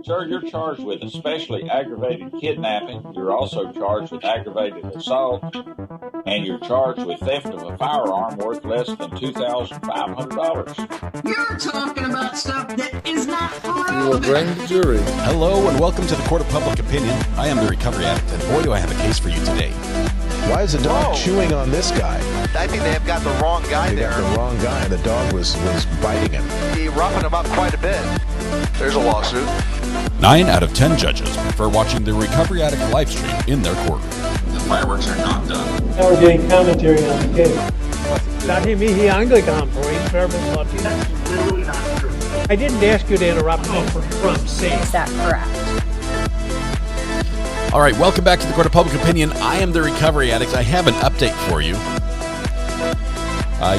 Sir, you're charged with especially aggravated kidnapping. You're also charged with aggravated assault, and you're charged with theft of a firearm worth less than $2,500. You're talking about stuff that is not We will relevant. bring the jury. Hello and welcome to the Court of Public Opinion. I am the Recovery Addict, and boy, do I have a case for you today. Why is the dog chewing on this guy? I think they have got the wrong guy They there. got the wrong guy. The dog was biting him. He roughing him up quite a bit. There's a lawsuit. 9 out of 10 judges prefer watching the Recovery Addict live stream in their courtroom. The fireworks are not done. Now we're getting commentary on the case. Dati mihi Anglican po in Fairbanks, Latvia. That's literally not true. I didn't ask you to interrupt me. For Trump's sake. Is that correct? All right, welcome back to the Court of Public Opinion. I am the Recovery Addict. I have an update for you.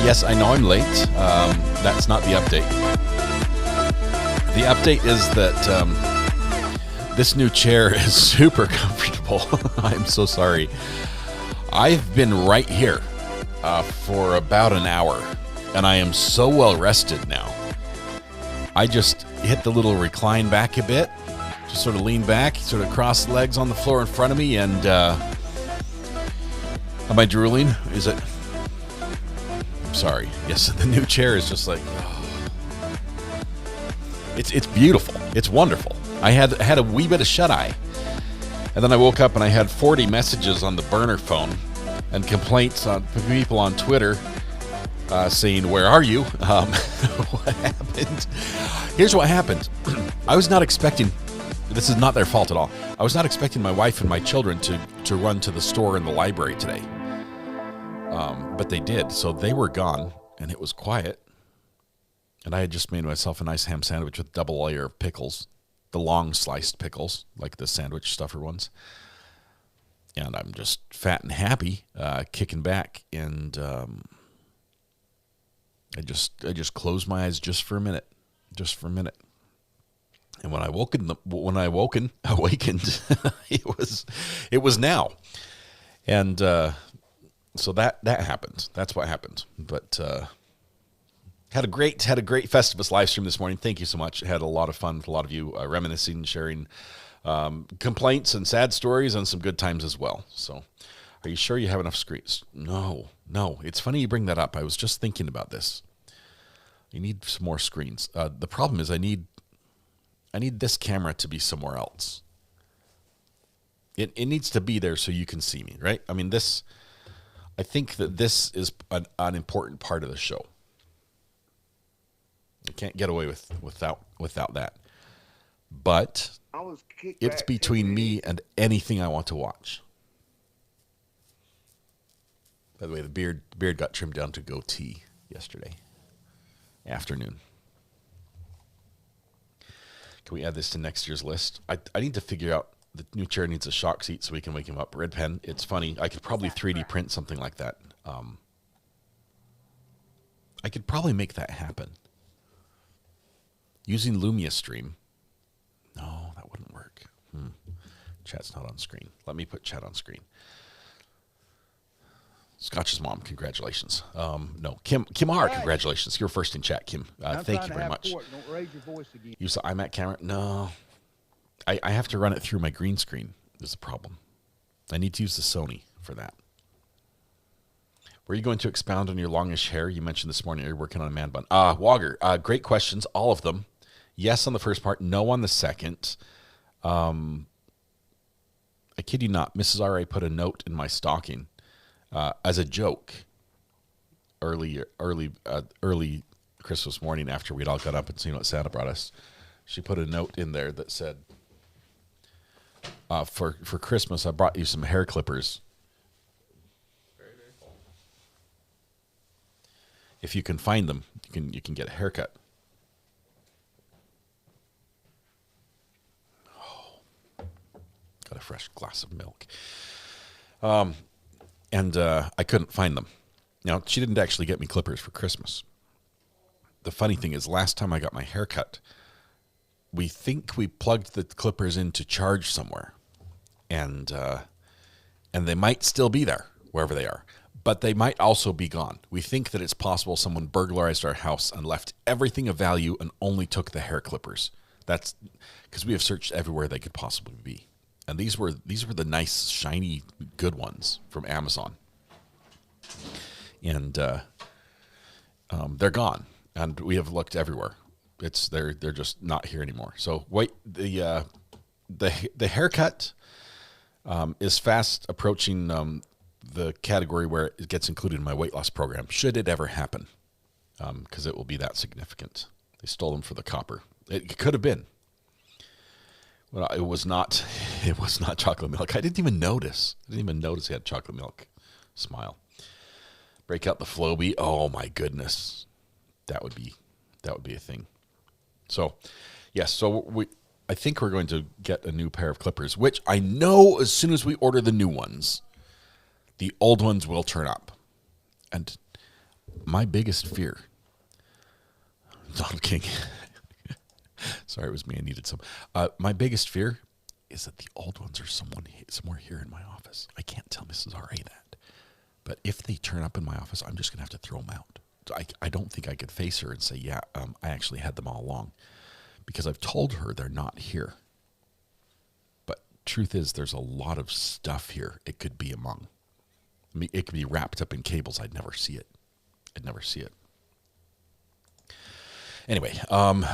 Yes, I know I'm late. That's not the update. The update is that this new chair is super comfortable. I'm so sorry. I've been right here for about an hour, and I am so well rested now. I just hit the little recline back a bit, just sort of lean back, sort of cross legs on the floor in front of me, and am I drooling? Is it? I'm sorry. Yes, the new chair is just like, oh. It's beautiful. It's wonderful. I had a wee bit of shut-eye, and then I woke up and I had 40 messages on the burner phone and complaints on people on Twitter saying, "Where are you?" What happened? Here's what happened. I was not expecting. This is not their fault at all. I was not expecting my wife and my children to run to the store and the library today. But they did. So they were gone, and it was quiet. And I had just made myself a nice ham sandwich with double layer of pickles, the long sliced pickles, like the sandwich stuffer ones. And I'm just fat and happy, kicking back, and I just closed my eyes just for a minute. And when I awakened, it was now, and so that happened. That's what happened. But had a great Festivus live stream this morning. Thank you so much. Had a lot of fun with a lot of you reminiscing, sharing complaints and sad stories, and some good times as well. So, are you sure you have enough screens? No. It's funny you bring that up. I was just thinking about this. You need some more screens. The problem is I need this camera to be somewhere else. It needs to be there so you can see me, right? I mean, I think that this is an important part of the show. I can't get away without that. But it's between me and anything I want to watch. By the way, the beard got trimmed down to goatee yesterday afternoon. Can we add this to next year's list? I need to figure out, the new chair needs a shock seat so we can wake him up. Red pen, it's funny. I could probably 3D print something like that. I could probably make that happen. Using Lumia Stream. No, that wouldn't work. Chat's not on screen. Let me put chat on screen. Scotch's mom, congratulations. No, Kim R, congratulations. You're first in chat, Kim. Thank you very much. Don't raise your voice again. Use the iMac camera? No. I have to run it through my green screen is the problem. I need to use the Sony for that. Were you going to expound on your longish hair? You mentioned this morning you're working on a man bun. Wogger, great questions, all of them. Yes on the first part, no on the second. I kid you not, Mrs. R.A. put a note in my stocking as a joke early Christmas morning after we'd all got up and seen what Santa brought us. She put a note in there that said, for Christmas, I brought you some hair clippers. Very, very cool. If you can find them, you can get a haircut. Oh, got a fresh glass of milk. And I couldn't find them. Now, she didn't actually get me clippers for Christmas. The funny thing is, last time I got my hair cut, we think we plugged the clippers in to charge somewhere. And they might still be there, wherever they are. But they might also be gone. We think that it's possible someone burglarized our house and left everything of value and only took the hair clippers. That's because we have searched everywhere they could possibly be, and these were the nice, shiny, good ones from Amazon, and they're gone, and we have looked everywhere. They're just not here anymore. So wait, the haircut is fast approaching the category where it gets included in my weight loss program, should it ever happen, because it will be that significant. They stole them for the copper. It could have been. Well, it was not. It was not chocolate milk. I didn't even notice. He had chocolate milk. Smile. Break out the Flowbee. Oh my goodness, that would be a thing. So, yes. So I think we're going to get a new pair of clippers, which I know as soon as we order the new ones, the old ones will turn up. And my biggest fear, Donald King. Sorry, it was me. I needed some. My biggest fear is that the old ones are somewhere here in my office. I can't tell Mrs. R.A. that. But if they turn up in my office, I'm just going to have to throw them out. I don't think I could face her and say, yeah, I actually had them all along. Because I've told her they're not here. But truth is, there's a lot of stuff here it could be among. I mean, it could be wrapped up in cables. I'd never see it. Anyway,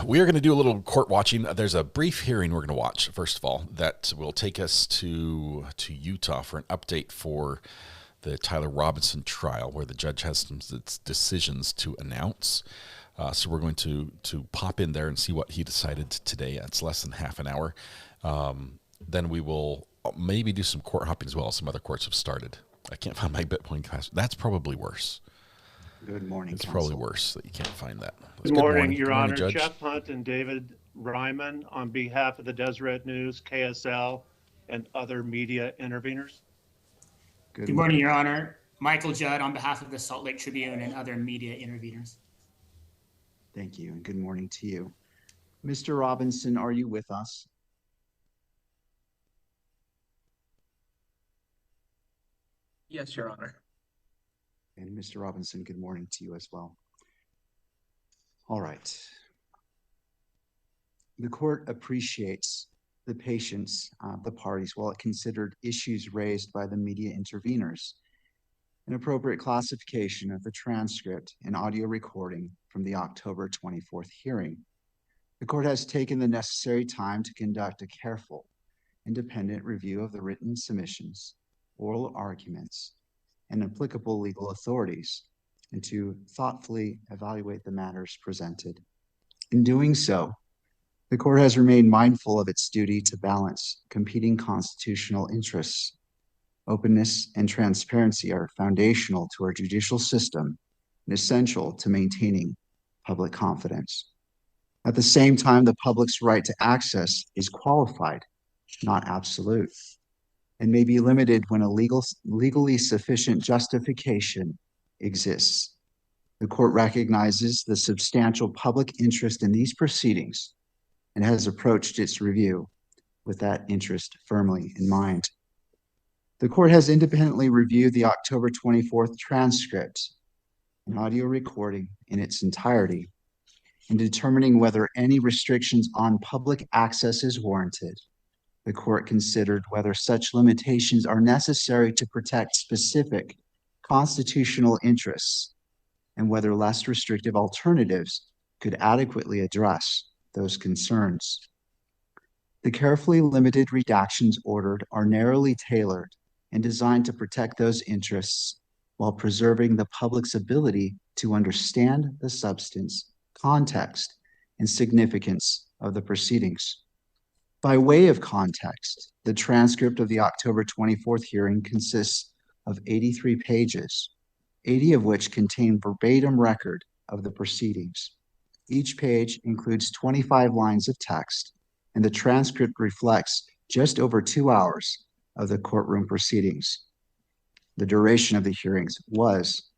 we are going to do a little court watching. There's a brief hearing we're going to watch, first of all, that will take us to Utah for an update for the Tyler Robinson trial, where the judge has some decisions to announce. So we're going to pop in there and see what he decided today. It's less than half an hour. Then we will maybe do some court hopping as well. Some other courts have started. I can't find my Bitcoin class. That's probably worse. Good morning, It's counsel. probably worse that you can't find that. Good morning, Your Good morning, Honor. Judge. Jeff Hunt and David Ryman on behalf of the Deseret News, KSL, and other media interveners. Good Good morning, Your Honor. Michael Judd on behalf of the Salt Lake Tribune and other media interveners. Thank you, and good morning to you. Mr. Robinson, are you with us? Yes, Your Honor. And Mr. Robinson, good morning to you as well. All right. The court appreciates the patience of the parties while it considered issues raised by the media interveners. An appropriate classification of the transcript and audio recording from the October 24th hearing. The court has taken the necessary time to conduct a careful, independent review of the written submissions, oral arguments, and applicable legal authorities, and to thoughtfully evaluate the matters presented. In doing so, the court has remained mindful of its duty to balance competing constitutional interests. Openness and transparency are foundational to our judicial system and essential to maintaining public confidence. At the same time, the public's right to access is qualified, not absolute, and may be limited when a legally sufficient justification exists. The court recognizes the substantial public interest in these proceedings and has approached its review with that interest firmly in mind. The court has independently reviewed the October 24th transcript and audio recording in its entirety in determining whether any restrictions on public access is warranted. The court considered whether such limitations are necessary to protect specific constitutional interests and whether less restrictive alternatives could adequately address those concerns. The carefully limited redactions ordered are narrowly tailored and designed to protect those interests while preserving the public's ability to understand the substance, context, and significance of the proceedings. By way of context, the transcript of the October 24th hearing consists of 83 pages, 80 of which contain verbatim record of the proceedings. Each page includes 25 lines of text, and the transcript reflects just over 2 hours of the courtroom proceedings. The duration of the hearings was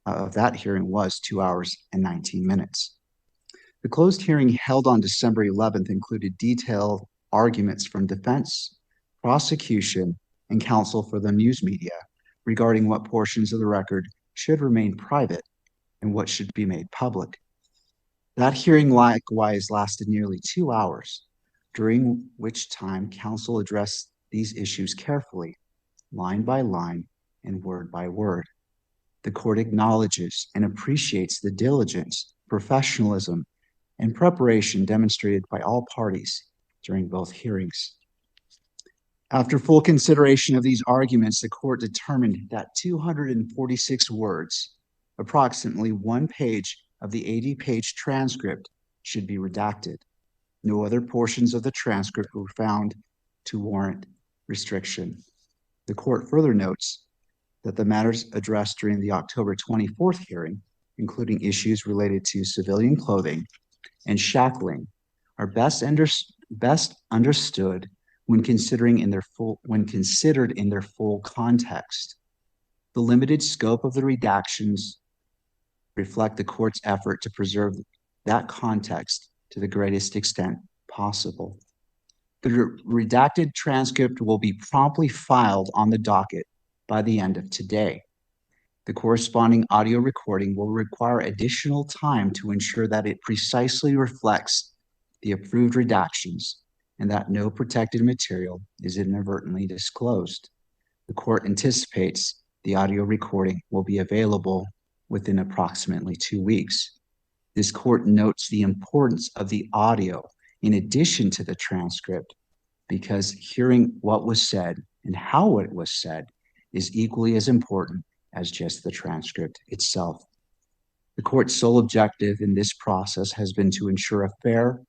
2 hours and 19 minutes. The closed hearing held on December 11th included detailed arguments from defense, prosecution, and counsel for the news media regarding what portions of the record should remain private and what should be made public. That hearing likewise lasted nearly 2 hours, during which time counsel addressed these issues carefully, line by line and word by word. The court acknowledges and appreciates the diligence, professionalism, and preparation demonstrated by all parties during both hearings. After full consideration of these arguments, the court determined that 246 words, approximately 1 page of the 80-page transcript, should be redacted. No other portions of the transcript were found to warrant restriction. The court further notes that the matters addressed during the October 24th hearing, including issues related to civilian clothing and shackling, are best understood when considered in their full context. The limited scope of the redactions reflect the court's effort to preserve that context to the greatest extent possible. The redacted transcript will be promptly filed on the docket by the end of today. The corresponding audio recording will require additional time to ensure that it precisely reflects the approved redactions and that no protected material is inadvertently disclosed. The court anticipates the audio recording will be available within approximately 2 weeks. This court notes the importance of the audio in addition to the transcript, because hearing what was said and how it was said is equally as important as just the transcript itself. The court's sole objective in this process has been to ensure a fair,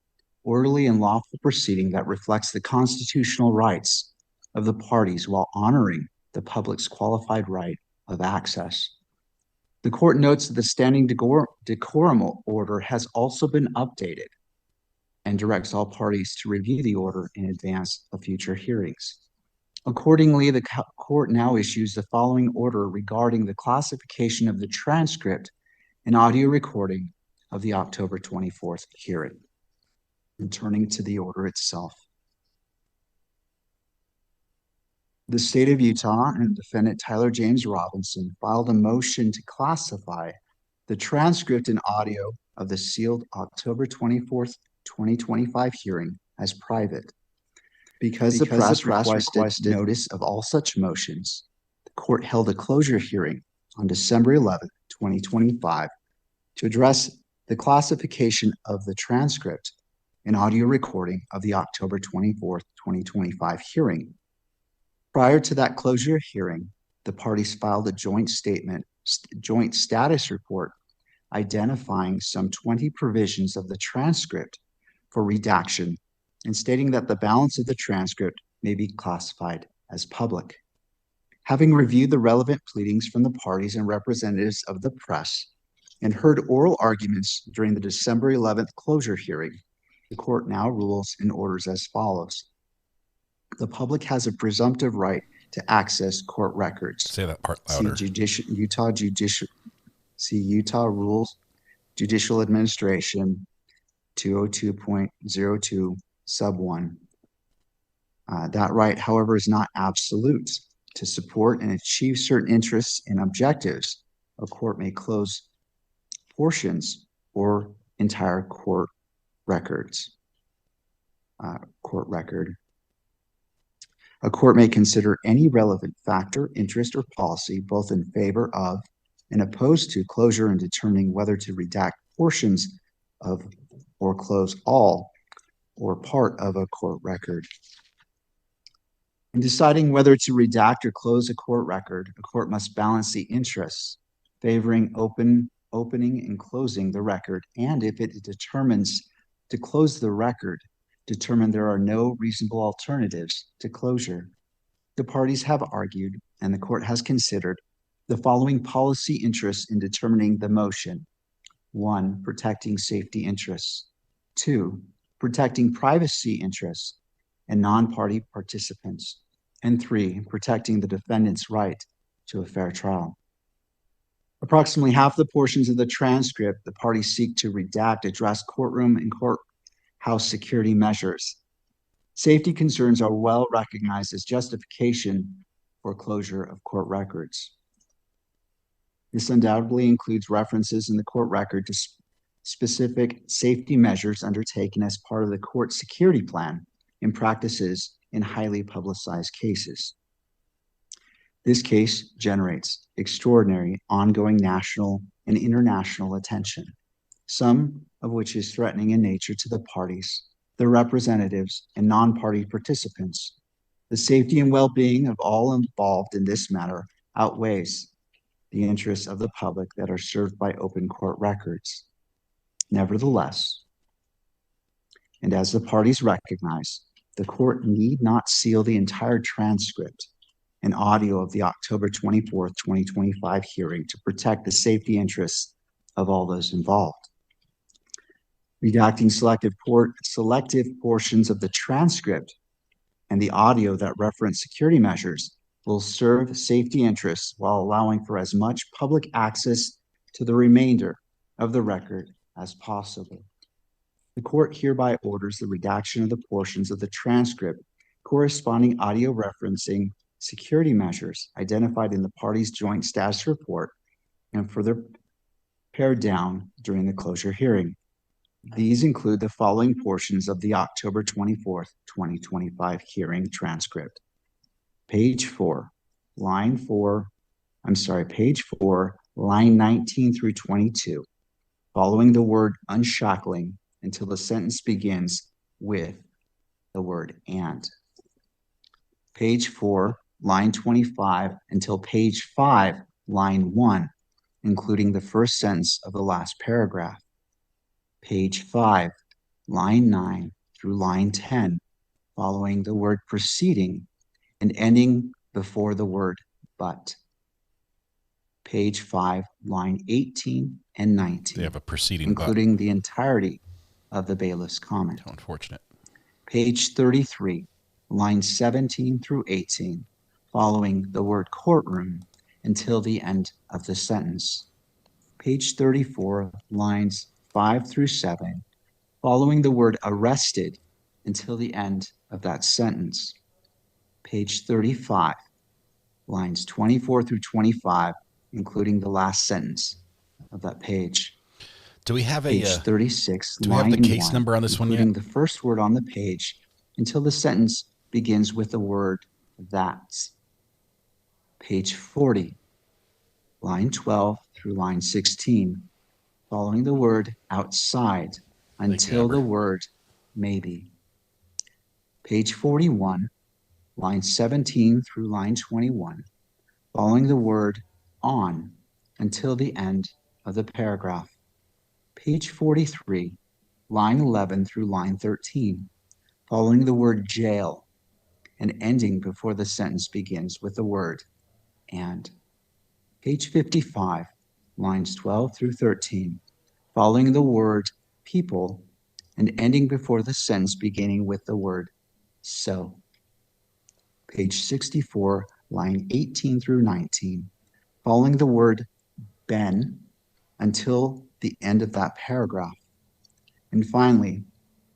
orderly, and lawful proceeding that reflects the constitutional rights of the parties while honoring the public's qualified right of access. The court notes that the standing decorum order has also been updated and directs all parties to review the order in advance of future hearings. Accordingly, the court now issues the following order regarding the classification of the transcript and audio recording of the October 24th hearing. And turning to the order itself. The state of Utah and defendant Tyler James Robinson filed a motion to classify the transcript and audio of the sealed October 24th, 2025 hearing as private. Because the press requested notice of all such motions, the court held a closure hearing on December 11th, 2025 to address the classification of the transcript and audio recording of the October 24th, 2025 hearing. Prior to that closure hearing, the parties filed a joint status report identifying some 20 provisions of the transcript for redaction and stating that the balance of the transcript may be classified as public. Having reviewed the relevant pleadings from the parties and representatives of the press and heard oral arguments during the December 11th closure hearing, the court now rules and orders as follows. The public has a presumptive right to access court records. Say that part louder. See Utah Rules Judicial Administration 202.02 sub 1. That right, however, is not absolute. To support and achieve certain interests and objectives, a court may close portions or entire court records. A court may consider any relevant factor, interest, or policy, both in favor of and opposed to closure, in determining whether to redact portions of or close all or part of a court record. In deciding whether to redact or close a court record, a court must balance the interests favoring opening and closing the record, and if it determines to close the record, determine there are no reasonable alternatives to closure. The parties have argued, and the court has considered, the following policy interests in determining the motion. 1, protecting safety interests. 2, protecting privacy interests and non-party participants. And 3, protecting the defendant's right to a fair trial. Approximately half the portions of the transcript the parties seek to redact address courtroom and courthouse security measures. Safety concerns are well recognized as justification for closure of court records. This undoubtedly includes references in the court record to specific safety measures undertaken as part of the court security plan and practices in highly publicized cases. This case generates extraordinary ongoing national and international attention, some of which is threatening in nature to the parties, their representatives, and non-party participants. The safety and well-being of all involved in this matter outweighs the interests of the public that are served by open court records. Nevertheless, and as the parties recognize, the court need not seal the entire transcript and audio of the October 24th, 2025 hearing to protect the safety interests of all those involved. Redacting selective portions of the transcript and the audio that reference security measures will serve safety interests while allowing for as much public access to the remainder of the record as possible. The court hereby orders the redaction of the portions of the transcript corresponding audio referencing security measures identified in the parties' joint status report and further pared down during the closure hearing. These include the following portions of the October 24th, 2025 hearing transcript. Page 4, line 19 through 22, following the word unshackling until the sentence begins with the word and. Page 4, line 25 until page 5, line 1, including the first sentence of the last paragraph. Page 5, line 9 through line 10, following the word proceeding and ending before the word but. Page 5, line 18 and 19. They have a preceding including the entirety of the bailiff's comment. How unfortunate. Page 33, line 17 through 18, following the word courtroom until the end of the sentence. Page 34, lines 5 through 7, following the word arrested until the end of that sentence. Page 35, lines 24 through 25, including the last sentence of that page. Do we have Page 36, do we have the line case 1, number on this one yet? including the first word on the page until the sentence begins with the word that. Page 40, line 12 through line 16, following the word outside until the word maybe. Page 41, line 17 through line 21, following the word on until the end of the paragraph. Page 43, line 11 through line 13, following the word jail and ending before the sentence begins with the word and. Page 55, lines 12 through 13, following the word people and ending before the sentence beginning with the word so. Page 64, line 18 through 19, following the word Ben until the end of that paragraph. And finally,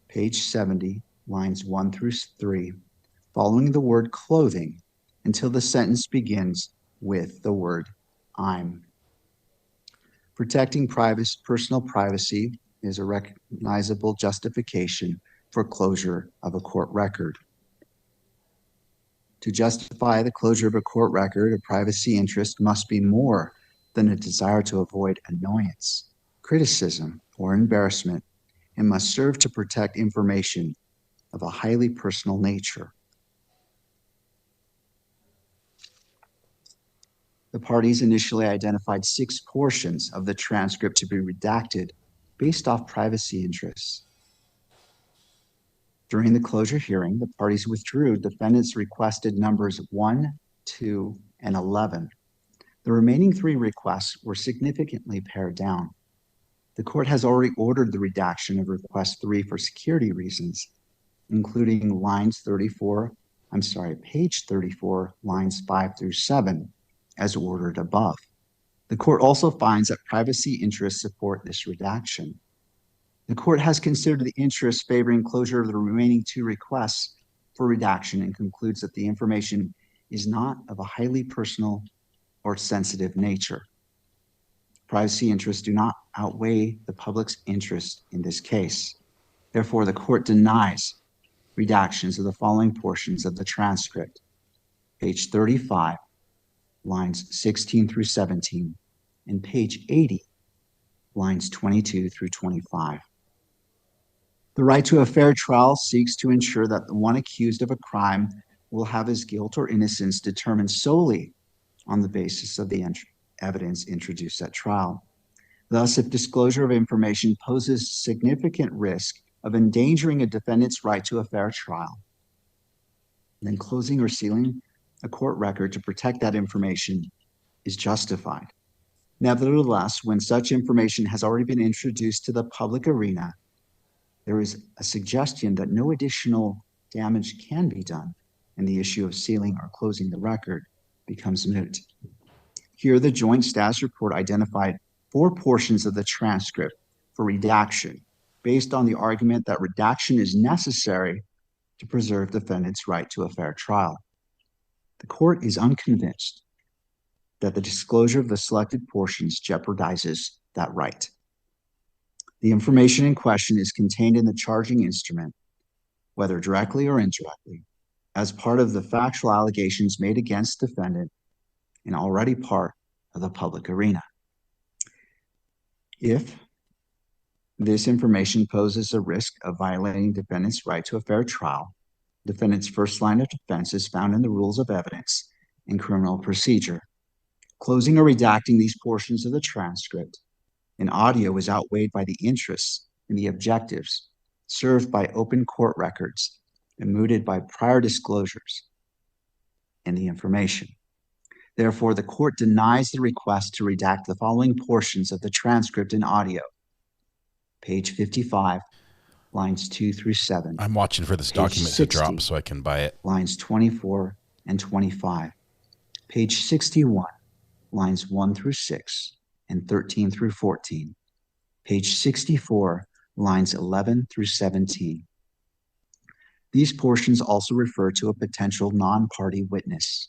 page 70, lines 1 through 3, following the word clothing until the sentence begins with the word I'm. Protecting personal privacy is a recognizable justification for closure of a court record. To justify the closure of a court record, a privacy interest must be more than a desire to avoid annoyance, criticism, or embarrassment, and must serve to protect information of a highly personal nature. The parties initially identified 6 portions of the transcript to be redacted based off privacy interests. During the closure hearing, the parties withdrew defendants' requested numbers 1, 2, and 11. The remaining 3 requests were significantly pared down. The court has already ordered the redaction of request 3 for security reasons, including page 34, lines 5 through 7, as ordered above. The court also finds that privacy interests support this redaction. The court has considered the interests favoring closure of the remaining 2 requests for redaction and concludes that the information is not of a highly personal or sensitive nature. privacy interests do not outweigh the public's interest in this case. Therefore, the court denies redactions of the following portions of the transcript: page 35, lines 16 through 17, and page 80, lines 22 through 25. The right to a fair trial seeks to ensure that the one accused of a crime will have his guilt or innocence determined solely on the basis of the evidence introduced at trial. Thus, if disclosure of information poses significant risk of endangering a defendant's right to a fair trial, then closing or sealing a court record to protect that information is justified. Nevertheless, when such information has already been introduced to the public arena, there is a suggestion that no additional damage can be done, and the issue of sealing or closing the record becomes moot. Here, the joint status report identified 4 portions of the transcript for redaction, based on the argument that redaction is necessary to preserve defendant's right to a fair trial. The court is unconvinced that the disclosure of the selected portions jeopardizes that right. The information in question is contained in the charging instrument, whether directly or indirectly, as part of the factual allegations made against defendant and already part of the public arena. If this information poses a risk of violating defendant's right to a fair trial, defendant's first line of defense is found in the rules of evidence and criminal procedure. Closing or redacting these portions of the transcript in audio is outweighed by the interests and the objectives served by open court records and mooted by prior disclosures in the information. Therefore, the court denies the request to redact the following portions of the transcript in audio: page 55, lines 2 through 7. I'm watching for this Page document to 60, drop so I can buy it. lines 24 and 25. Page 61, lines 1 through 6 and 13 through 14. Page 64, lines 11 through 17. These portions also refer to a potential non-party witness.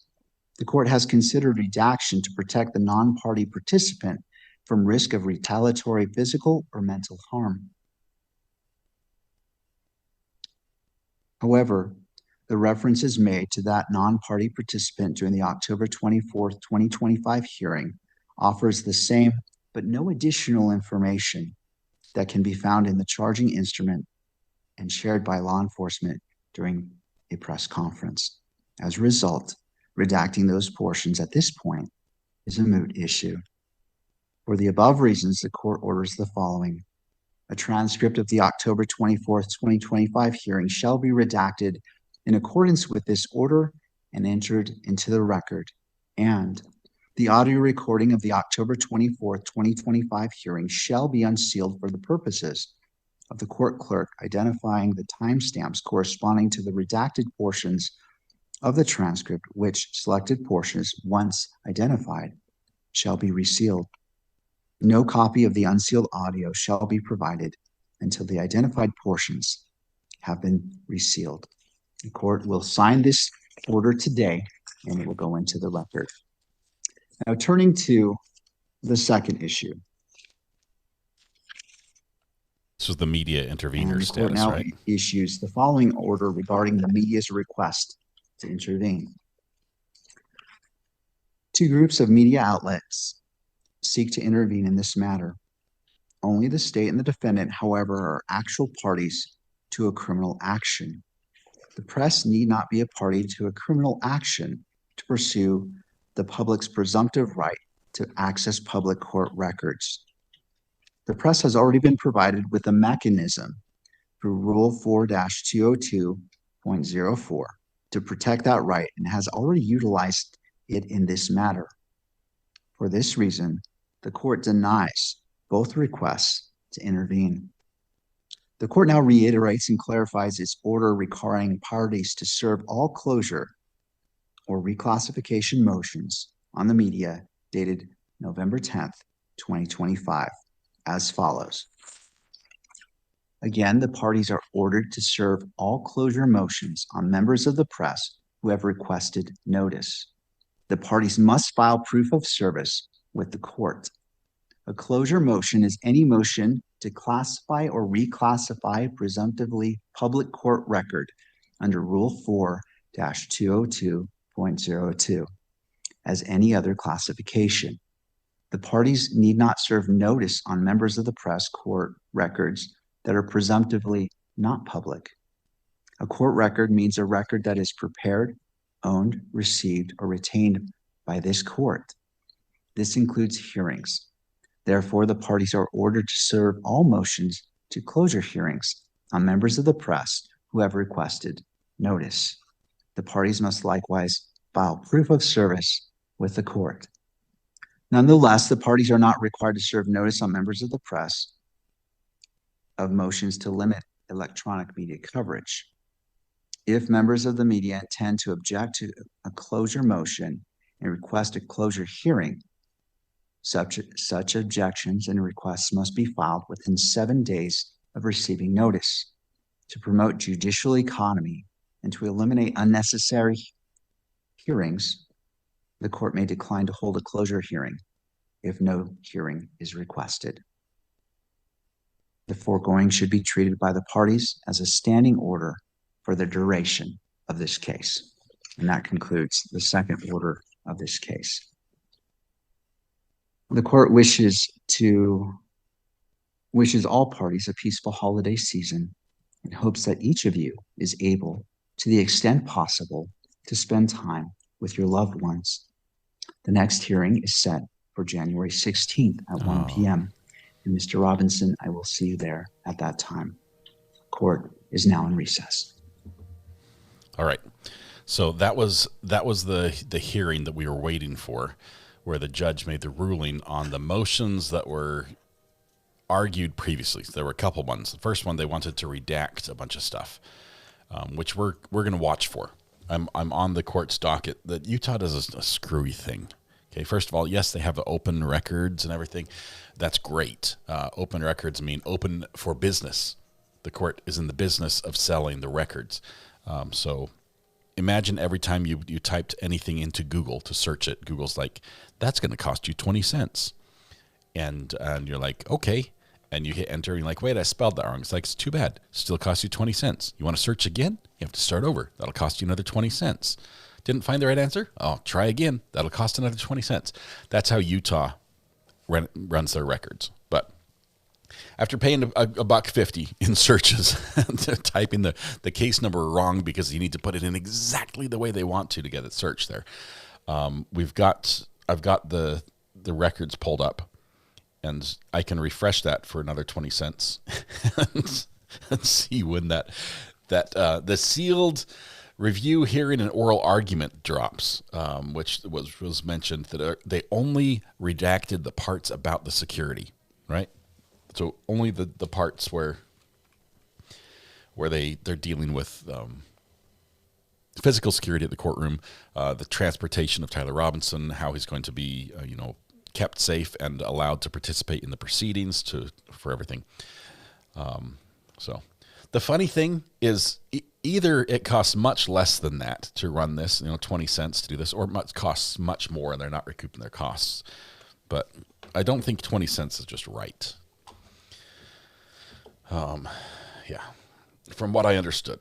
The court has considered redaction to protect the non-party participant from risk of retaliatory physical or mental harm. However, the reference is made to that non-party participant during the October 24th, 2025 hearing offers the same but no additional information that can be found in the charging instrument and shared by law enforcement during a press conference. As a result, redacting those portions at this point is a moot issue. For the above reasons, the court orders the following: a transcript of the October 24th, 2025 hearing shall be redacted in accordance with this order and entered into the record, and the audio recording of the October 24th, 2025 hearing shall be unsealed for the purposes of the court clerk identifying the timestamps corresponding to the redacted portions of the transcript, which selected portions, once identified, shall be resealed. No copy of the unsealed audio shall be provided until the identified portions have been resealed. The court will sign this order today, and it will go into the record. Now, turning to the second issue. This was the media intervener The court status, now right? issues the following order regarding the media's request to intervene. 2 groups of media outlets seek to intervene in this matter. Only the state and the defendant, however, are actual parties to a criminal action. The press need not be a party to a criminal action to pursue the public's presumptive right to access public court records. The press has already been provided with a mechanism through Rule 4-202.04 to protect that right and has already utilized it in this matter. For this reason, the court denies both requests to intervene. The court now reiterates and clarifies its order requiring parties to serve all closure or reclassification motions on the media dated November 10th, 2025, as follows. Again, the parties are ordered to serve all closure motions on members of the press who have requested notice. The parties must file proof of service with the court. A closure motion is any motion to classify or reclassify presumptively public court record under Rule 4-202.02 as any other classification. The parties need not serve notice on members of the press court records that are presumptively not public. A court record means a record that is prepared, owned, received, or retained by this court. This includes hearings. Therefore, the parties are ordered to serve all motions to closure hearings on members of the press who have requested notice. The parties must likewise file proof of service with the court. Nonetheless, the parties are not required to serve notice on members of the press of motions to limit electronic media coverage. If members of the media intend to object to a closure motion and request a closure hearing, such objections and requests must be filed within 7 days of receiving notice. To promote judicial economy and to eliminate unnecessary hearings, the court may decline to hold a closure hearing if no hearing is requested. The foregoing should be treated by the parties as a standing order for the duration of this case. And that concludes the second order of this case. The court wishes all parties a peaceful holiday season and hopes that each of you is able, to the extent possible, to spend time with your loved ones. The next hearing is set for January 16th at 1 p.m. And Mr. Robinson, I will see you there at that time. Court is now in recess. All right. So that was the hearing that we were waiting for, where the judge made the ruling on the motions that were argued previously. So there were a couple ones. The first one, they wanted to redact a bunch of stuff, which we're going to watch for. I'm on the court's docket. That Utah does a screwy thing. Okay, first of all, yes, they have the open records and everything. That's great. Open records mean open for business. The court is in the business of selling the records. So imagine every time you typed anything into Google to search it, Google's like, that's going to cost you 20 cents. And you're like, okay. And you hit enter and you're like, wait, I spelled that wrong. It's like, it's too bad. Still costs you 20 cents. You want to search again? You have to start over. That'll cost you another 20 cents. Didn't find the right answer? Oh, try again. That'll cost another 20 cents. That's how Utah runs their records. But after paying $1.50 in searches, typing the case number wrong because you need to put it in exactly the way they want to get it searched there. I've got the records pulled up, and I can refresh that for another 20 cents and see when the sealed review, hearing, and oral argument drops, which was mentioned that they only redacted the parts about the security, right? So only the parts where they're dealing with physical security at the courtroom, the transportation of Tyler Robinson, how he's going to be kept safe and allowed to participate in the proceedings for everything. So the funny thing is either it costs much less than that to run this, 20 cents to do this, or it costs much more and they're not recouping their costs. But I don't think 20 cents is just right. Yeah, from what I understood.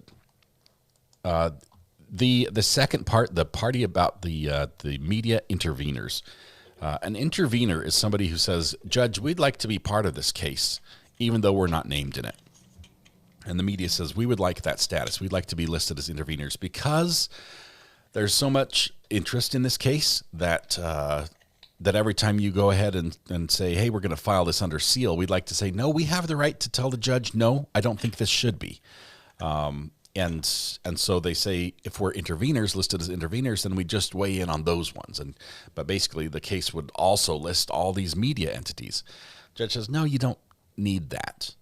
The second part, the party about the media interveners. An intervener is somebody who says, Judge, we'd like to be part of this case, even though we're not named in it. And the media says, we would like that status. We'd like to be listed as interveners because there's so much interest in this case that every time you go ahead and say, hey, we're going to file this under seal, we'd like to say, no, we have the right to tell the judge, no, I don't think this should be. And so they say, if we're interveners, listed as interveners, then we just weigh in on those ones. But basically the case would also list all these media entities. Judge says, no, you don't need that.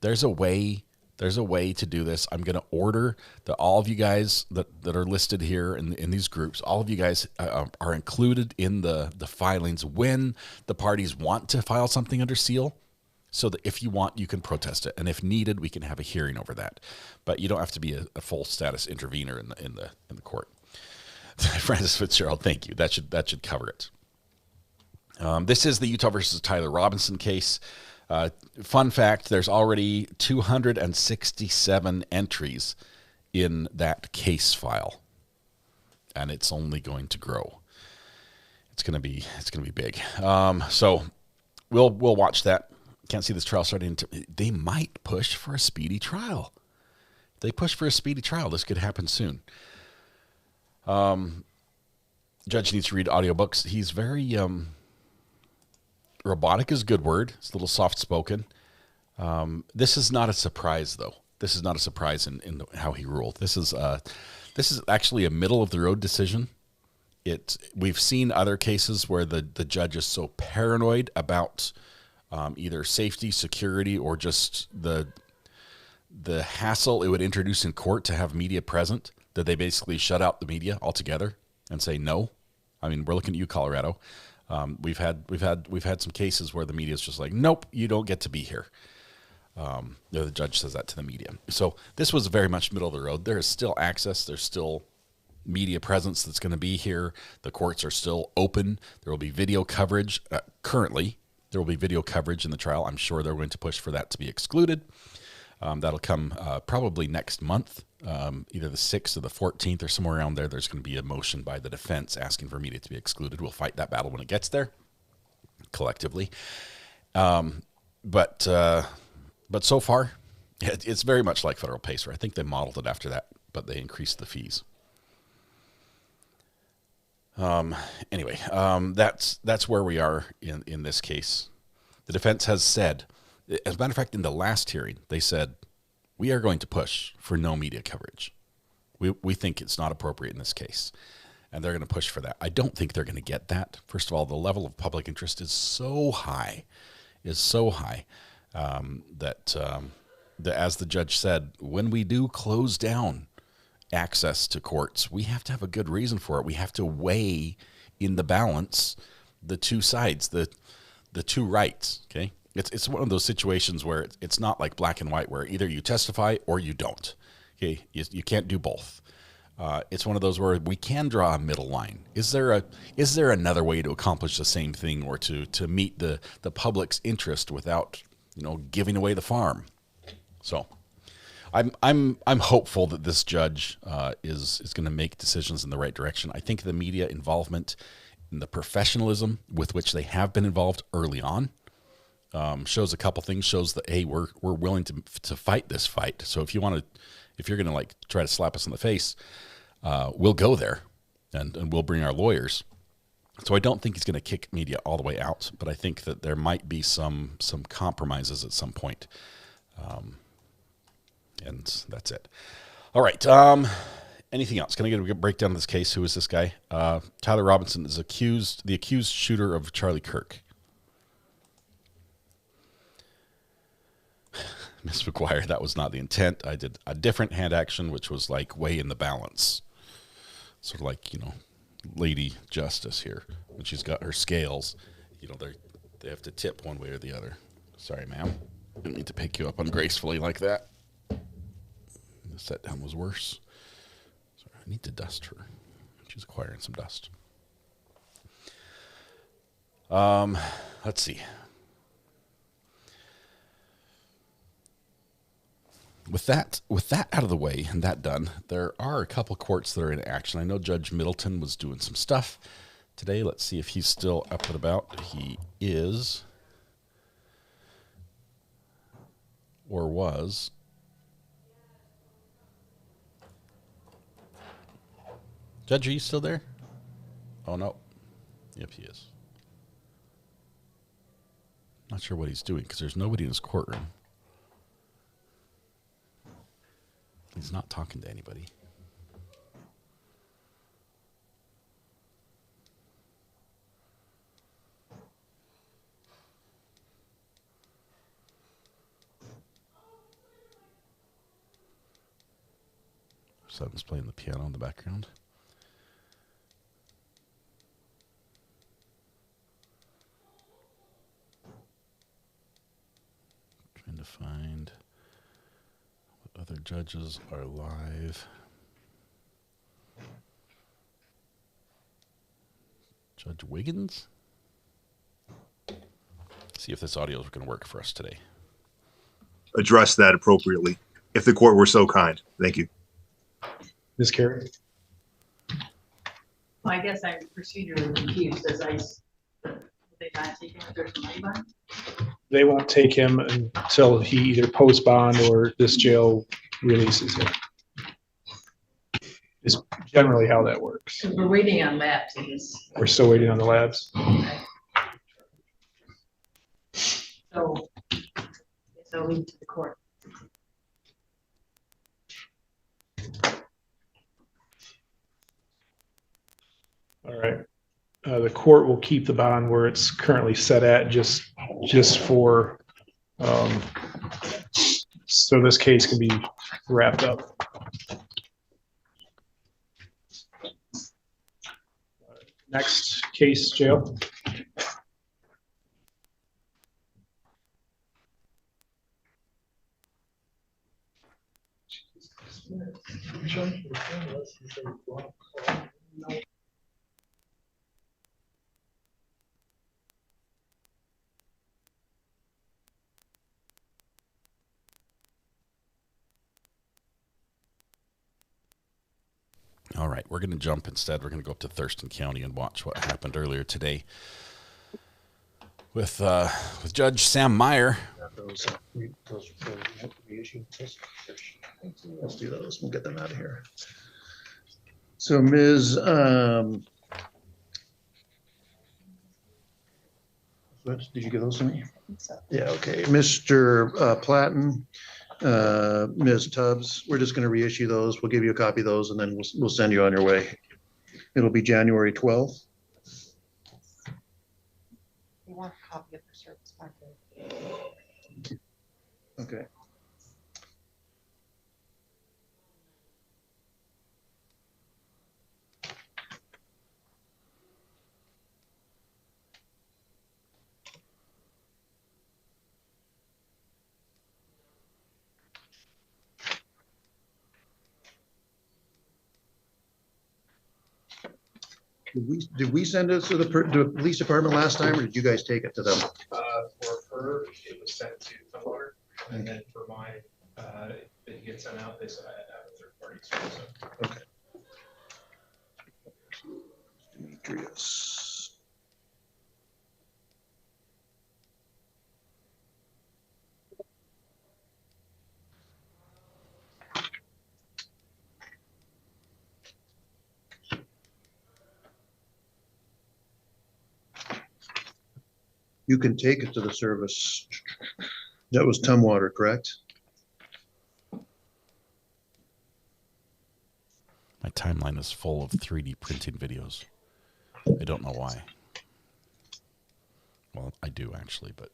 There's a way to do this. I'm going to order that all of you guys that are listed here in these groups, all of you guys are included in the filings when the parties want to file something under seal, so that if you want, you can protest it. And if needed, we can have a hearing over that. But you don't have to be a full status intervener in the court. Francis Fitzgerald, thank you. That should cover it. This is the Utah versus Tyler Robinson case. Fun fact, there's already 267 entries in that case file, and it's only going to grow. It's going to be big. So we'll watch that. Can't see this trial starting they might push for a speedy trial. If they push for a speedy trial, this could happen soon. Judge needs to read audiobooks. He's very robotic is a good word. It's a little soft-spoken. This is not a surprise, though. This is not a surprise in how he ruled. This is actually a middle-of-the-road decision. We've seen other cases where the judge is so paranoid about either safety, security, or just the hassle it would introduce in court to have media present that they basically shut out the media altogether and say no. I mean, we're looking at you, Colorado. We've had some cases where the media is just like, nope, you don't get to be here. The judge says that to the media. So this was very much middle of the road. There is still access. There's still media presence that's going to be here. The courts are still open. There will be video coverage. Currently, there will be video coverage in the trial. I'm sure they're going to push for that to be excluded. That'll come probably next month, either the 6th or the 14th or somewhere around there. There's going to be a motion by the defense asking for media to be excluded. We'll fight that battle when it gets there, collectively. But so far, it's very much like federal PACER. I think they modeled it after that, but they increased the fees. Anyway, that's where we are in this case. The defense has said, as a matter of fact, in the last hearing, they said, we are going to push for no media coverage. We think it's not appropriate in this case, and they're going to push for that. I don't think they're going to get that. First of all, the level of public interest is so high, that as the judge said, when we do close down access to courts, we have to have a good reason for it. We have to weigh in the balance the two sides, the two rights, okay? It's one of those situations where it's not like black and white, where either you testify or you don't. Okay, you can't do both. It's one of those where we can draw a middle line. Is there another way to accomplish the same thing, or to meet the public's interest without giving away the farm? So, I'm hopeful that this judge is going to make decisions in the right direction. I think the media involvement and the professionalism with which they have been involved early on shows a couple things. Shows that, hey, we're willing to fight this fight. So if you're going to like try to slap us in the face, we'll go there, and we'll bring our lawyers. So I don't think he's going to kick media all the way out, but I think that there might be some compromises at some point. And that's it. All right. Anything else? Can I get a breakdown of this case? Who is this guy? Tyler Robinson is the accused shooter of Charlie Kirk. Ms. McGuire, that was not the intent. I did a different hand action, which was like weigh in the balance. Sort of like, Lady Justice here. When she's got her scales, they have to tip one way or the other. Sorry, ma'am. Didn't mean to pick you up ungracefully like that. The set down was worse. Sorry, I need to dust her. She's acquiring some dust. Let's see. With that out of the way and that done, there are a couple courts that are in action. I know Judge Middleton was doing some stuff today. Let's see if he's still up and about. He is, or was. Judge, are you still there? Oh, no. Yep, he is. Not sure what he's doing because there's nobody in his courtroom. He's not talking to anybody. Son's playing the piano in the background. Trying to find what other judges are live. Judge Wiggins? See if this audio is going to work for us today. Address that appropriately, if the court were so kind. Thank you. Ms. Carey? Well, I guess I'm procedurally confused as they not taking if there's money bond? They won't take him until he either posts bond or this jail releases him. Is generally how that works. We're waiting on labs. We're still waiting on the labs. Okay. So leave to the court. All right. The court will keep the bond where it's currently set at, just for so this case can be wrapped up. Next case, jail. All right, we're going to jump instead. We're going to go up to Thurston County and watch what happened earlier today with Judge Sam Meyer. Let's do those. We'll get them out of here. So, Ms. Did you give those to me? Yeah, okay. Mr. Platten, Ms. Tubbs, we're just going to reissue those. We'll give you a copy of those and then we'll send you on your way. It'll be January 12th. You want a copy of the service packet? Okay. Did we send it to the police department last time, or did you guys take it to them? For her, it was sent to Tumblr, and then for mine, if it gets sent out, they said I had to have a third party source. Okay. Demetrius. You can take it to the service. That was Tumwater, correct? My timeline is full of 3D printing videos. I don't know why. Well, I do actually, but...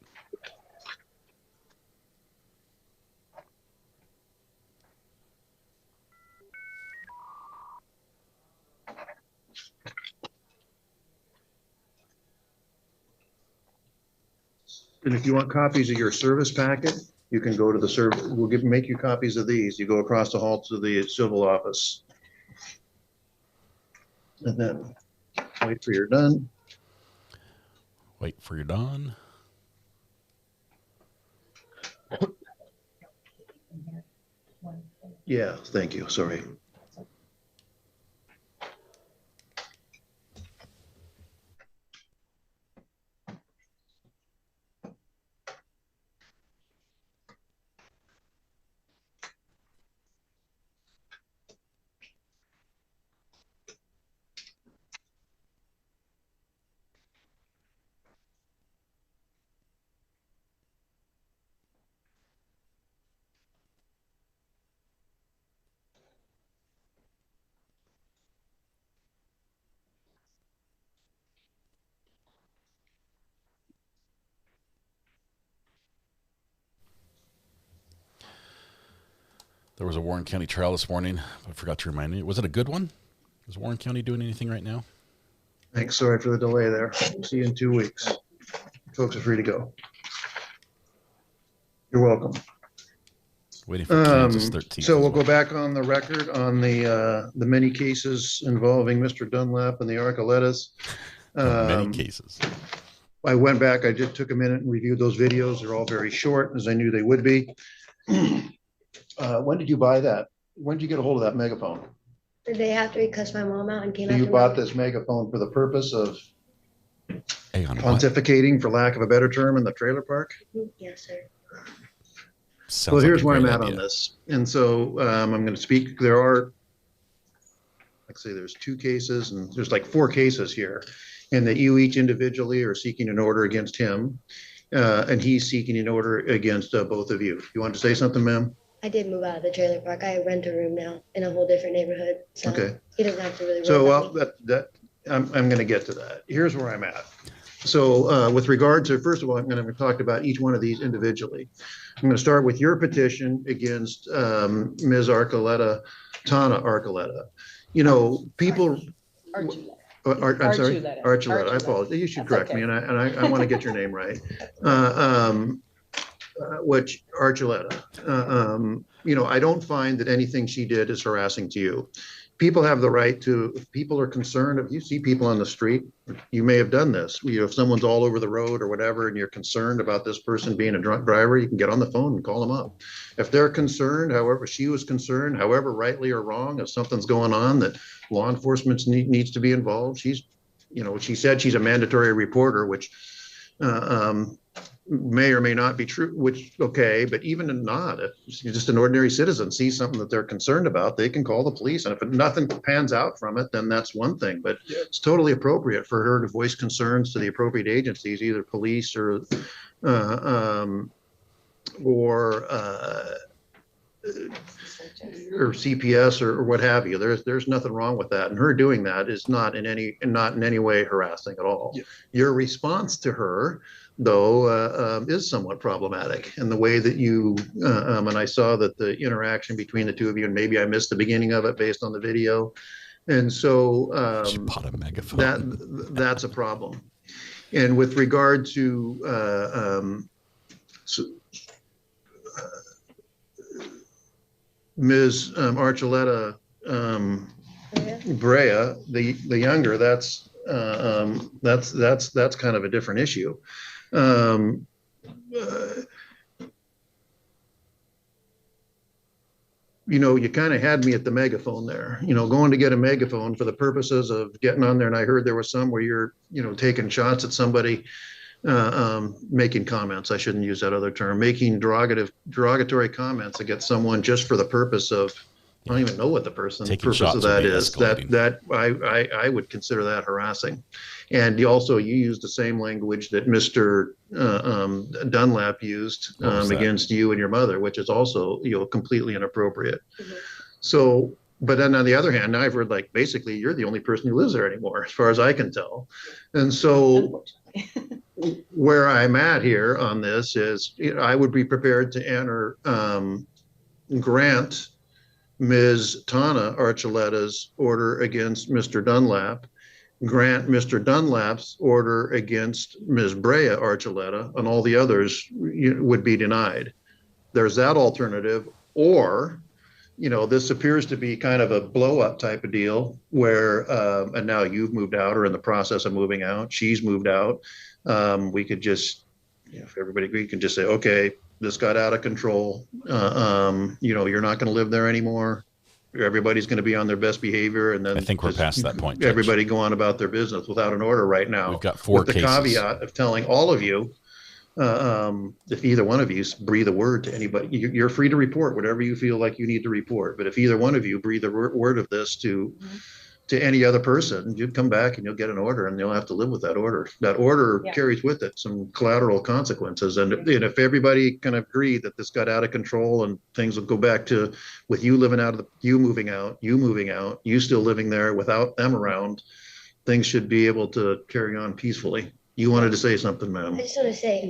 And if you want copies of your service packet, you can go to the service. We'll make you copies of these. You go across the hall to the civil office. And then wait for your done. Wait for your done. Yeah, thank you. Sorry. There was a Warren County trial this morning. I forgot to remind me. Was it a good one? Is Warren County doing anything right now? Thanks. Sorry for the delay there. See you in 2 weeks. Folks are free to go. You're welcome. Waiting for Kansas 13. So we'll go back on the record on the many cases involving Mr. Dunlap and the Arcolettas. Many cases. I went back, I just took a minute and reviewed those videos. They're all very short, as I knew they would be. When did you buy that? When did you get a hold of that megaphone? The day after he cussed my mom out and came So after you bought me. this megaphone for the purpose of Hang on. What? pontificating, for lack of a better term, in the trailer park? Yes, sir. Sounds Well, like here's a where I'm great at on idea. this. And so I'm going to speak, there are, like I say, there's 2 cases and there's like 4 cases here. And that you each individually are seeking an order against him. And he's seeking an order against both of you. You want to say something, ma'am? I did move out of the trailer park. I rent a room now in a whole different neighborhood. So Okay. he doesn't have to really worry So, about well, me. I'm going to get to that. Here's where I'm at. So with regard to, first of all, I'm going to talk about each one of these individually. I'm going to start with your petition against Ms. Archuleta, Tana Archuleta. You know, people. I'm sorry, Archuleta. I apologize. You should correct me, and I want to get your name right. Which Archuleta, you know, I don't find that anything she did is harassing to you. People have the right to, if people are concerned, if you see people on the street, you may have done this. You know, if someone's all over the road or whatever, and you're concerned about this person being a drunk driver, you can get on the phone and call them up. If they're concerned, however she was concerned, however rightly or wrong, if something's going on that law enforcement needs to be involved, she's, you know, she said she's a mandatory reporter, which may or may not be true, which, okay, but even if not, if just an ordinary citizen sees something that they're concerned about, they can call the police. And if nothing pans out from it, then that's one thing, but it's totally appropriate for her to voice concerns to the appropriate agencies, either police or CPS or what have you. There's nothing wrong with that. And her doing that is not in any way harassing at all. Yeah. Your response to her, though, is somewhat problematic. And the way that you, and I saw that the interaction between the two of you, and maybe I missed the beginning of it based on the video. And so that's a problem. And with regard to Ms. Archuleta Brea, the younger, that's kind of a different issue. You know, you kind of had me at the megaphone there, you know, going to get a megaphone for the purposes of getting on there. And I heard there was some where you're, you know, taking shots at somebody, making comments. I shouldn't use that other term, making derogatory comments against someone just for the purpose of, I don't even know what the purpose of that is. That I would consider that harassing. And you used the same language that Mr. Dunlap used against you and your mother, which is also, you know, completely inappropriate. Mm-hmm. So, but then on the other hand, now I've heard, like, basically you're the only person who lives there anymore, as far as I can tell. And so where I'm at here on this is, you know, I would be prepared to enter, grant Ms. Tana Archuleta's order against Mr. Dunlap, grant Mr. Dunlap's order against Ms. Brea Archuleta, and all the others would be denied. There's that alternative, or, you know, this appears to be kind of a blow up type of deal where, and now you've moved out or in the process of moving out, she's moved out. We could just, you know, if everybody agreed, can just say, okay, this got out of control. You know, you're not going to live there anymore. Everybody's going to be on their best behavior. And then I think we're past that point. Judge. Everybody go on about their business without an order right now. We've got 4 cases. With the caveat of telling all of you, if either one of you breathe a word to anybody, you're free to report whatever you feel like you need to report. But if either one of you breathe a word of this to any other person, you'd come back and you'll get an order, and you'll have to live with that order. That order carries with it some collateral consequences. And if everybody can agree that this got out of control and things will go back to with you living out of you moving out, you still living there without them around, things should be able to carry on peacefully. You wanted to say something, ma'am. I just want to say,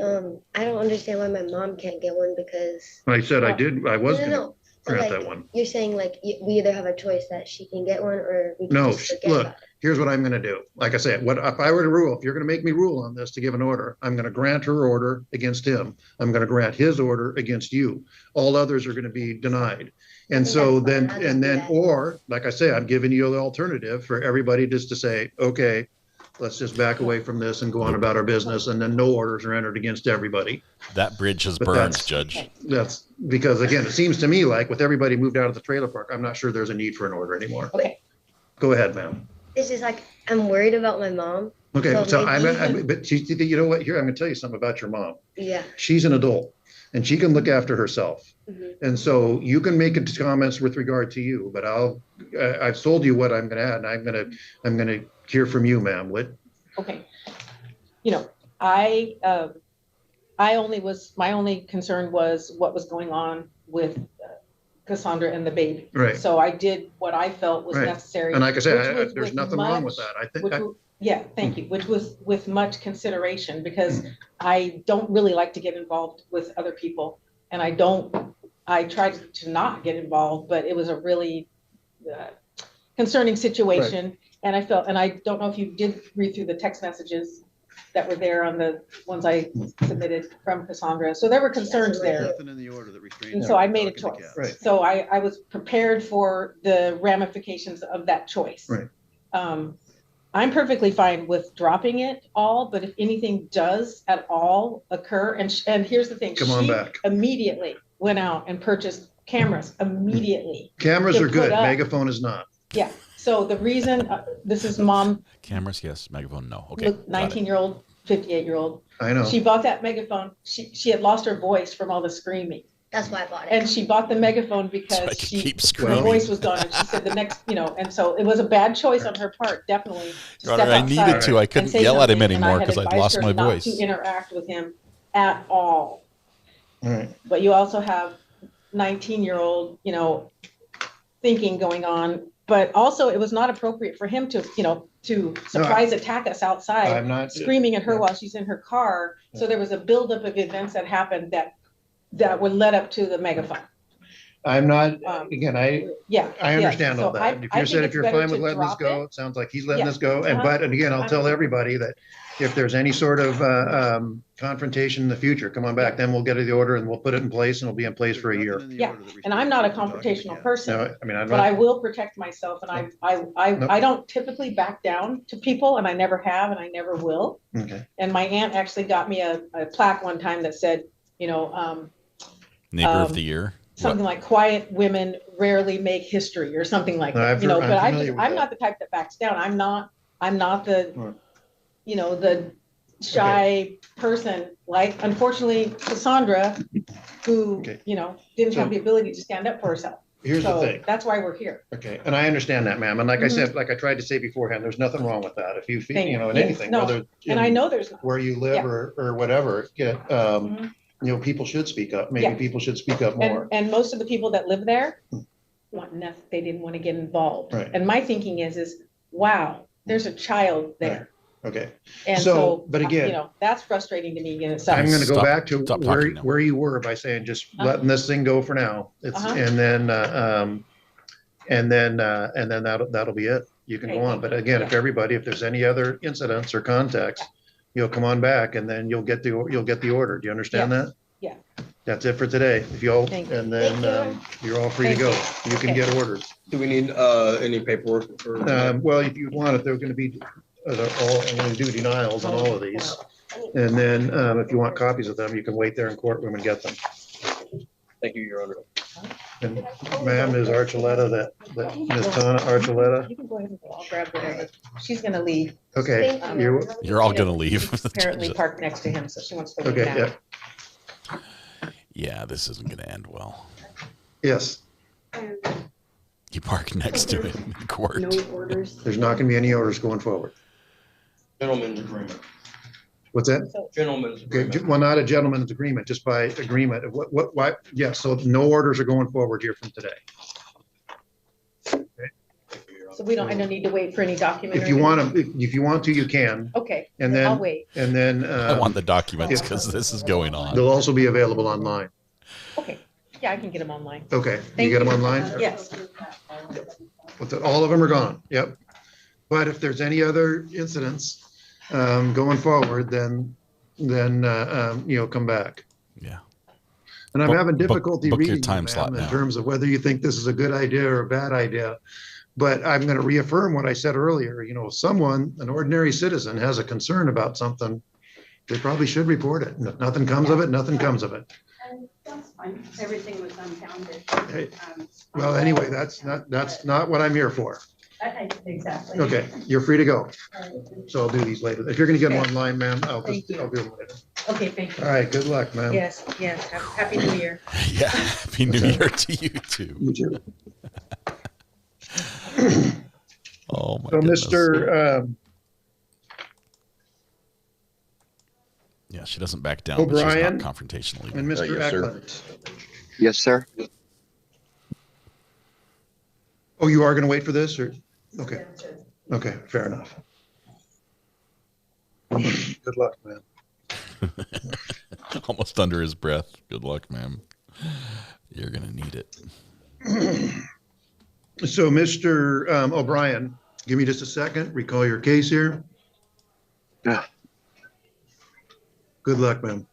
I don't understand why my mom can't get one, because I said I did. I was going to grant like, that one. You're saying, like, we either have a choice that she can get one, or we can No, just forget look, about it. here's what I'm going to do. Like I said, what if I were to rule, if you're going to make me rule on this to give an order, I'm going to grant her order against him. I'm going to grant his order against you. All others are going to be denied. And so then, or like I say, I'm giving you the alternative for everybody just to say, okay, let's just back away from this and go on about our business, and then no orders are entered against everybody. That bridge has But burned, that's- Judge. That's because, again, it seems to me like with everybody moved out of the trailer park, I'm not sure there's a need for an order anymore. Okay. Go ahead, ma'am. It's just like, I'm worried about my mom. Okay, So so maybe- but you know what, here, I'm gonna tell you something about your mom. Yeah. She's an adult and she can look after herself. Mhm. And so you can make comments with regard to you, but I've told you what I'm gonna add, and I'm gonna hear from you, ma'am. What? Okay. You know, my only concern was what was going on with Cassandra and the baby. Right. So I did what I felt was Right. necessary. And like I which said, was there's with nothing wrong with much- that. I think, which was- Yeah, thank you, which was with much consideration, because I don't really like to get involved with other people. And I tried to not get involved, but it was a really concerning situation. And I felt, and I don't know if you did read through the text messages that were there on the ones I submitted from Cassandra. So there were concerns there. nothing in the order that restrains. And so I made a talking to choice. Kat. Right. So I was prepared for the ramifications of that choice. Right. I'm perfectly fine with dropping it all, but if anything does at all occur, and here's the thing. Come on she back. Immediately went out and purchased cameras immediately. Cameras to are good. put up. Megaphone is not. Yeah. So the reason, this is mom, Cameras, yes. Megaphone, no. Okay. look, 19-year-old, 58-year-old. I know. She bought that megaphone. She had lost her voice from all the screaming. That's why I bought it. And she bought the megaphone So I because could she, keep her screaming. voice was gone. And she said the next, and so it was a bad choice on her part, definitely. To Your step Honor, I needed outside to. I and couldn't say yell at him something, and I anymore had because I'd advised lost her my not voice. to interact with him at all. All right. But you also have 19-year-old, thinking going on. But also, it was not appropriate for him to, to surprise attack us outside, I'm not. screaming at her while she's in her car. So there was a buildup of events that happened that would lead up to the megaphone. I'm not, again, Yeah. I yes. understand all So that. If I you think said if it's you're better fine with to letting this drop go, it. it sounds like he's letting Yeah. this go. And again, I'll tell everybody that if there's any sort of confrontation in the future, come on back, then we'll get the order and we'll put it in place, and it'll be in place for a year. Yeah, and I'm not a confrontational person, No, I mean, I'm but I not, will protect myself, and I don't typically back down to people, and I never have, and I never will. okay. And my aunt actually got me a plaque one time that said, Neighbor of the year. something like "Quiet women rarely make history" or something like that. I'm But familiar with I'm that. not the type that backs down. I'm not the, Right. the shy person like, unfortunately, Cassandra, who, Okay. didn't So- have the ability to stand up for herself. Here's the So thing. that's why we're here. Okay, and I understand that, ma'am. And like I Mhm. said, like I tried to say beforehand, there's nothing wrong with that. If you feel, Thank you. in Yes, anything, no, whether And I in know there's not. where you live Yeah. or whatever, Mhm. people should speak up. Maybe Yeah. people should speak up more. And most of the people that live there they didn't want to get involved. Right. And my thinking is, wow, there's a child there. Okay, And So, so, but again- that's frustrating to me in itself. I'm gonna go Stop- back to stop talking now. where you were by saying just Uh-huh. letting this thing go for now. It's, Uh-huh. and then that'll be it. You can go Okay. on. But again, if there's any other incidents or contacts, you'll come on back and then you'll get the order. Do you understand Yes. that? Yeah. That's it for today. If you'll, Thank you. and then, Thank you're all free to go. Thank You can Okay. get orders. Do we need any paperwork for? Well, if you want it, they're gonna be, I'm gonna do denials on all of these. And then, if you want copies of them, you can wait there in courtroom and get them. Thank you, Your Honor. And ma'am, is Archuleta that Ms. Tana Archuleta? You can go ahead and go. I'll grab whatever. She's gonna leave. Okay, Thank you're, You're all going to leave. Apparently parked next to him, so she wants to leave okay, now. yeah, Yeah, this isn't going to end well. yes. You park next to him in court. No orders. There's not gonna be any orders going forward. Gentleman's agreement. What's that? Gentleman's Okay, agreement. well, not a gentleman's agreement, just by agreement of what, yeah, so no orders are going forward here from today. So I don't need to wait for any document. If or you want anything? to, if you want to, you can, Okay, and I'll then, wait. and then, I want the documents if- because this is going on. they'll also be available online. Okay, yeah, I can get them online. Okay, you Thank get them you. online? Yes. All of them are gone, yep. But if there's any other incidents, going forward, then, come back. Yeah. And I'm Book- having book- difficulty book your reading time you, slot ma'am, in now. terms of whether you think this is a good idea or a bad idea. But I'm going to reaffirm what I said earlier. You know, if someone, an ordinary citizen, has a concern about something, they probably should report it. And if nothing comes of it, nothing comes of it. And that's fine. Everything was unfounded. Hey, well, anyway, that's not what I'm here for. Exactly. Okay, you're free to go. So I'll do these later. If you're going to get them online, ma'am, I'll do them later. Okay, thank you. All right, good luck, ma'am. Yes. Happy New Year. Yeah, happy New Year to you too. You too. Oh my So, goodness. Mr. Yeah, she doesn't back down, but she's O'Brien not confrontational either. and Mr. Yes, sir. Eklund. Yes, sir. Oh, you are going to wait for this, or? Okay. Okay, fair enough. Good luck, man. Almost under his breath. Good luck, ma'am. You're going to need it. So, Mr. O'Brien, give me just a second. Recall your case here. Good luck, ma'am.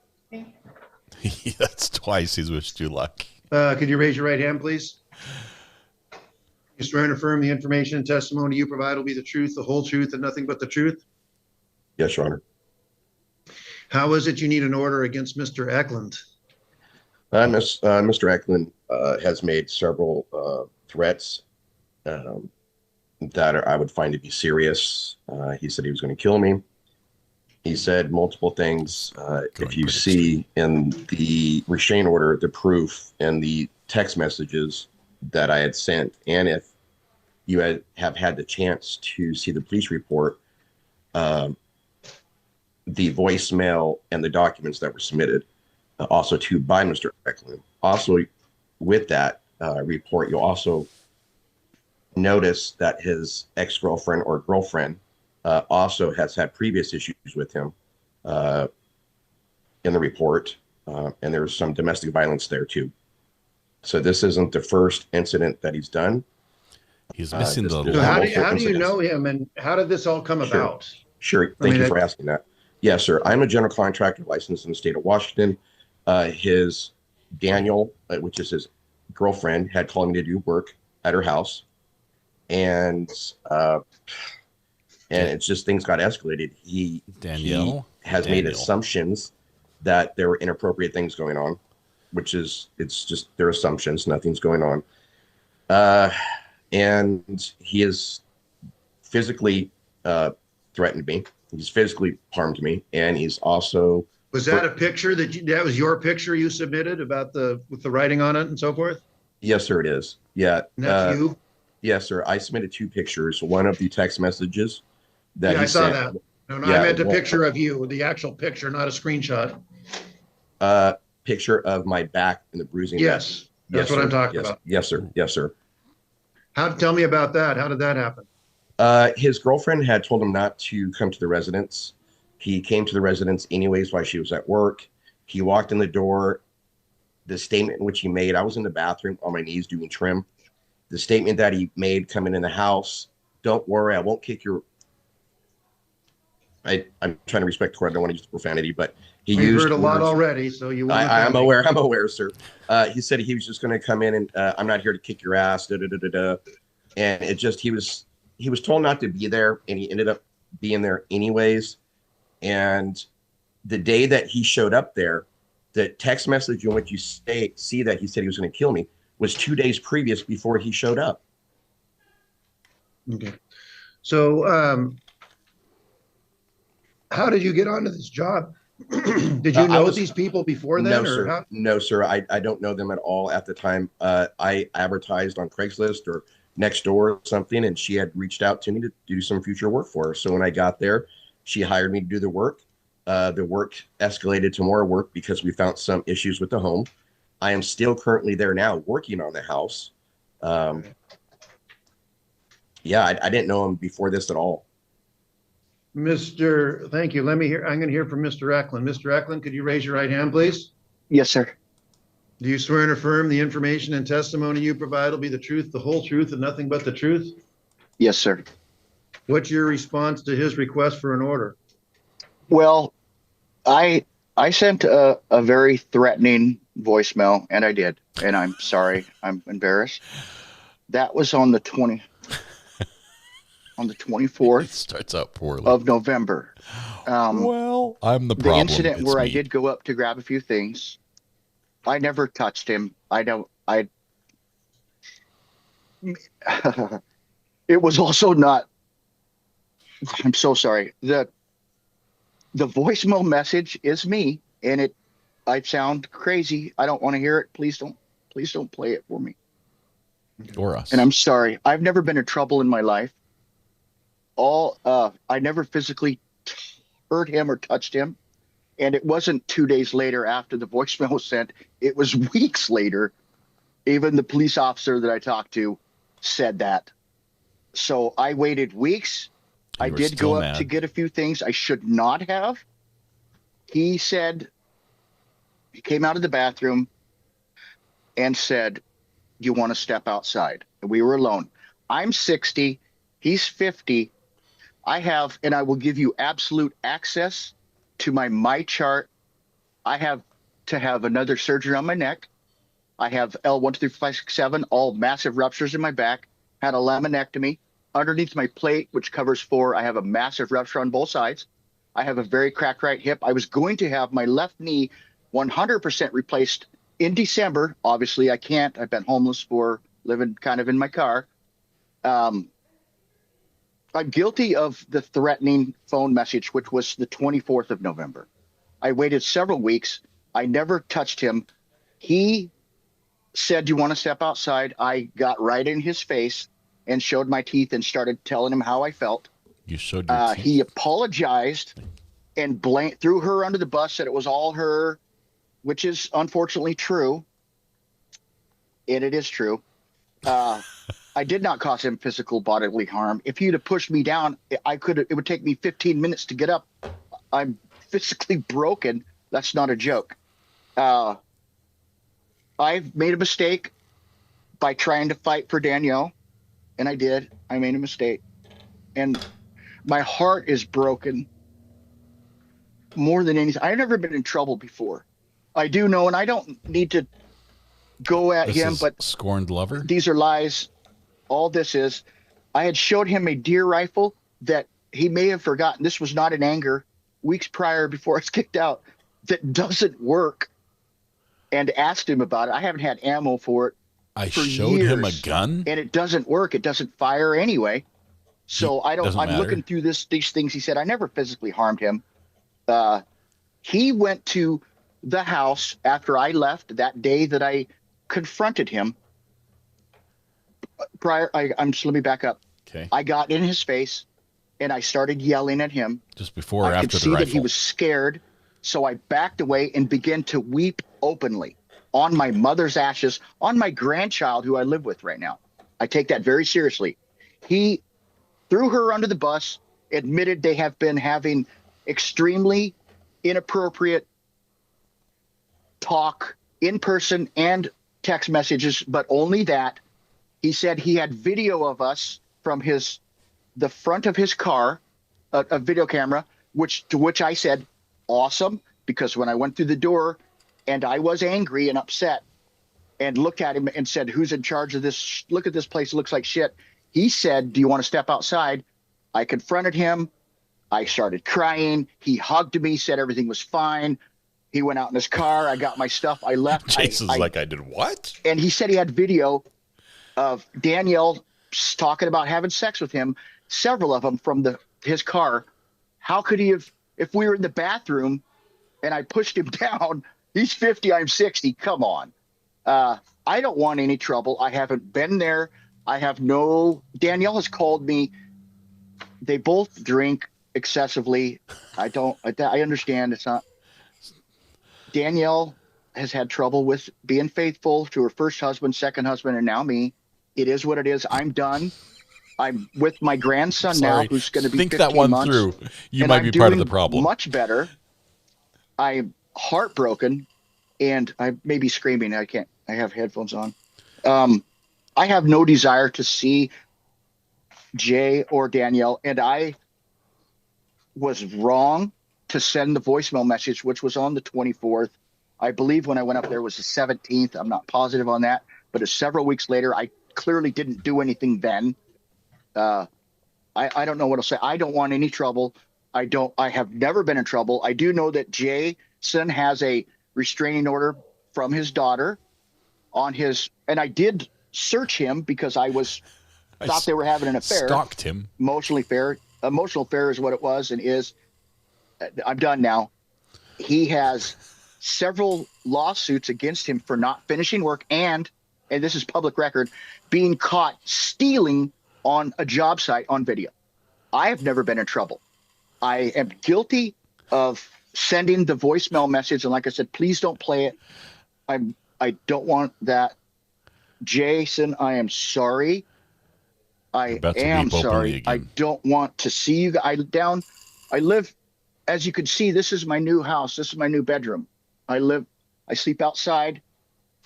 That's twice he's wished you luck. Could you raise your right hand, please? You swear and affirm the information and testimony you provide will be the truth, the whole truth, and nothing but the truth? Yes, Your Honor. How is it you need an order against Mr. Eklund? Mr. Eklund has made several threats that I would find to be serious. He said he was going to kill me. He said multiple things. If you see in the restraining order, the proof and the text messages that I had sent, and if you have had the chance to see the police report, the voicemail and the documents that were submitted, also to by Mr. Eklund. Also, with that report, you'll also notice that his ex-girlfriend or girlfriend also has had previous issues with him in the report, and there's some domestic violence there too. So this isn't the first incident that he's done. He's missing the. So how do you know him, and how did this all come about? Sure. Thank you for asking that. Yes, sir. I'm a general contractor licensed in the state of Washington. His Daniel, which is his girlfriend, had called me to do work at her house, and it's just things got escalated. He has made assumptions that there were inappropriate things going on, which is, it's just their assumptions. Nothing's going on. And he has physically threatened me. He's physically harmed me, and he's also. Was that a picture that was your picture you submitted about with the writing on it and so forth? Yes, sir, it is. Yeah. And that's you? Yes, sir. I submitted 2 pictures. One of the text messages that I saw sent. that. No, I meant a picture of you, the actual picture, not a screenshot. Picture of my back and the bruising. Yes, that's what I'm talking about. Yes, sir. Yes, sir. Tell me about that. How did that happen? His girlfriend had told him not to come to the residence. He came to the residence anyways while she was at work. He walked in the door. The statement in which he made, I was in the bathroom on my knees doing trim. The statement that he made coming in the house, don't worry, I won't kick your. I'm trying to respect the court. I don't want to use profanity, but he used. You've heard a lot already, so you. I'm aware. I'm aware, sir. He said he was just going to come in and I'm not here to kick your ass. Da, da, da, da, da. And it just he was told not to be there, and he ended up being there anyways. And the day that he showed up there, the text message in which you see that he said he was going to kill me was 2 days previous before he showed up. Okay. So, how did you get onto this job? Did you know these people before then? No, sir. No, sir. I don't know them at all at the time. I advertised on Craigslist or Nextdoor or something, and she had reached out to me to do some future work for her. So when I got there, she hired me to do the work. The work escalated to more work because we found some issues with the home. I am still currently there now working on the house. Yeah, I didn't know him before this at all. Thank you. I'm going to hear from Mr. Eklund. Mr. Eklund, could you raise your right hand, please? Yes, sir. Do you swear and affirm the information and testimony you provide will be the truth, the whole truth, and nothing but the truth? Yes, sir. What's your response to his request for an order? Well, I sent a very threatening voicemail, and I did, and I'm sorry. I'm embarrassed. That was on the 20. on the It 24th starts out poorly. of November. Well, I'm the The problem. incident It's where I me. did go up to grab a few things, I never touched him. It was also not, I'm so sorry. The voicemail message is me, and I sound crazy. I don't want to hear it. Please don't play it for me. Or us. And I'm sorry. I've never been in trouble in my life. I never physically hurt him or touched him. And it wasn't 2 days later after the voicemail was sent. It was weeks later. Even the police officer that I talked to said that. So I waited weeks. I were did go still up to mad. get a few things I should not have. He said, he came out of the bathroom and said, "You want to step outside?" And we were alone. I'm 60. He's 50. I have, and I will give you absolute access to my chart. I have to have another surgery on my neck. I have L1, 2, 3, 4, 5, 6, 7, all massive ruptures in my back. Had a laminectomy. Underneath my plate, which covers 4, I have a massive rupture on both sides. I have a very cracked right hip. I was going to have my left knee 100% replaced in December. Obviously, I can't. I've been homeless for living kind of in my car. I'm guilty of the threatening phone message, which was the 24th of November. I waited several weeks. I never touched him. He said, "You want to step outside?" I got right in his face and showed my teeth and started telling him how I felt. You showed your teeth. He apologized and threw her under the bus, said it was all her, which is unfortunately true. And it is true. I did not cause him physical bodily harm. If he'd have pushed me down, it would take me 15 minutes to get up. I'm physically broken. That's not a joke. I've made a mistake by trying to fight for Danielle, and I did. I made a mistake. And my heart is broken more than anything. I've never been in trouble before. I do know, and I don't need to go at him, but scorned lover. These are lies. All this is, I had showed him a deer rifle that he may have forgotten. This was not in anger. Weeks prior, before I was kicked out, that doesn't work, and asked him about it. I haven't had ammo for it. I for showed years, him a gun, and it doesn't work. It doesn't fire anyway. So I'm matter. looking through these things. He said, I never physically harmed him. He went to the house after I left that day that I confronted him. Let me back up. Okay. I got in his face and I started yelling at him. Just before or I after could the see rifle? that he was scared. So I backed away and began to weep openly on my mother's ashes, on my grandchild who I live with right now. I take that very seriously. He threw her under the bus, admitted they have been having extremely inappropriate talk in person and text messages, but only that. He said he had video of us from the front of his car, a video camera, to which I said, awesome, because when I went through the door and I was angry and upset and looked at him and said, "Who's in charge of this? Look at this place. It looks like shit." He said, "Do you want to step outside?" I confronted him. I started crying. He hugged me, said everything was fine. He went out in his car. I got my stuff. I left. Jason's like, I did what? And he said he had video of Danielle talking about having sex with him, several of them from his car. How could he have, if we were in the bathroom and I pushed him down? He's 50, I'm 60. Come on. I don't want any trouble. I haven't been there. Danielle has called me. They both drink excessively. I understand it's not. Danielle has had trouble with being faithful to her first husband, second husband, and now me. It is what it is. I'm done. I'm with my grandson now, who's going to be 15 that one months, through. You and might I'm be part of the doing problem. Much better. I'm heartbroken, and I may be screaming. I can't. I have headphones on. I have no desire to see Jay or Danielle, and I was wrong to send the voicemail message, which was on the 24th. I believe when I went up there was the 17th. I'm not positive on that, but it's several weeks later. I clearly didn't do anything then. I don't know what to say. I don't want any trouble. I have never been in trouble. I do know that Jason has a restraining order from his daughter on his, and I did search him because I thought they were having an affair. Stalked him. Emotional affair is what it was and is. I'm done now. He has several lawsuits against him for not finishing work and this is public record, being caught stealing on a job site on video. I have never been in trouble. I am guilty of sending the voicemail message. And like I said, please don't play it. I don't want that. Jason, I am sorry. I am sorry. I don't want to see you. I live, as you can see, this is my new house. This is my new bedroom. I sleep outside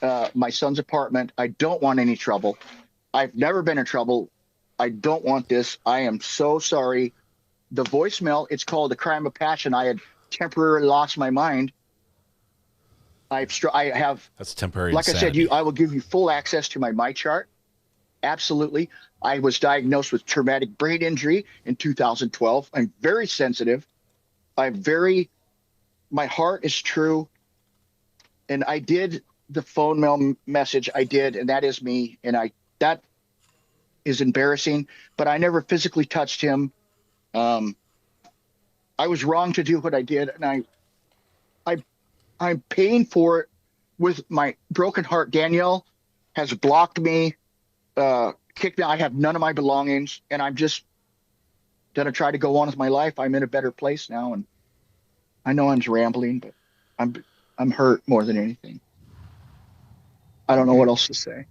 my son's apartment. I don't want any trouble. I've never been in trouble. I don't want this. I am so sorry. The voicemail, it's called a crime of passion. I had temporarily lost my mind. I have. That's temporary. Like insanity. I said, I will give you full access to my chart. Absolutely. I was diagnosed with traumatic brain injury in 2012. I'm very sensitive. My heart is true. And I did the phone mail message. I did, and that is me. And that is embarrassing, but I never physically touched him. I was wrong to do what I did. And I'm paying for it with my broken heart. Danielle has blocked me, kicked me. I have none of my belongings, and I'm just going to try to go on with my life. I'm in a better place now. And I know I'm rambling, but I'm hurt more than anything. I don't know what else to say.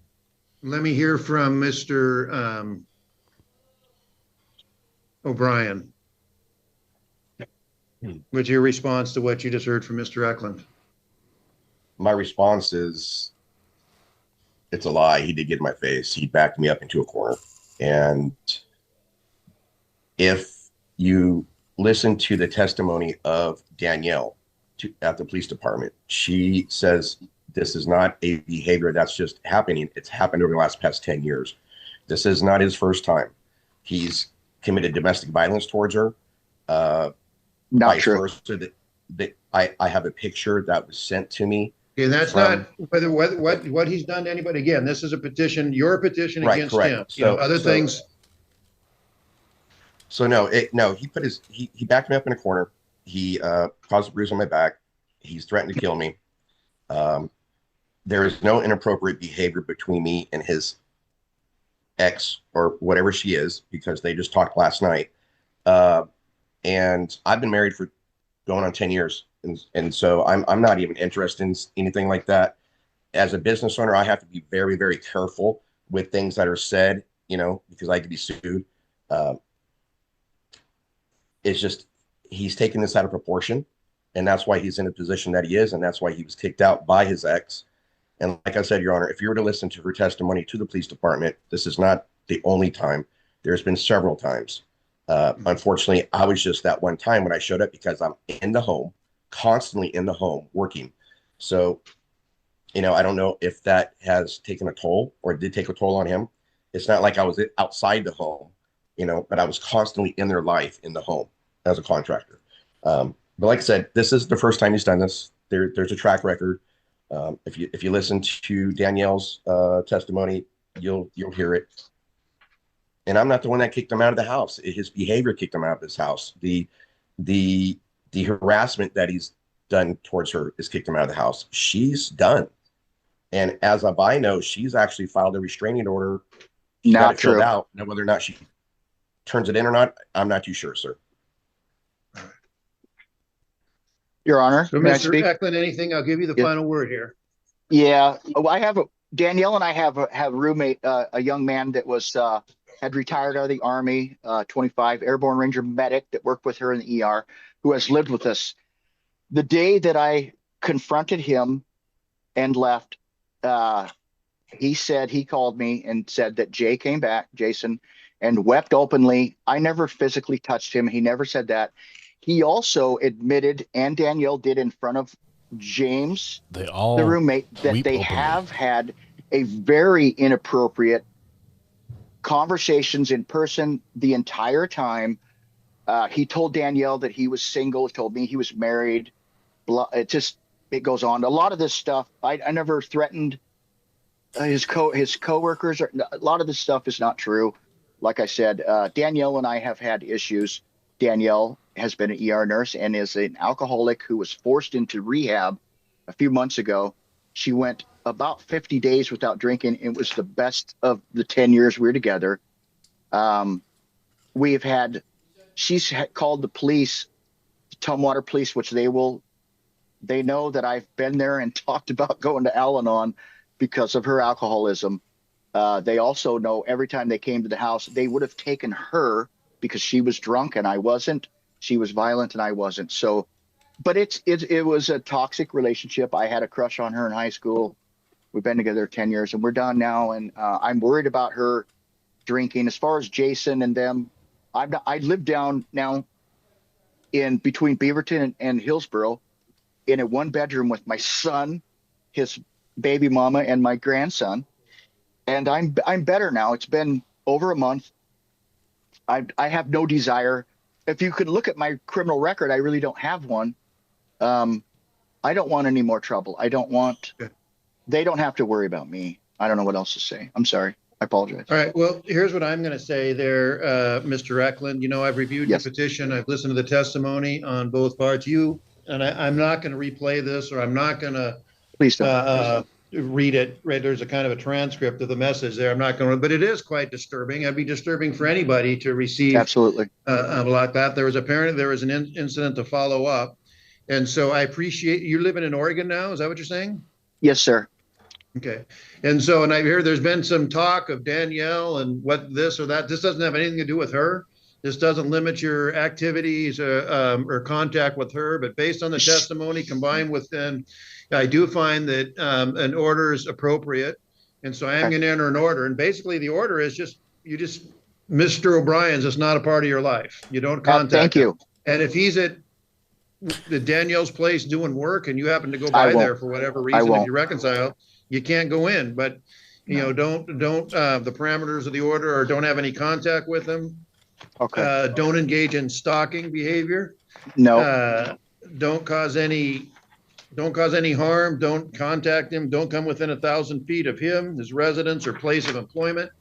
Let me hear from Mr. O'Brien. What's your response to what you just heard from Mr. Eklund? My response is, it's a lie. He did get in my face. He backed me up into a corner. And if you listen to the testimony of Danielle at the police department, she says this is not a behavior that's just happening. It's happened over the past 10 years. This is not his first time. He's committed domestic violence towards her. Not true. I have a picture that was sent to me. Okay, that's not whether what he's done to anybody. Again, this is a petition, your petition against him. So, other things. So no, he backed me up in a corner. He caused a bruise on my back. He's threatened to kill me. There is no inappropriate behavior between me and his ex or whatever she is, because they just talked last night. And I've been married for going on 10 years. And so I'm not even interested in anything like that. As a business owner, I have to be very, very careful with things that are said, because I could be sued. It's just, he's taken this out of proportion, and that's why he's in the position that he is. And that's why he was kicked out by his ex. And like I said, Your Honor, if you were to listen to her testimony to the police department, this is not the only time. There's been several times. Unfortunately, I was just that one time when I showed up because I'm in the home, constantly in the home working. So, I don't know if that has taken a toll or did take a toll on him. It's not like I was outside the home, but I was constantly in their life in the home as a contractor. But like I said, this is the first time he's done this. There's a track record. If you listen to Danielle's testimony, you'll hear it. And I'm not the one that kicked him out of the house. His behavior kicked him out of his house. The harassment that he's done towards her has kicked him out of the house. She's done. And as I know, she's actually filed a restraining order. Not true. Out. Now, whether or not she turns it in or not, I'm not too sure, sir. Your Honor, so, Mr. Eklund, anything? I'll give you the final word here. Yeah, Danielle and I have a roommate, a young man that had retired out of the Army, 25 Airborne Ranger medic that worked with her in the ER, who has lived with us. The day that I confronted him and left, he called me and said that Jason, and wept openly. I never physically touched him. He never said that. He also admitted, and Danielle did in front of James, the roommate, that they have had a very inappropriate conversations in person the entire time. He told Danielle that he was single, told me he was married. It goes on. A lot of this stuff, I never threatened his coworkers. A lot of this stuff is not true. Like I said, Danielle and I have had issues. Danielle has been an ER nurse and is an alcoholic who was forced into rehab a few months ago. She went about 50 days without drinking. It was the best of the 10 years we were together. She's called the police, the Tumwater police, which they know that I've been there and talked about going to Al-Anon because of her alcoholism. They also know every time they came to the house, they would have taken her because she was drunk and I wasn't. She was violent and I wasn't. So, but it was a toxic relationship. I had a crush on her in high school. We've been together 10 years and we're done now. And I'm worried about her drinking. As far as Jason and them, I live down now in between Beaverton and Hillsborough in a 1-bedroom with my son, his baby mama, and my grandson. And I'm better now. It's been over a month. I have no desire. If you could look at my criminal record, I really don't have one. I don't want any more trouble. They don't have to worry about me. I don't know what else to say. I'm sorry. I apologize. All right. Well, here's what I'm going to say there, Mr. Eklund. You know, I've reviewed your petition. I've listened to the testimony on both parts. I'm not going to replay this, or I'm not going to read it. Right? There's a kind of a transcript of the message there. I'm not going to, but it is quite disturbing. It'd be disturbing for anybody to receive absolutely like that. There was an incident to follow up, and so I appreciate you living in Oregon now. Is that what you're saying? Yes, sir. Okay. And I hear there's been some talk of Danielle and what this or that. This doesn't have anything to do with her. This doesn't limit your activities or contact with her. But based on the testimony combined with I do find that an order is appropriate. And so I am going to enter an order. And basically the order is Mr. O'Brien's is not a part of your life. You don't contact thank you. him. And if he's at Danielle's place doing work and you happen to go by there for whatever reason, if you reconcile, you can't go in, but don't the parameters of the order, or don't have any contact with them. Okay. Don't engage in stalking behavior. No. Don't cause any harm. Don't contact him. Don't come within 1,000 feet of him, his residence or place of employment.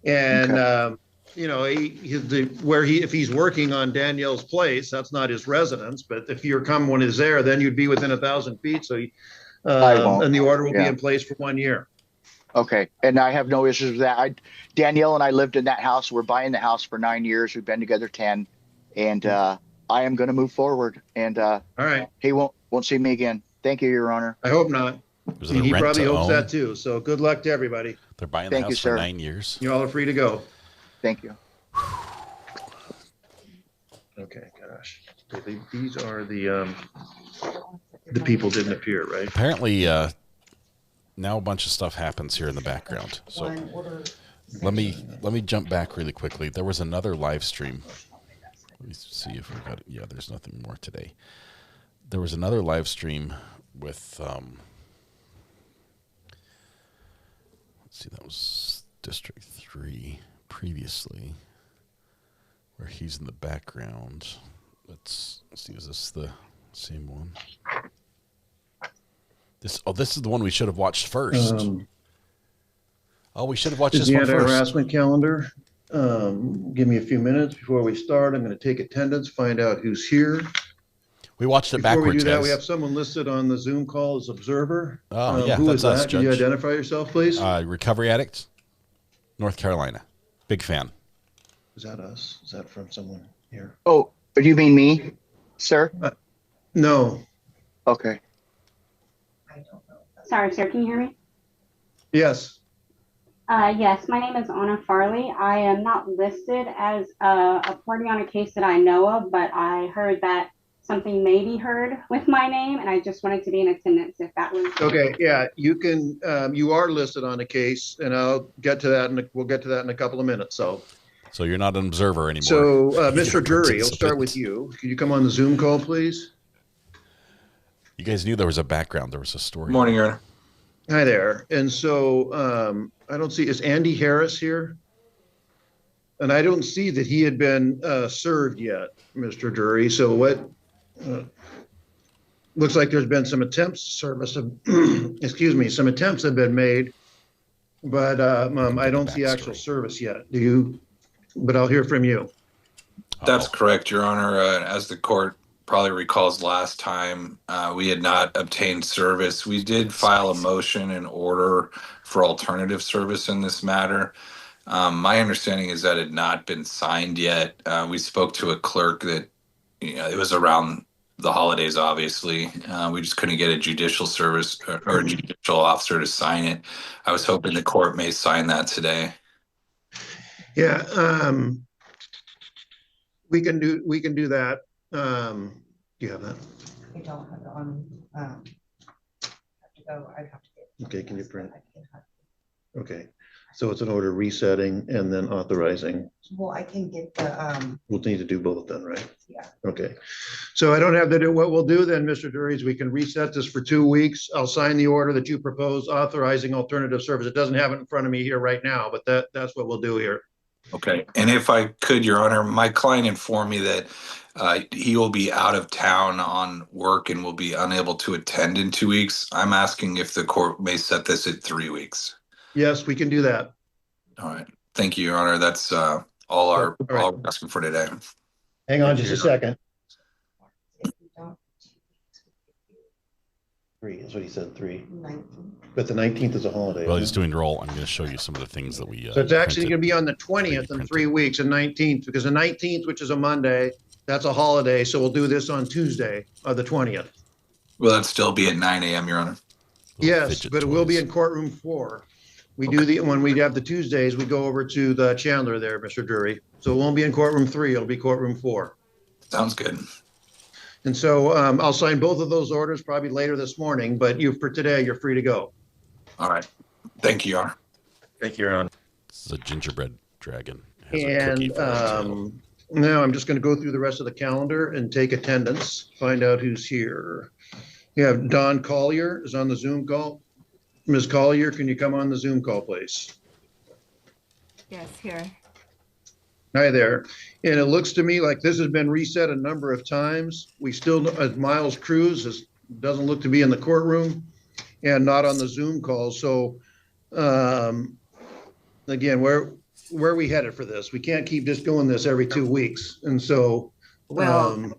And if he's working on Danielle's place, that's not his residence. But if you're coming when he's there, then you'd be within 1,000 feet. So. And the order will be in place for 1 year. Okay. And I have no issues with that. Danielle and I lived in that house. We're buying the house for 9 years. We've been together 10. And I am going to move forward. And all right. He won't see me again. Thank you, Your Honor. I hope not. He probably hopes that too. So good luck to everybody. They're buying the house for 9 years. You all are free to go. Thank you. Okay, gosh. These are the people didn't appear, right? Apparently, now a bunch of stuff happens here in the background. So let me jump back really quickly. There was another live stream. Let me see if we got it. Yeah, there's nothing more today. There was another live stream with let's see, that was District 3 previously, where he's in the background. Let's see, is this the same one? This is the one we should have watched first. We should have watched this one first. The anti-harassment calendar. Give me a few minutes before we start. I'm going to take attendance, find out who's here. We watched it backwards. Before we do that, we have someone listed on the Zoom call as observer. Oh, yeah, who that's is us, that? Judge. Can you identify yourself, please? Recovery Addict, North Carolina. Big fan. Is that us? Is that from someone here? Oh, do you mean me, sir? No. Okay. Sorry, sir. Can you hear me? Yes. Yes, my name is Anna Farley. I am not listed as a party on a case that I know of, but I heard that something may be heard with my name, and I just wanted to be in attendance if that was okay. Yeah, you can. You are listed on a case, and I'll get to that. We'll get to that in a couple of minutes. So you're not an observer anymore. So, Mr. Drury, I'll start with you. Can you come on the Zoom call, please? You guys knew there was a background. There was a story. Morning, Your Honor. Hi there. And so I don't see, is Andy Harris here? And I don't see that he had been served yet, Mr. Drury. So what, looks like there's been some attempts to service, excuse me, some attempts have been made, but I don't see actual service yet. Do you? But I'll hear from you. That's correct, Your Honor. As the court probably recalls last time, we had not obtained service. We did file a motion in order for alternative service in this matter. My understanding is that it had not been signed yet. We spoke to a clerk that, it was around the holidays, obviously. We just couldn't get a judicial service or a judicial officer to sign it. I was hoping the court may sign that today. Yeah, we can do that. Do you have that? I don't have it on, have to go, I'd have to get. Okay, can you print? Okay, so it's an order resetting and then authorizing. Well, I can get the, We'll need to do both then, right? yeah. Okay, so I don't have that. What we'll do then, Mr. Drury, is we can reset this for 2 weeks. I'll sign the order that you propose authorizing alternative service. It doesn't have it in front of me here right now, but that's what we'll do here. Okay. And if I could, Your Honor, my client informed me that he will be out of town on work and will be unable to attend in 2 weeks. I'm asking if the court may set this at 3 weeks. Yes, we can do that. All right. Thank you, Your Honor. That's all we're asking for today. Hang on just a second. 3 is what he said, 3. 19. But the 19th is a holiday. Well, he's doing roll. I'm going to show you some of the things that we. So it's actually going to be on the 20th in 3 weeks and 19th, because the 19th, which is a Monday, that's a holiday. So we'll do this on Tuesday, the 20th. Will that still be at 9 a.m., Your Honor? Yes, but it will be in courtroom 4. We do when we have the Tuesdays, we go over to the Chandler there, Mr. Drury. So it won't be in courtroom 3, it'll be courtroom 4. Sounds good. And so I'll sign both of those orders probably later this morning, but for today, you're free to go. All right. Thank you, Your Honor. Thank you, Your Honor. This is a gingerbread dragon. And now I'm just going to go through the rest of the calendar and take attendance, find out who's here. You have Don Collier is on the Zoom call. Ms. Collier, can you come on the Zoom call, please? Yes, here. Hi there. And it looks to me like this has been reset a number of times. We still, Miles Cruz doesn't look to be in the courtroom and not on the Zoom call. So again, where are we headed for this? We can't keep just doing this every 2 weeks. And so, well,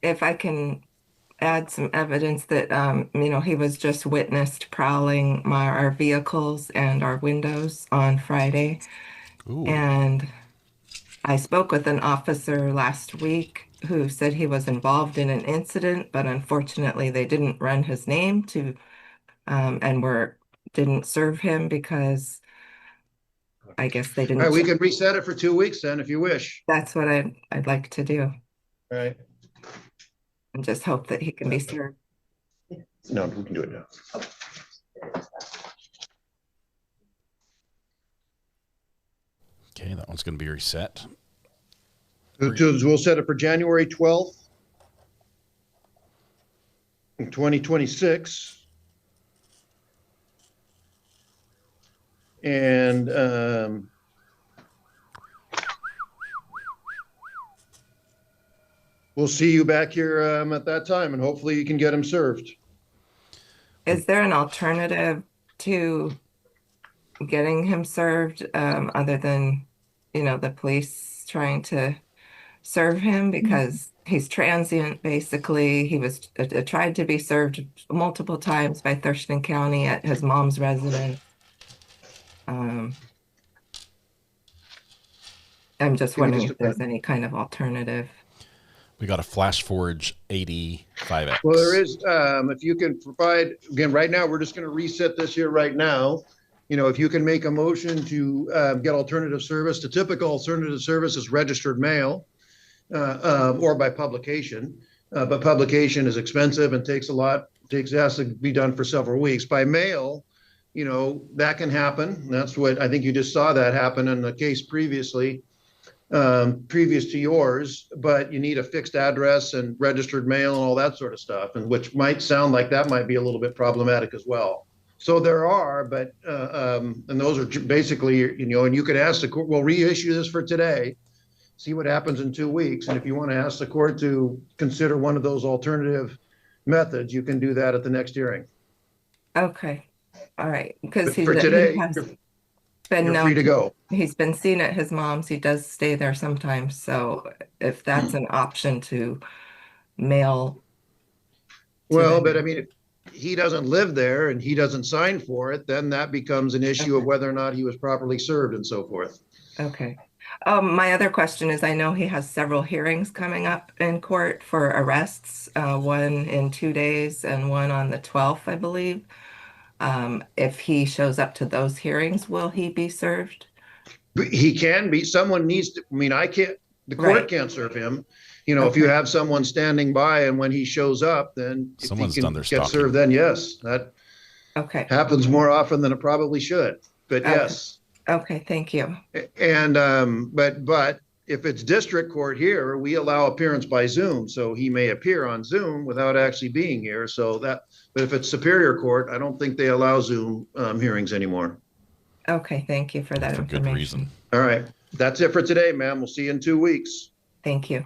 if I can add some evidence that, he was just witnessed prowling our vehicles and our windows on Friday. Ooh. And I spoke with an officer last week who said he was involved in an incident, but unfortunately they didn't run his name and didn't serve him because I guess they didn't. All right, we can reset it for 2 weeks then, if you wish. That's what I'd like to do. All right. And just hope that he can be served. No, we can do it now. Okay, that one's going to be reset. We'll set it for January 12th, 2026. And we'll see you back here at that time, and hopefully you can get him served. Is there an alternative to getting him served other than, the police trying to serve him? Because he's transient, basically. He was tried to be served multiple times by Thurston County at his mom's residence. I'm just wondering if there's any kind of alternative. We got a Flash Forge 85X. Well, there is, if you can provide, again, right now, we're just going to reset this here right now. If you can make a motion to get alternative service, the typical alternative service is registered mail or by publication. But publication is expensive and takes a lot, has to be done for several weeks. By mail, that can happen. That's what I think you just saw that happen in the case previously. Previous to yours, but you need a fixed address and registered mail and all that sort of stuff, and which might sound like that might be a little bit problematic as well. So there are, but, and those are basically, and you could ask the court, we'll reissue this for today, see what happens in 2 weeks. And if you want to ask the court to consider one of those alternative methods, you can do that at the next hearing. Okay. All right. Because But for today, you're free to go. He's been seen at his mom's. He does stay there sometimes. So if that's an option to mail. Well, but I mean, if he doesn't live there and he doesn't sign for it, then that becomes an issue of whether or not he was properly served and so forth. Okay. My other question is, I know he has several hearings coming up in court for arrests, one in 2 days and one on the 12th, I believe. If he shows up to those hearings, will he be served? He can be. Someone needs to, I mean, I can't, the court can't serve him. If you have someone standing by and when he shows up, then if someone's he done can their get stalking. served, then yes, that happens more often than it probably should. But yes. Okay, thank you. And but if it's district court here, we allow appearance by Zoom, so he may appear on Zoom without actually being here. So that, but if it's Superior Court, I don't think they allow Zoom hearings anymore. Okay, thank you for that For information. good reason. All right, that's it for today, ma'am. We'll see you in 2 weeks. Thank you.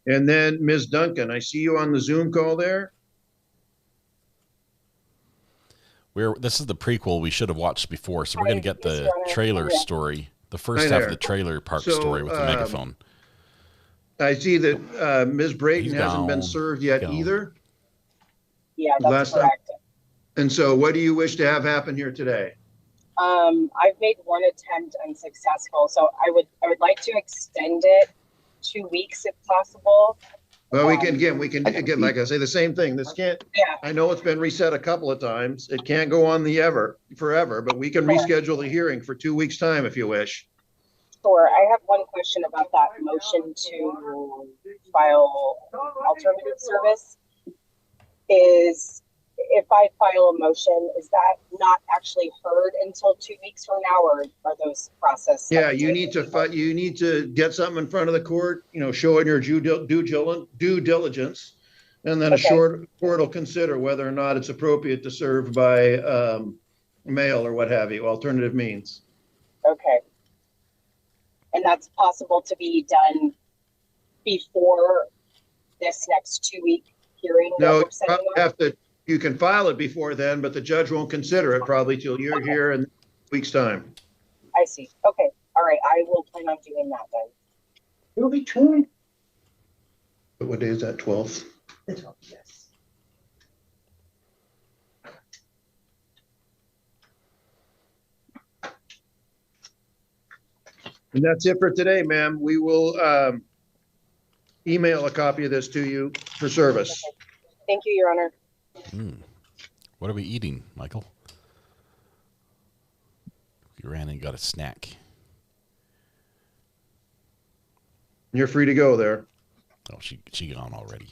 And then Ms. Duncan, I see you on the Zoom call there. This is the prequel we should have watched before, so we're going to get the trailer story, the first half of the trailer park story with the megaphone. I see that Ms. Brayton hasn't been served yet either. Yeah, that's correct. And so what do you wish to have happen here today? I've made one attempt unsuccessful, so I would like to extend it 2 weeks if possible. Well, we can again, like I say, the same thing. This can't, I know it's been reset a couple of times. It can't go on forever, but we can reschedule the hearing for 2 weeks' time if you wish. Sure. I have one question about that motion to file alternative service. If I file a motion, is that not actually heard until 2 weeks from now, or are those processed? Yeah, you need to get something in front of the court, showing your due diligence, and then a court will consider whether or not it's appropriate to serve by mail or what have you, alternative means. Okay. And that's possible to be done before this next 2 week hearing? No, you can file it before then, but the judge won't consider it probably till you're here in a week's time. I see. Okay. All right. I will plan on doing that then. It'll be 20. But what day is that? 12th? The 12th, yes. And that's it for today, ma'am. We will email a copy of this to you for service. Okay. Thank you, Your Honor. What are we eating, Michael? We ran and got a snack. You're free to go there. Oh, she gone already.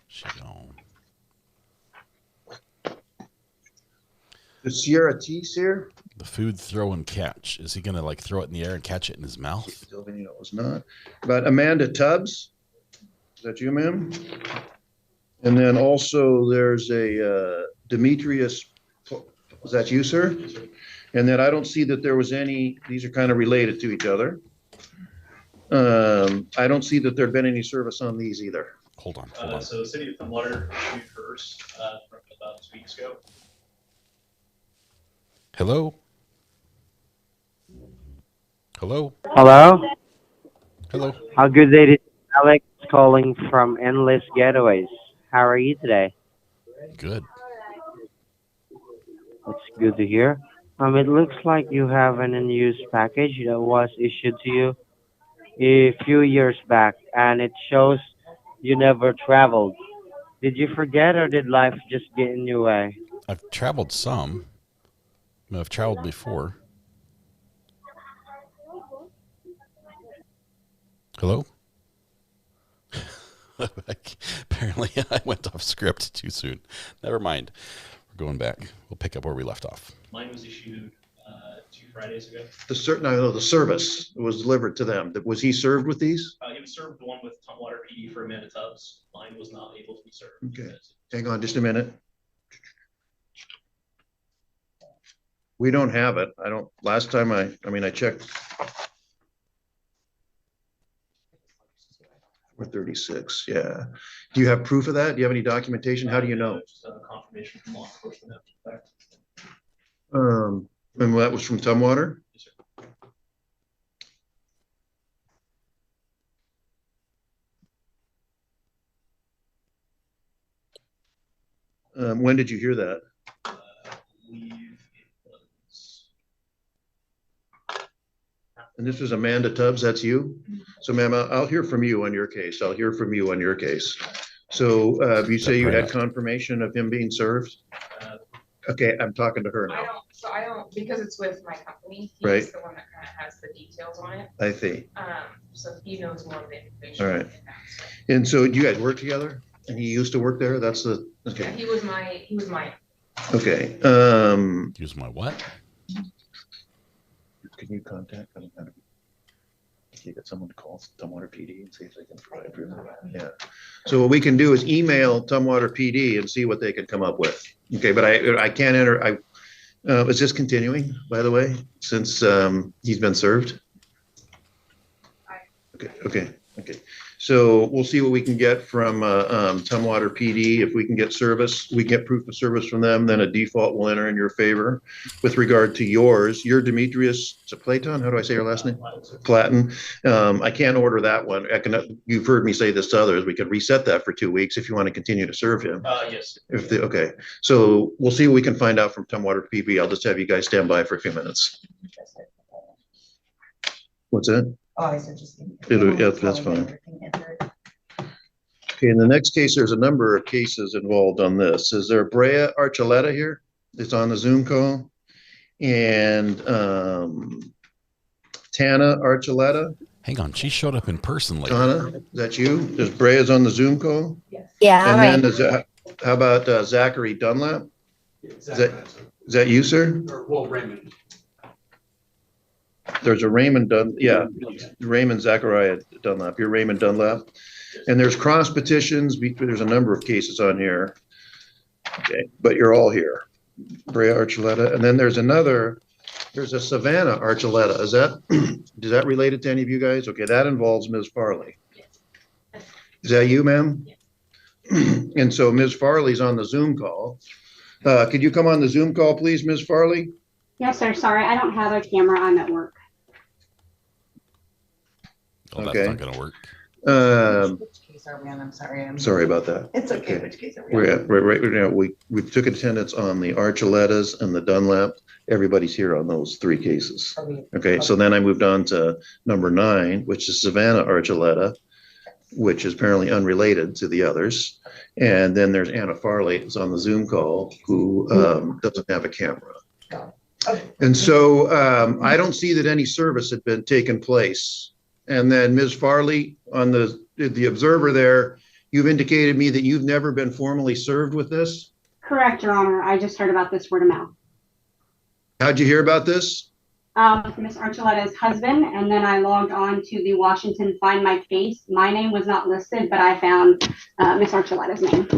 She gone. Is Sierra Tease here? The food throw and catch. Is he gonna throw it in the air and catch it in his mouth? It was not. But Amanda Tubbs, is that you, ma'am? And then also there's a Demetrius, is that you, sir? And then I don't see that there was any, these are kind of related to each other. I don't see that there'd been any service on these either. Hold on. So the city of Tumwater issued hers from about 2 weeks ago. Hello? Hello? Hello? Hello? Good day, this is Alex calling from Endless Getaways. How are you today? Good. That's good to hear. It looks like you have an unused package that was issued to you a few years back, and it shows you never traveled. Did you forget, or did life just get in your way? I've traveled some. I've traveled before. Hello? Apparently I went off script too soon. Never mind. We're going back. We'll pick up where we left off. Mine was issued 2 Fridays ago. The service was delivered to them. Was he served with these? He was served the one with Tumwater PD for Amanda Tubbs. Mine was not able to be served. Okay. Hang on just a minute. We don't have it. I don't, last time I mean, I checked. Or 36, yeah. Do you have proof of that? Do you have any documentation? How do you know? Confirmation from law enforcement after the fact. And that was from Tumwater? When did you hear that? And this is Amanda Tubbs, that's you? So ma'am, I'll hear from you on your case. I'll hear from you on your case. So you say you had confirmation of him being served? Okay, I'm talking to her now. I don't, because it's with my company, Right. he's the one that kind of has the details on it. I see. So he knows more of the information. All right. And so you guys work together? And he used to work there? That's the, okay. Yeah, he was my. Okay. He was my what? Can you contact them? Can you get someone to call Tumwater PD and see if they can provide proof of that? Yeah. So what we can do is email Tumwater PD and see what they can come up with. Okay, but I can't enter. Is this continuing, by the way, since he's been served? Okay. So we'll see what we can get from Tumwater PD. If we can get service, we get proof of service from them, then a default will enter in your favor. With regard to yours, you're Demetrius Platon. How do I say your last name? Platon. I can't order that one. You've heard me say this to others. We could reset that for 2 weeks if you want to continue to serve him. Yes. Okay. So we'll see what we can find out from Tumwater PD. I'll just have you guys stand by for a few minutes. What's that? Oh, I said just. Yeah, that's fine. Okay, in the next case, there's a number of cases involved on this. Is there Brea Archuleta here? It's on the Zoom call. And Tana Archuleta. Hang on, she showed up in person later. Tana, is that you? There's Brea's on the Zoom call? Yeah. Yeah. And then how about Zachary Dunlap? Is that you, sir? Well, Raymond. There's a Raymond Raymond Zachariah Dunlap. You're Raymond Dunlap. And there's cross petitions. There's a number of cases on here. Okay, but you're all here. Brea Archuleta. And then there's a Savannah Archuleta. Is that related to any of you guys? Okay, that involves Ms. Farley. Is that you, ma'am? And so Ms. Farley's on the Zoom call. Could you come on the Zoom call, please, Ms. Farley? Yes, sir. Sorry, I don't have a camera. I'm at work. Oh, that's not going to work. Which case are we on? I'm sorry. Sorry about that. It's okay. Which case are we We're on? at, right now, we took attendance on the Archuletas and the Dunlap. Everybody's here on those 3 cases. Okay, so then I moved on to number 9, which is Savannah Archuleta, which is apparently unrelated to the others. And then there's Anna Farley, who's on the Zoom call, who doesn't have a camera. And so I don't see that any service had been taken place. And then Ms. Farley, on the observer there, you've indicated me that you've never been formally served with this? Correct, Your Honor. I just heard about this word of mouth. How'd you hear about this? With Ms. Archuleta's husband, and then I logged on to the Washington Find My Case. My name was not listed, but I found Ms. Archuleta's name.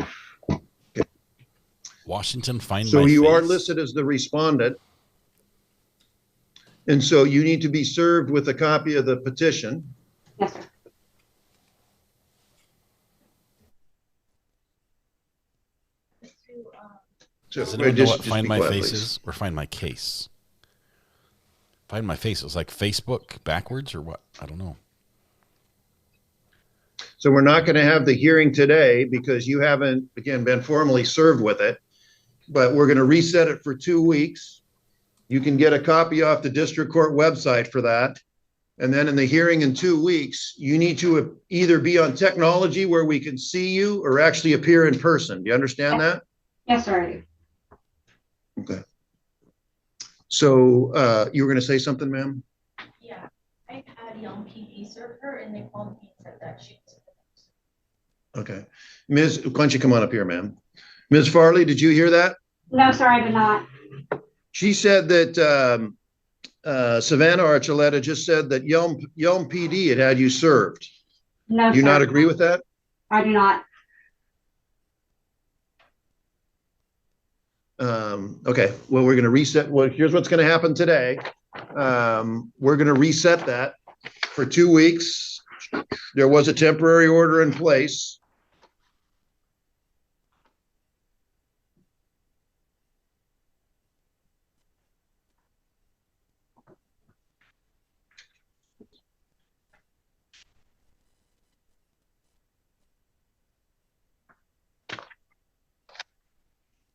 Washington Find My Case. So you are listed as the respondent. And so you need to be served with a copy of the petition. Yes, sir. Does anyone know what Find My Face is? Or Find My Case? Find My Face is like Facebook backwards or what? I don't know. So we're not going to have the hearing today because you haven't, again, been formally served with it. But we're going to reset it for 2 weeks. You can get a copy off the district court website for that. And then in the hearing in 2 weeks, you need to either be on technology where we can see you or actually appear in person. Do you understand that? Yes, sir. Okay. So you were going to say something, ma'am? Yeah, I had young PD serve her and they called me and said that she was. Okay. Ms., why don't you come on up here, ma'am? Ms. Farley, did you hear that? No, sir, I did not. She said that Savannah Archuleta just said that Yelm PD had you served. No, Do you sir. not agree with that? I do not. Okay, well, we're gonna reset. Well, here's what's gonna happen today. We're gonna reset that for 2 weeks. There was a temporary order in place.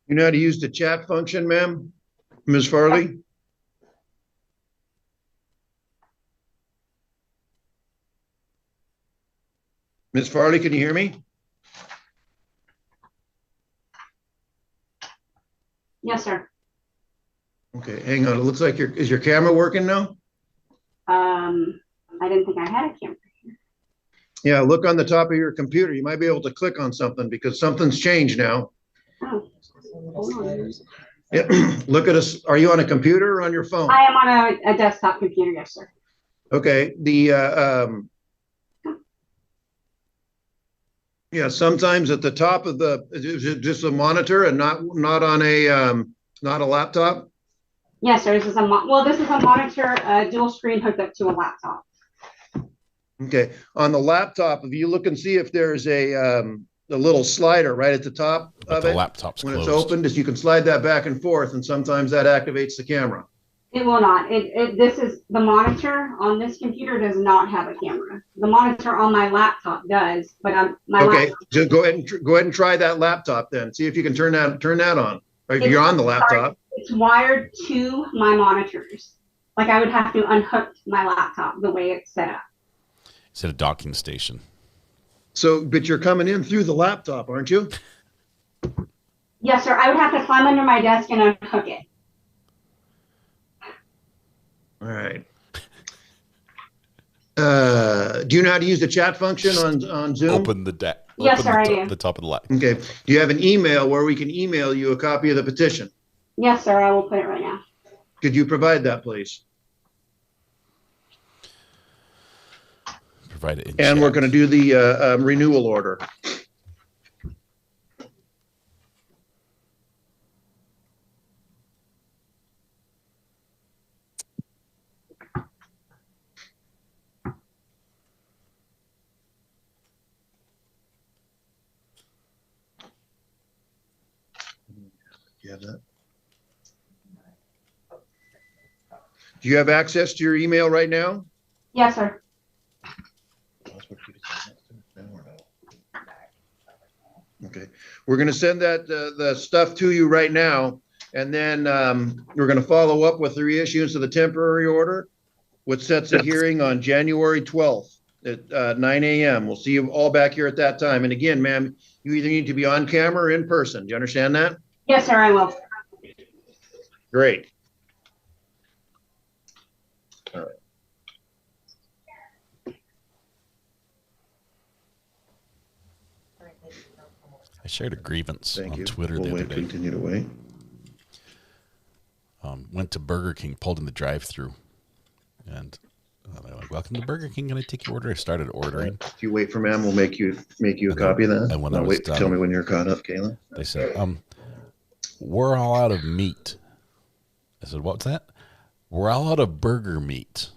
You know how to use the chat function, ma'am? Ms. Farley? Ms. Farley, can you hear me? Yes, sir. Okay, hang on. It looks like is your camera working now? I didn't think I had a camera. Yeah, look on the top of your computer. You might be able to click on something because something's changed now. Oh. Hold on. Yeah, look at us. Are you on a computer or on your phone? I am on a desktop computer, yes, sir. Okay, yeah, sometimes at the top of is it just a monitor and not on not a laptop? Yes, sir. This is this is a monitor, dual screen hooked up to a laptop. Okay, on the laptop, if you look and see if there's a little slider right at the top of the it. laptop's when closed. It's opened, you can slide that back and forth, and sometimes that activates the camera. It will not. This is the monitor on this computer does not have a camera. The monitor on my laptop does, but Okay, so go ahead and try that laptop then. See if you can turn that on. Or if you're on the laptop. It's wired to my monitors. Like I would have to unhook my laptop the way it's set up. It's at a docking station. So, but you're coming in through the laptop, aren't you? Yes, sir. I would have to climb under my desk and unhook it. All right. Do you know how to use the chat function on Zoom? Open the deck. Yes, sir, I do. The top of the line. Okay. Do you have an email where we can email you a copy of the petition? Yes, sir. I will put it right now. Could you provide that, please? Provide it in And chat. we're going to do the renewal order. You have that? Do you have access to your email right now? Yes, sir. Okay, we're going to send that the stuff to you right now, and then we're going to follow up with the reissuance of the temporary order, which sets a hearing on January 12th at 9 a.m. We'll see you all back here at that time. And again, ma'am, you either need to be on camera or in person. Do you understand that? Yes, sir. I will. Great. All right. I shared a grievance Thank on you. Twitter We'll the other day. continue to wait. Went to Burger King, pulled in the drive-through, and they're like, "Welcome to Burger King. Can I take your order?" I started ordering. If you wait for ma'am, we'll make you a copy of that. And when I was wait, done, tell me when you're caught up, Kayla. They said, "We're all out of meat." I said, "What's that?" "We're all out of burger meat."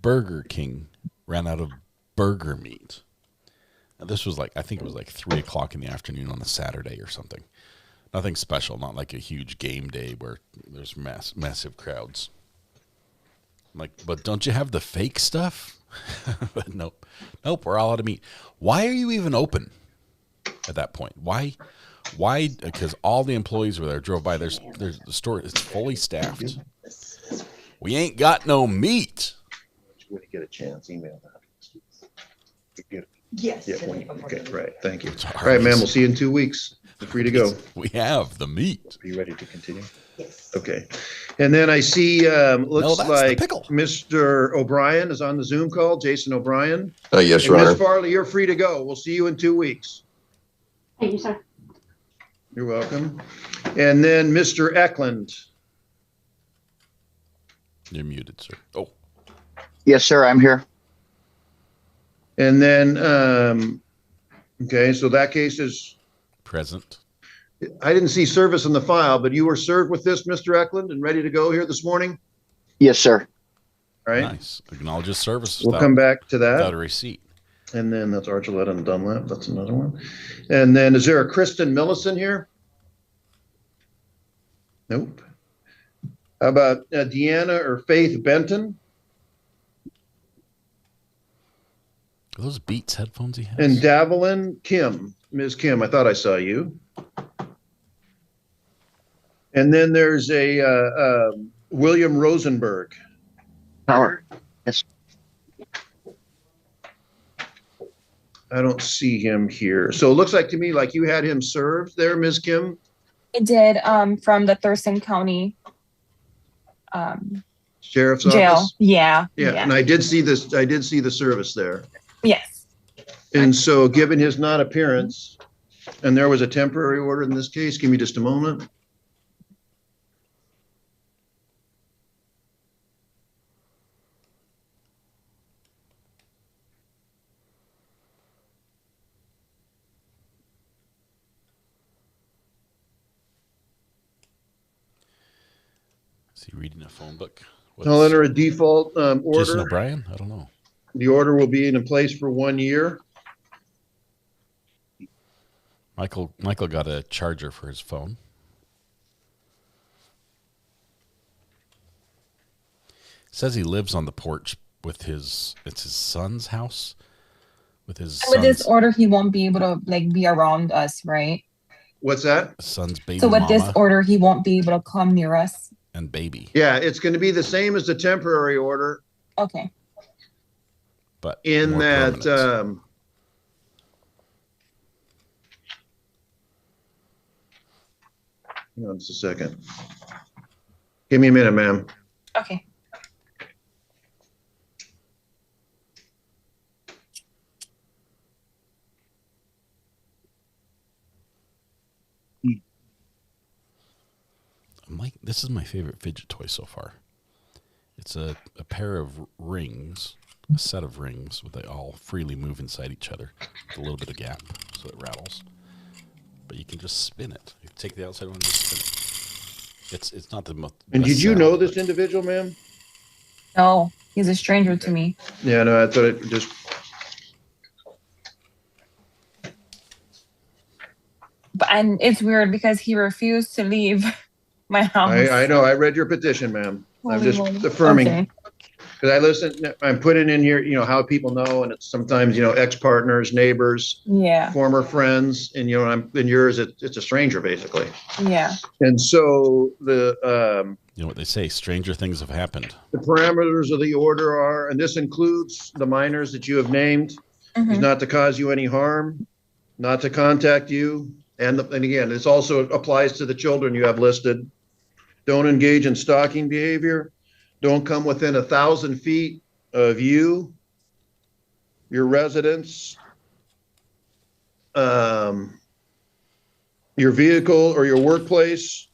Burger King ran out of burger meat. Now, this was I think it was 3 o'clock in the afternoon on a Saturday or something. Nothing special, not like a huge game day where there's massive crowds. I'm like, but don't you have the fake stuff? But nope, we're all out of meat. Why are you even open at that point? Why? Because all the employees were there, drove by. There's the store is fully staffed. We ain't got no meat. When you get a chance, email that. Yes. Yeah, okay, right. Thank you. It's All right, ma'am, we'll see you in 2 weeks. You're free to go. We have the meat. Are you ready to continue? Yes. Okay. And then I see, looks that's like the pickle. Mr. O'Brien is on the Zoom call, Jason O'Brien. Yes, Your And Honor. Ms. Farley, you're free to go. We'll see you in 2 weeks. Thank you, sir. You're welcome. And then Mr. Eklund. You're muted, sir. Oh, Yes, sir, I'm here. And then, okay, so that case is present. I didn't see service in the file, but you were served with this, Mr. Eklund, and ready to go here this morning? Yes, sir. Right. Nice. Acknowledges service We'll come back to that. without a receipt. And then that's Archuleta and Dunlap. That's another one. And then is there a Kristen Millison here? Nope. How about Deanna or Faith Benton? Are those Beats headphones he has? And Davelin Kim. Ms. Kim, I thought I saw you. And then there's a William Rosenberg. Power. Yes. I don't see him here. So it looks like to me like you had him served there, Ms. Kim? I did, from the Thurston County Sheriff's jail. office? Yeah. Yeah, and I did see this, I did see the service there. Yes. And so given his non-appearance, and there was a temporary order in this case, give me just a moment. Is he reading a phone book? I'll enter a default Jason order. O'Brien? I don't know. The order will be in place for 1 year. Michael got a charger for his phone. Says he lives on the porch with it's his son's house. With this order, he won't be able to be around us, right? What's that? Son's baby So with mama this order, he won't be able to come near us. and baby. Yeah, it's going to be the same as the temporary order Okay. But in more that, permanent. hang on just a second. Give me a minute, ma'am. Okay. This is my favorite fidget toy so far. It's a pair of rings, a set of rings, where they all freely move inside each other with a little bit of gap, so it rattles. But you can just spin it. You take the outside one and just spin it. It's not the most. And best did you sound, know but- this individual, ma'am? No, he's a stranger to me. Yeah, no, I thought it just. And it's weird because he refused to leave my house. I know, I read your petition, ma'am. I'm Holy just moly. affirming. Okay. Because I listen, I'm putting in here, how people know, and it's sometimes, ex-partners, neighbors, Yeah. former friends, and, in yours, it's a stranger, basically. Yeah. And so the You know what they say, stranger things have happened. the parameters of the order are, and this includes the minors that you have named, is not to cause you any harm, not to contact you, and again, this also applies to the children you have listed. Don't engage in stalking behavior. Don't come within 1,000 feet of you, your residence, your vehicle or your workplace,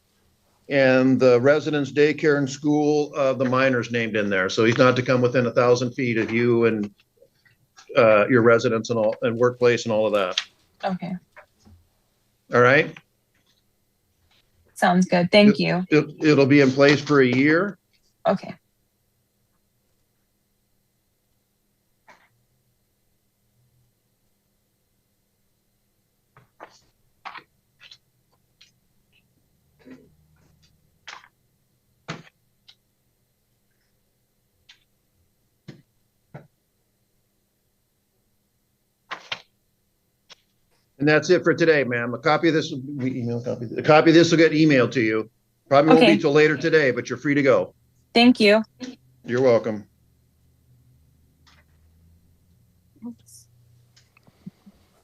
and the residence, daycare, and school of the minors named in there. So he's not to come within 1,000 feet of you and your residence and workplace and all of that. Okay. All right? Sounds good. Thank you. It'll be in place for a year. Okay. And that's it for today, ma'am. A copy of this, a copy of this will get emailed to you. Probably won't Okay. be till later today, but you're free to go. Thank you. You're welcome.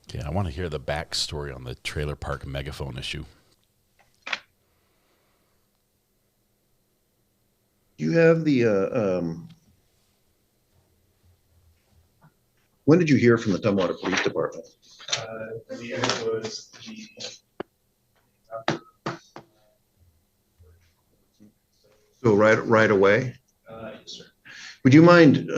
Okay, I want to hear the backstory on the trailer park megaphone issue. You have the, when did you hear from the Tumwater Police Department? I believe it was So right away? yes, sir. Would you mind,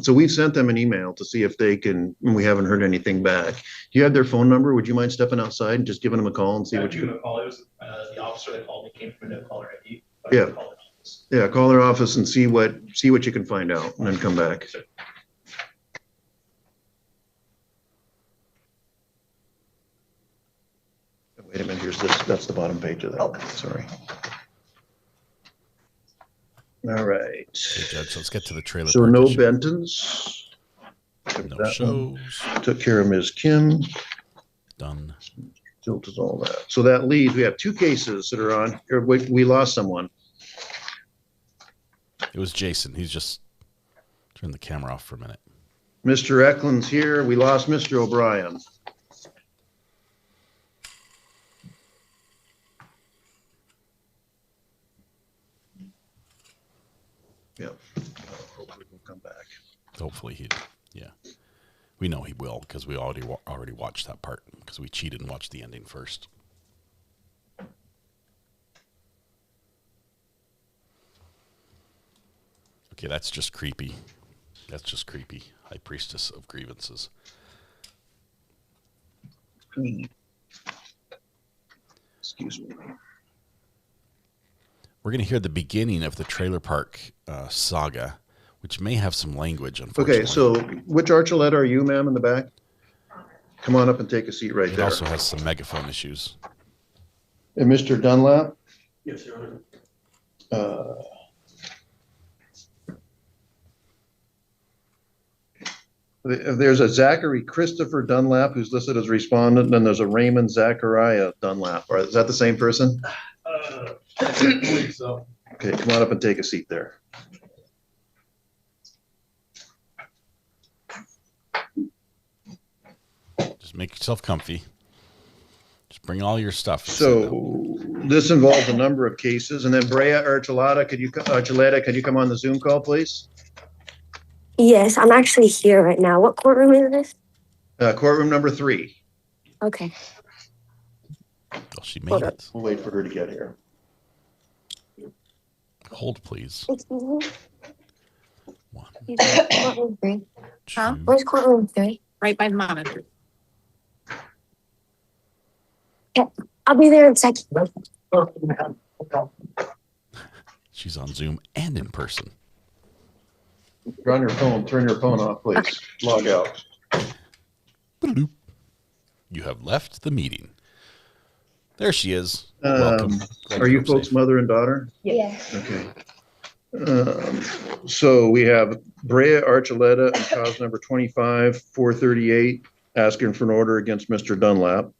so we've sent them an email to see if they can, and we haven't heard anything back. Do you have their phone number? Would you mind stepping outside and just giving them a call and see Yeah, what give you? them a call. It was the officer that called me came from a no caller ID. Yeah. Yeah, call their office and see what you can find out and then come back. Wait a minute, here's this, that's the bottom page of that. Okay. Sorry. All right. Okay, Judge, let's get to the trailer. So park no issue. Bentons. No That shows. one. Took care of Ms. Kim. Done. Filters all that. So that leaves, we have two cases that are on, or we lost someone. It was Jason. He's just turned the camera off for a minute. Mr. Eklund's here. We lost Mr. O'Brien. Yep. Hopefully he'll come back. Hopefully yeah. We know he will because we already watched that part because we cheated and watched the ending first. Okay, that's just creepy. That's just creepy. High Priestess of Grievances. Excuse me. We're going to hear the beginning of the trailer park saga, which may have some language, unfortunately. Okay, so which Archuleta are you, ma'am, in the back? Come on up and take a seat right it there. also has some megaphone issues. And Mr. Dunlap? Yes, Your Honor. There's a Zachary Christopher Dunlap who's listed as respondent, and then there's a Raymond Zachariah Dunlap. Is that the same person? I believe so. Okay, come on up and take a seat there. Just make yourself comfy. Just bring all your stuff. So this involves a number of cases, and then Brea Archuleta, could you come on the Zoom call, please? Yes, I'm actually here right now. What courtroom is this? Courtroom number 3. Okay. Oh, she made it. We'll wait for her to get here. Hold, please. Excuse me? One. Courtroom 3. Huh? Where's courtroom 3? Right by the monitor. Okay, I'll be there in a second. She's on Zoom and in person. You're on your phone. Turn your phone off, please. Okay. Log out. You have left the meeting. There she is. Welcome. Are you folks mother and daughter? Yes. Okay. So we have Brea Archuleta and cause number 25-438 asking for an order against Mr. Dunlap.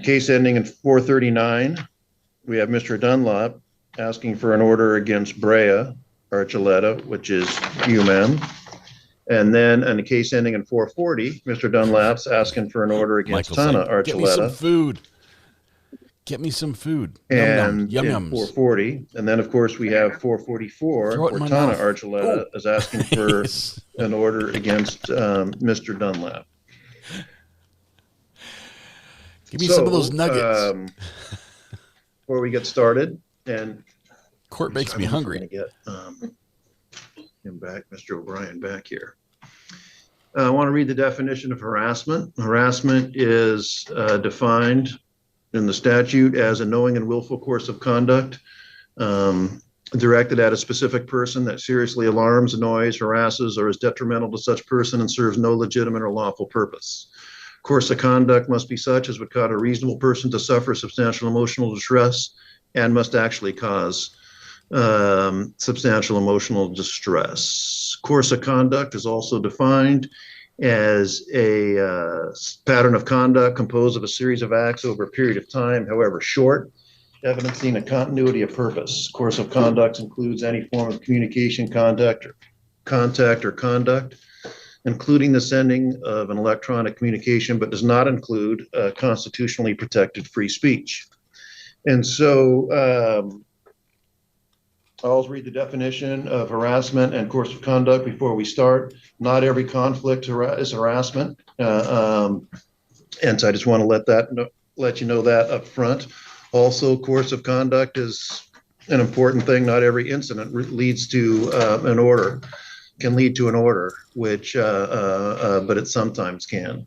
Case ending in 439. We have Mr. Dunlap asking for an order against Brea Archuleta, which is you, ma'am. And then in the case ending in 440, Mr. Dunlap's asking for an order against Tana Archuleta. Get me some food. Get me some food. And yum, in yums. 440. And then, of course, we have 444, where Tana Archuleta is asking for an order against Mr. Dunlap. Give me some of those nuggets. Before we get started, and court makes me hungry. Get him back, Mr. O'Brien, back here. I want to read the definition of harassment. Harassment is defined in the statute as a knowing and willful course of conduct directed at a specific person that seriously alarms, annoys, harasses, or is detrimental to such person and serves no legitimate or lawful purpose. Course of conduct must be such as would cause a reasonable person to suffer substantial emotional distress and must actually cause substantial emotional distress. Course of conduct is also defined as a pattern of conduct composed of a series of acts over a period of time, however short, evidencing a continuity of purpose. Course of conduct includes any form of communication, contact, or conduct, including the sending of an electronic communication, but does not include constitutionally protected free speech. And so I'll read the definition of harassment and course of conduct before we start. Not every conflict is harassment. And so I just want to let you know that up front. Also, course of conduct is an important thing. Not every incident leads to an order. can lead to an order, which, but it sometimes can.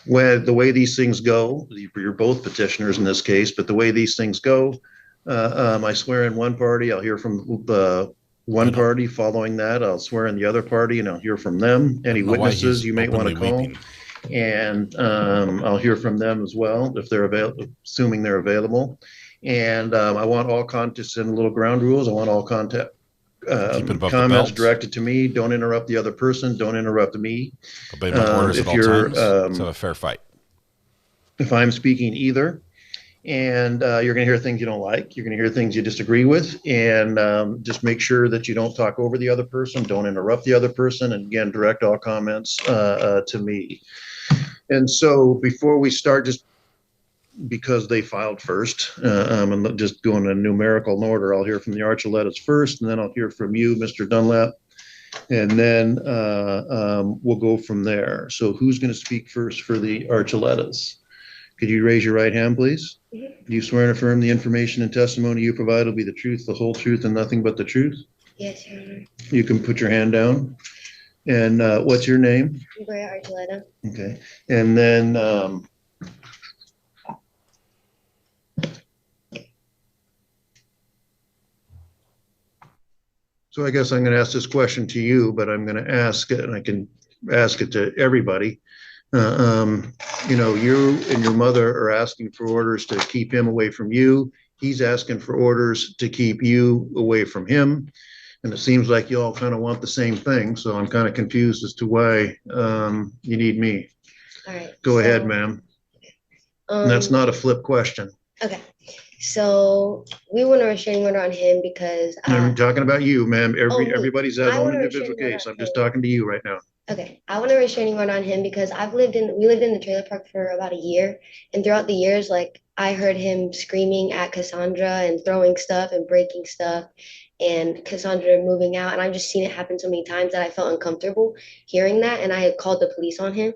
When the way these things go, you're both petitioners in this case, but the way these things go, I swear in one party, I'll hear from the one party. Following that, I'll swear in the other party, and I'll hear from them. Any witnesses you may want to call, and I'll hear from them as well if they're available, assuming they're available. And I want all contests and little ground rules. I want all contact comments directed to me. Don't interrupt the other person. Don't interrupt me. Obey my orders at all times. Let's have a fair fight. If I'm speaking either, and you're going to hear things you don't like, you're going to hear things you disagree with, and just make sure that you don't talk over the other person. Don't interrupt the other person. And again, direct all comments to me. And so before we start, just because they filed first, and just going in numerical order, I'll hear from the Archulettas first, and then I'll hear from you, Mr. Dunlap, and then we'll go from there. So who's going to speak first for the Archulettas? Could you raise your right hand, please? Mm-hmm. Do you swear and affirm the information and testimony you provide will be the truth, the whole truth, and nothing but the truth? Yes, Your Honor. You can put your hand down. And what's your name? Brea Archuleta. Okay. And then so I guess I'm going to ask this question to you, but I'm going to ask it, and I can ask it to everybody. You know, you and your mother are asking for orders to keep him away from you. He's asking for orders to keep you away from him. And it seems like you all kind of want the same thing. So I'm kind of confused as to why you need me. All right. Go ahead, ma'am. And that's not a flip question. Okay. So we want a restraining order on him because I'm talking about you, ma'am. Everybody's I has own want a individual restraining case. order I'm just talking to you right now. Okay, I want a restraining order on him because we lived in the trailer park for about a year, and throughout the years, like I heard him screaming at Cassandra and throwing stuff and breaking stuff, and Cassandra moving out, and I've just seen it happen so many times that I felt uncomfortable hearing that, and I had called the police on him.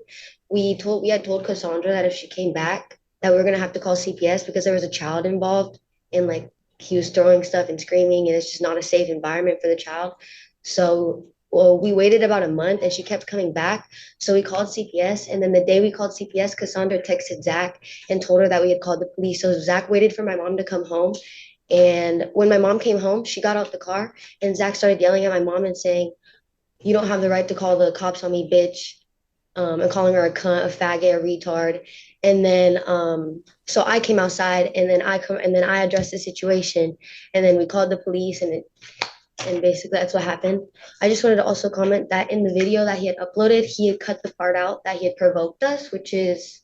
We had told Cassandra that if she came back, that we were gonna have to call CPS because there was a child involved, and like he was throwing stuff and screaming, and it's just not a safe environment for the child. So well, we waited about a month and she kept coming back. So we called CPS. And then the day we called CPS, Cassandra texted Zach and told her that we had called the police. So Zach waited for my mom to come home. And when my mom came home, she got out the car and Zach started yelling at my mom and saying, "You don't have the right to call the cops on me, bitch." And calling her a cunt, a faggot, a retard. And then so I came outside and then I addressed the situation. And then we called the police and basically that's what happened. I just wanted to also comment that in the video that he had uploaded, he had cut the part out that he had provoked us, which is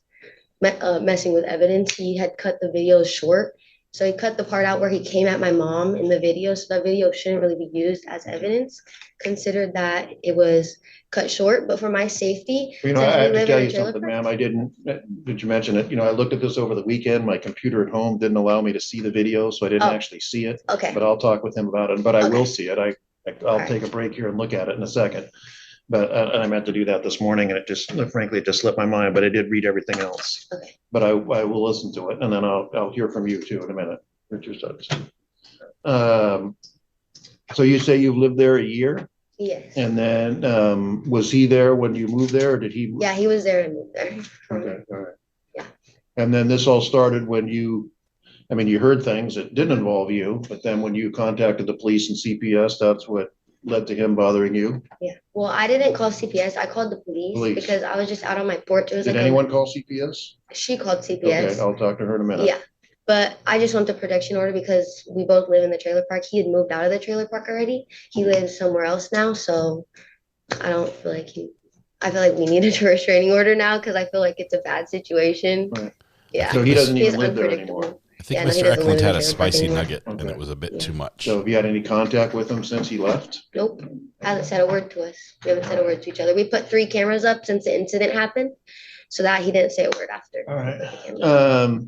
messing with evidence. He had cut the video short. So he cut the part out where he came at my mom in the video. So that video shouldn't really be used as evidence, considered that it was cut short. But for my safety, You know, I have to tell you something, ma'am. Did you mention it? You know, I looked at this over the weekend. My computer at home didn't allow me to see the video, so I didn't actually see it. Okay. But I'll talk with him about it. But I will see it. I'll take a break here and look at it in a second. But and I meant to do that this morning, and it just, frankly, it just slipped my mind. But I did read everything else. Okay. But I will listen to it, and then I'll hear from you too in a minute. Richard Suggs. So you say you've lived there a year? Yes. And then was he there when you moved there, or did he? Yeah, he was there and moved there. Okay, all right. Yeah. And then this all started when you heard things that didn't involve you, but then when you contacted the police and CPS, that's what led to him bothering you? Yeah. Well, I didn't call CPS. I called the police. Because I was just out on my porch. It was Did anyone call CPS? She called CPS. Okay, I'll talk to her in a minute. Yeah. But I just want the protection order because we both live in the trailer park. He had moved out of the trailer park already. He lives somewhere else now. So I don't feel like I feel like we needed a restraining order now because I feel like it's a bad situation. Right. Yeah. So he doesn't even live there anymore. I think Mr. Eklund had a spicy nugget and it was a bit too much. So have you had any contact with him since he left? Nope. Hasn't said a word to us. We haven't said a word to each other. We put 3 cameras up since the incident happened so that he didn't say a word after. All right.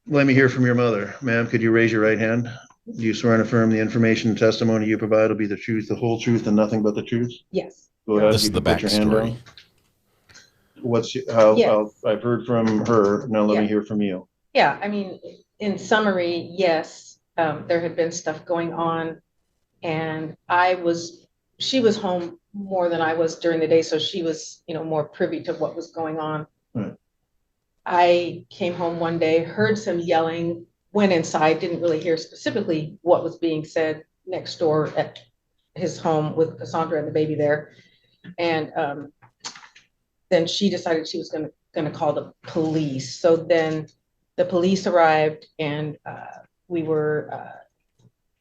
Let me hear from your mother. Ma'am, could you raise your right hand? Do you swear and affirm the information and testimony you provide will be the truth, the whole truth, and nothing but the truth? Yes. Go ahead. This is the backstory. I've heard from her. Now let me hear from you. Yeah, I mean, in summary, yes, there had been stuff going on, and I was she was home more than I was during the day, so she was, more privy to what was going on. Right. I came home one day, heard some yelling, went inside, didn't really hear specifically what was being said next door at his home with Cassandra and the baby there. And then she decided she was gonna call the police. So then the police arrived, and we were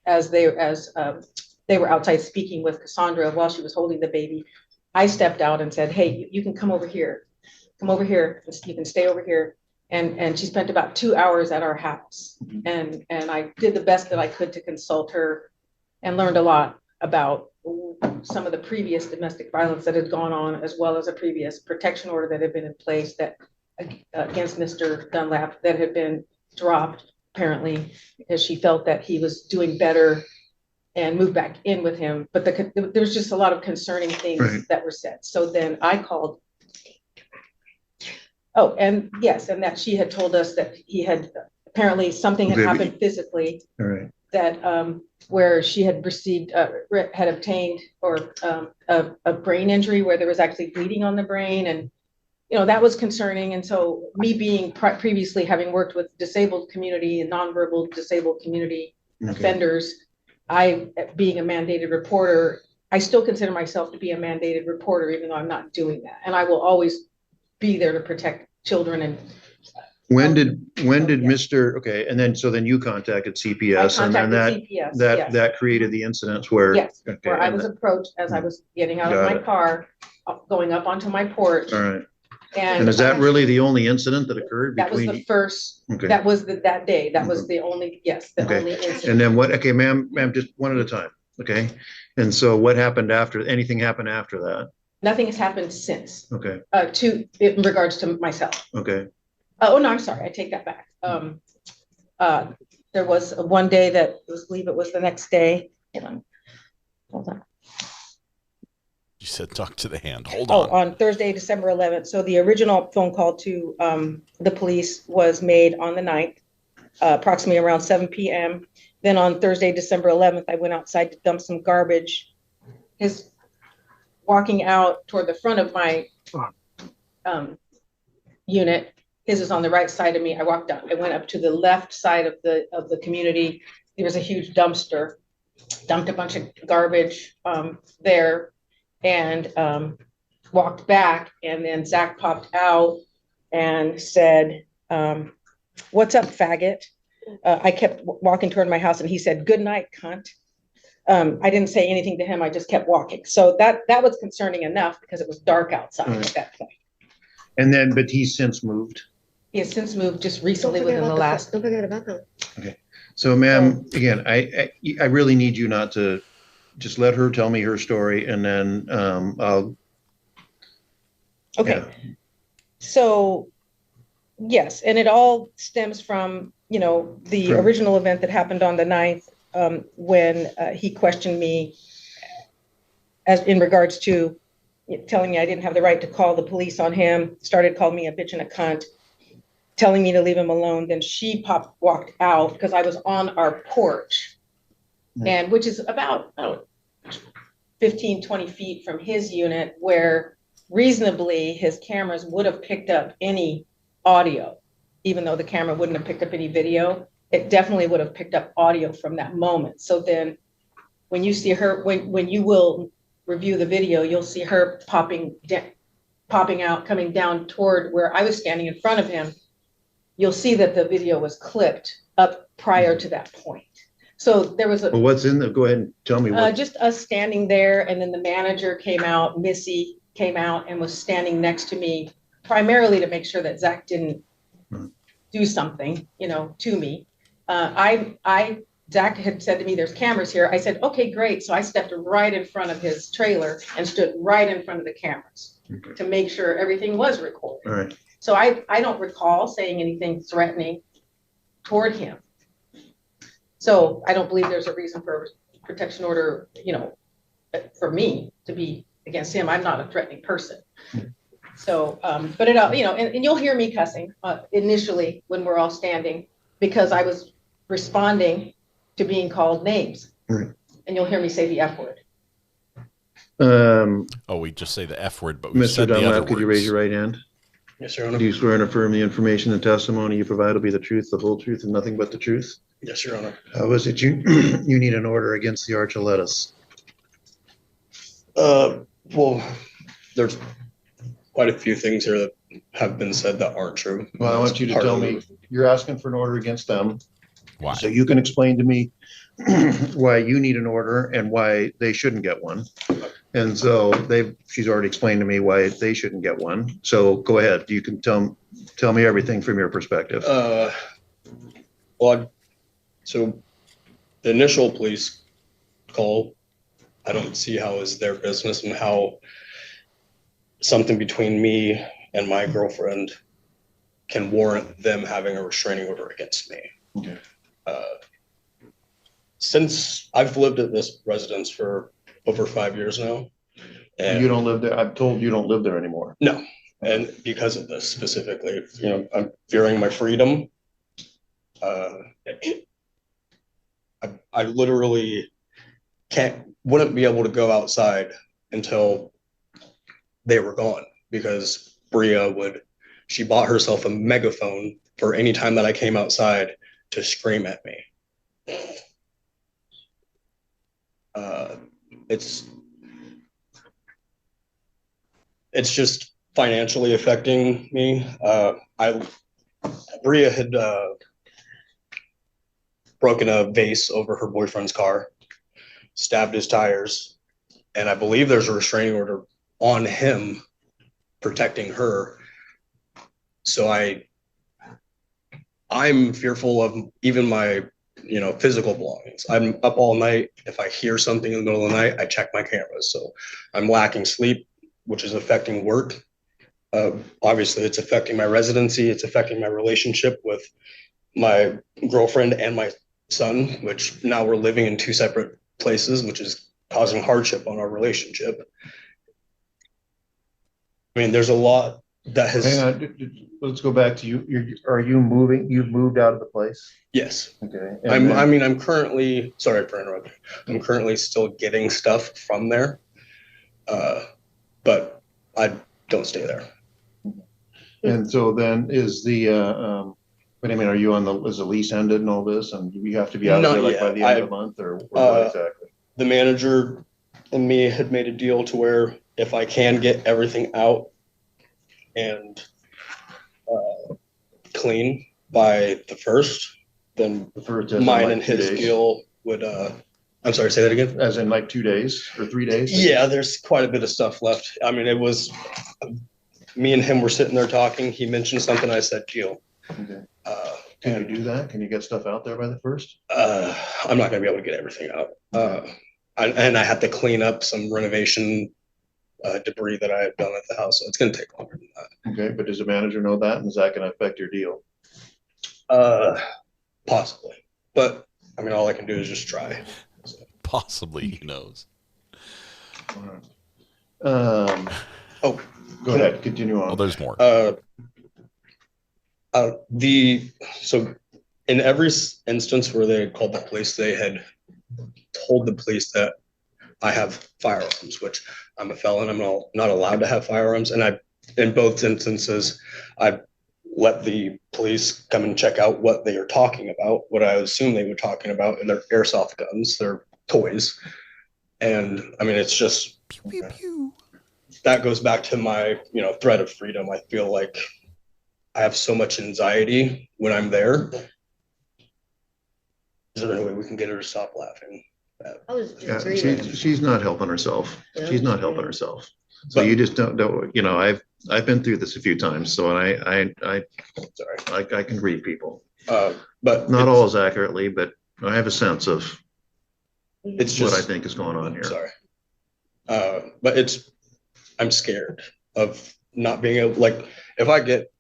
as they were outside speaking with Cassandra while she was holding the baby. I stepped out and said, "Hey, you can come over here. Come over here. You can stay over here." And she spent about 2 hours at our house. And I did the best that I could to consult her, and learned a lot about some of the previous domestic violence that had gone on, as well as a previous protection order that had been in place that against Mr. Dunlap that had been dropped, apparently, because she felt that he was doing better and moved back in with him. But there was just a lot of concerning things that were said. So then I called. Oh, and yes, and that she had told us that he had apparently something had happened physically. All right. That where she had received, had obtained, or a brain injury where there was actually bleeding on the brain, and that was concerning. And so me being previously having worked with disabled community and nonverbal disabled community offenders, I, being a mandated reporter, I still consider myself to be a mandated reporter, even though I'm not doing that. And I will always be there to protect children. And when did Mr. Okay, and then so then you contacted CPS, and then that created the incidents where where I was approached as I was getting out of my car, going up onto my porch. All right. And is that really the only incident that occurred between? That was the first. Okay. That was that day. That was the only. Yes, the only incident. And then what? Okay, ma'am, just one at a time. Okay. And so what happened after? Anything happened after that? Nothing has happened since. Okay. In regards to myself. Okay. Oh no, I'm sorry. I take that back. There was one day that I believe it was the next day. Hold on. You said talk to the hand. Hold on. On Thursday, December 11th. So the original phone call to the police was made on the 9th, approximately around 7 p.m. Then on Thursday, December 11th, I went outside to dump some garbage. His walking out toward the front of my unit. His is on the right side of me. I walked out. I went up to the left side of the community. There was a huge dumpster. Dumped a bunch of garbage there, and walked back. And then Zach popped out and said, "What's up, faggot?" I kept walking toward my house, and he said, "Good night, cunt." I didn't say anything to him. I just kept walking. So that was concerning enough because it was dark outside at that point. And then, but he's since moved. He has since moved just recently within the last. Don't forget about that. Okay. So, ma'am, again, I really need you not to just let her tell me her story, and then I'll. Okay. Yeah. So, yes, and it all stems from the original event that happened on the 9th, when he questioned me as in regards to telling me I didn't have the right to call the police on him. Started calling me a bitch and a cunt, telling me to leave him alone. Then she walked out because I was on our porch, and which is about 15, 20 feet from his unit, where reasonably his cameras would have picked up any audio, even though the camera wouldn't have picked up any video. It definitely would have picked up audio from that moment. So then when you see her, when you will review the video, you'll see her popping out, coming down toward where I was standing in front of him. You'll see that the video was clipped up prior to that point. So there was well, what's in the, go ahead and tell me what. Just us standing there, and then the manager came out, Missy came out and was standing next to me, primarily to make sure that Zach didn't do something, to me. Zach had said to me, "There's cameras here." I said, "Okay, great." So I stepped right in front of his trailer and stood right in front of the cameras to make sure everything was recorded. All right. So I don't recall saying anything threatening toward him. So I don't believe there's a reason for protection order, for me to be against him. I'm not a threatening person. So, but it, and you'll hear me cussing initially when we're all standing, because I was responding to being called names. Right. And you'll hear me say the F word. Oh, we just say the F word, but we Mr. said the other Dunlap, could you raise words. your right hand? Yes, Your Honor. Do you swear and affirm the information and testimony you provide will be the truth, the whole truth, and nothing but the truth? Yes, Your Honor. How is it you, you need an order against the Archuleta's? Well, there's quite a few things here that have been said that aren't true. Well, I want you to Part tell of me, you're asking for an order against them. Why? So you can explain to me why you need an order and why they shouldn't get one. And so she's already explained to me why they shouldn't get one. So go ahead. You can tell me everything from your perspective. Well, so the initial police call, I don't see how is their business and how something between me and my girlfriend can warrant them having a restraining order against me. Okay. Since I've lived at this residence for over 5 years now. And You don't live there. I'm told you don't live there anymore. No, and because of this specifically, I'm fearing my freedom. I literally wouldn't be able to go outside until they were gone, because Bria she bought herself a megaphone for any time that I came outside to scream at me. It's just financially affecting me. Bria had broken a vase over her boyfriend's car, stabbed his tires, and I believe there's a restraining order on him protecting her. So I'm fearful of even my physical belongings. I'm up all night. If I hear something in the middle of the night, I check my cameras. So I'm lacking sleep, which is affecting work. Obviously, it's affecting my residency. It's affecting my relationship with my girlfriend and my son, which now we're living in two separate places, which is causing hardship on our relationship. I mean, there's a lot that has. Hang on, let's go back to you. Are you moving? You've moved out of the place? Yes. Okay. I'm currently, sorry for interrupting. I'm currently still getting stuff from there, but I don't stay there. And so then is but I mean, are you is the lease ended and all this, and you have to be out of there like by the end of the month, or what exactly? The manager and me had made a deal to where if I can get everything out and clean by the 1st, then mine and his deal would, I'm sorry, say that again? As in like 2 days or 3 days? Yeah, there's quite a bit of stuff left. I mean, it was, me and him were sitting there talking. He mentioned something, I said, deal. Okay. Can you do that? Can you get stuff out there by the 1st? I'm not gonna be able to get everything out. And I had to clean up some renovation debris that I had done at the house, so it's gonna take longer than that. Okay, but does the manager know that, and is that gonna affect your deal? Possibly, but I mean, all I can do is just try. So. Possibly, he knows. Go ahead, continue on. Oh, there's more. So in every instance where they had called the police, they had told the police that I have firearms, which I'm a felon. I'm not allowed to have firearms. And in both instances, I let the police come and check out what they are talking about, what I assume they were talking about, and their airsoft guns, their toys. And I mean, it's just, pew, pew, pew. That goes back to my, threat of freedom. I feel like I have so much anxiety when I'm there. Is there any way we can get her to stop laughing? I was just She's not helping herself. Yeah. She's not helping herself. So you just don't, I've been through this a few times, so I can read people. But not always accurately, but I have a sense of it's just what I think is going on here. Sorry. But I'm scared of not being able, like, if I get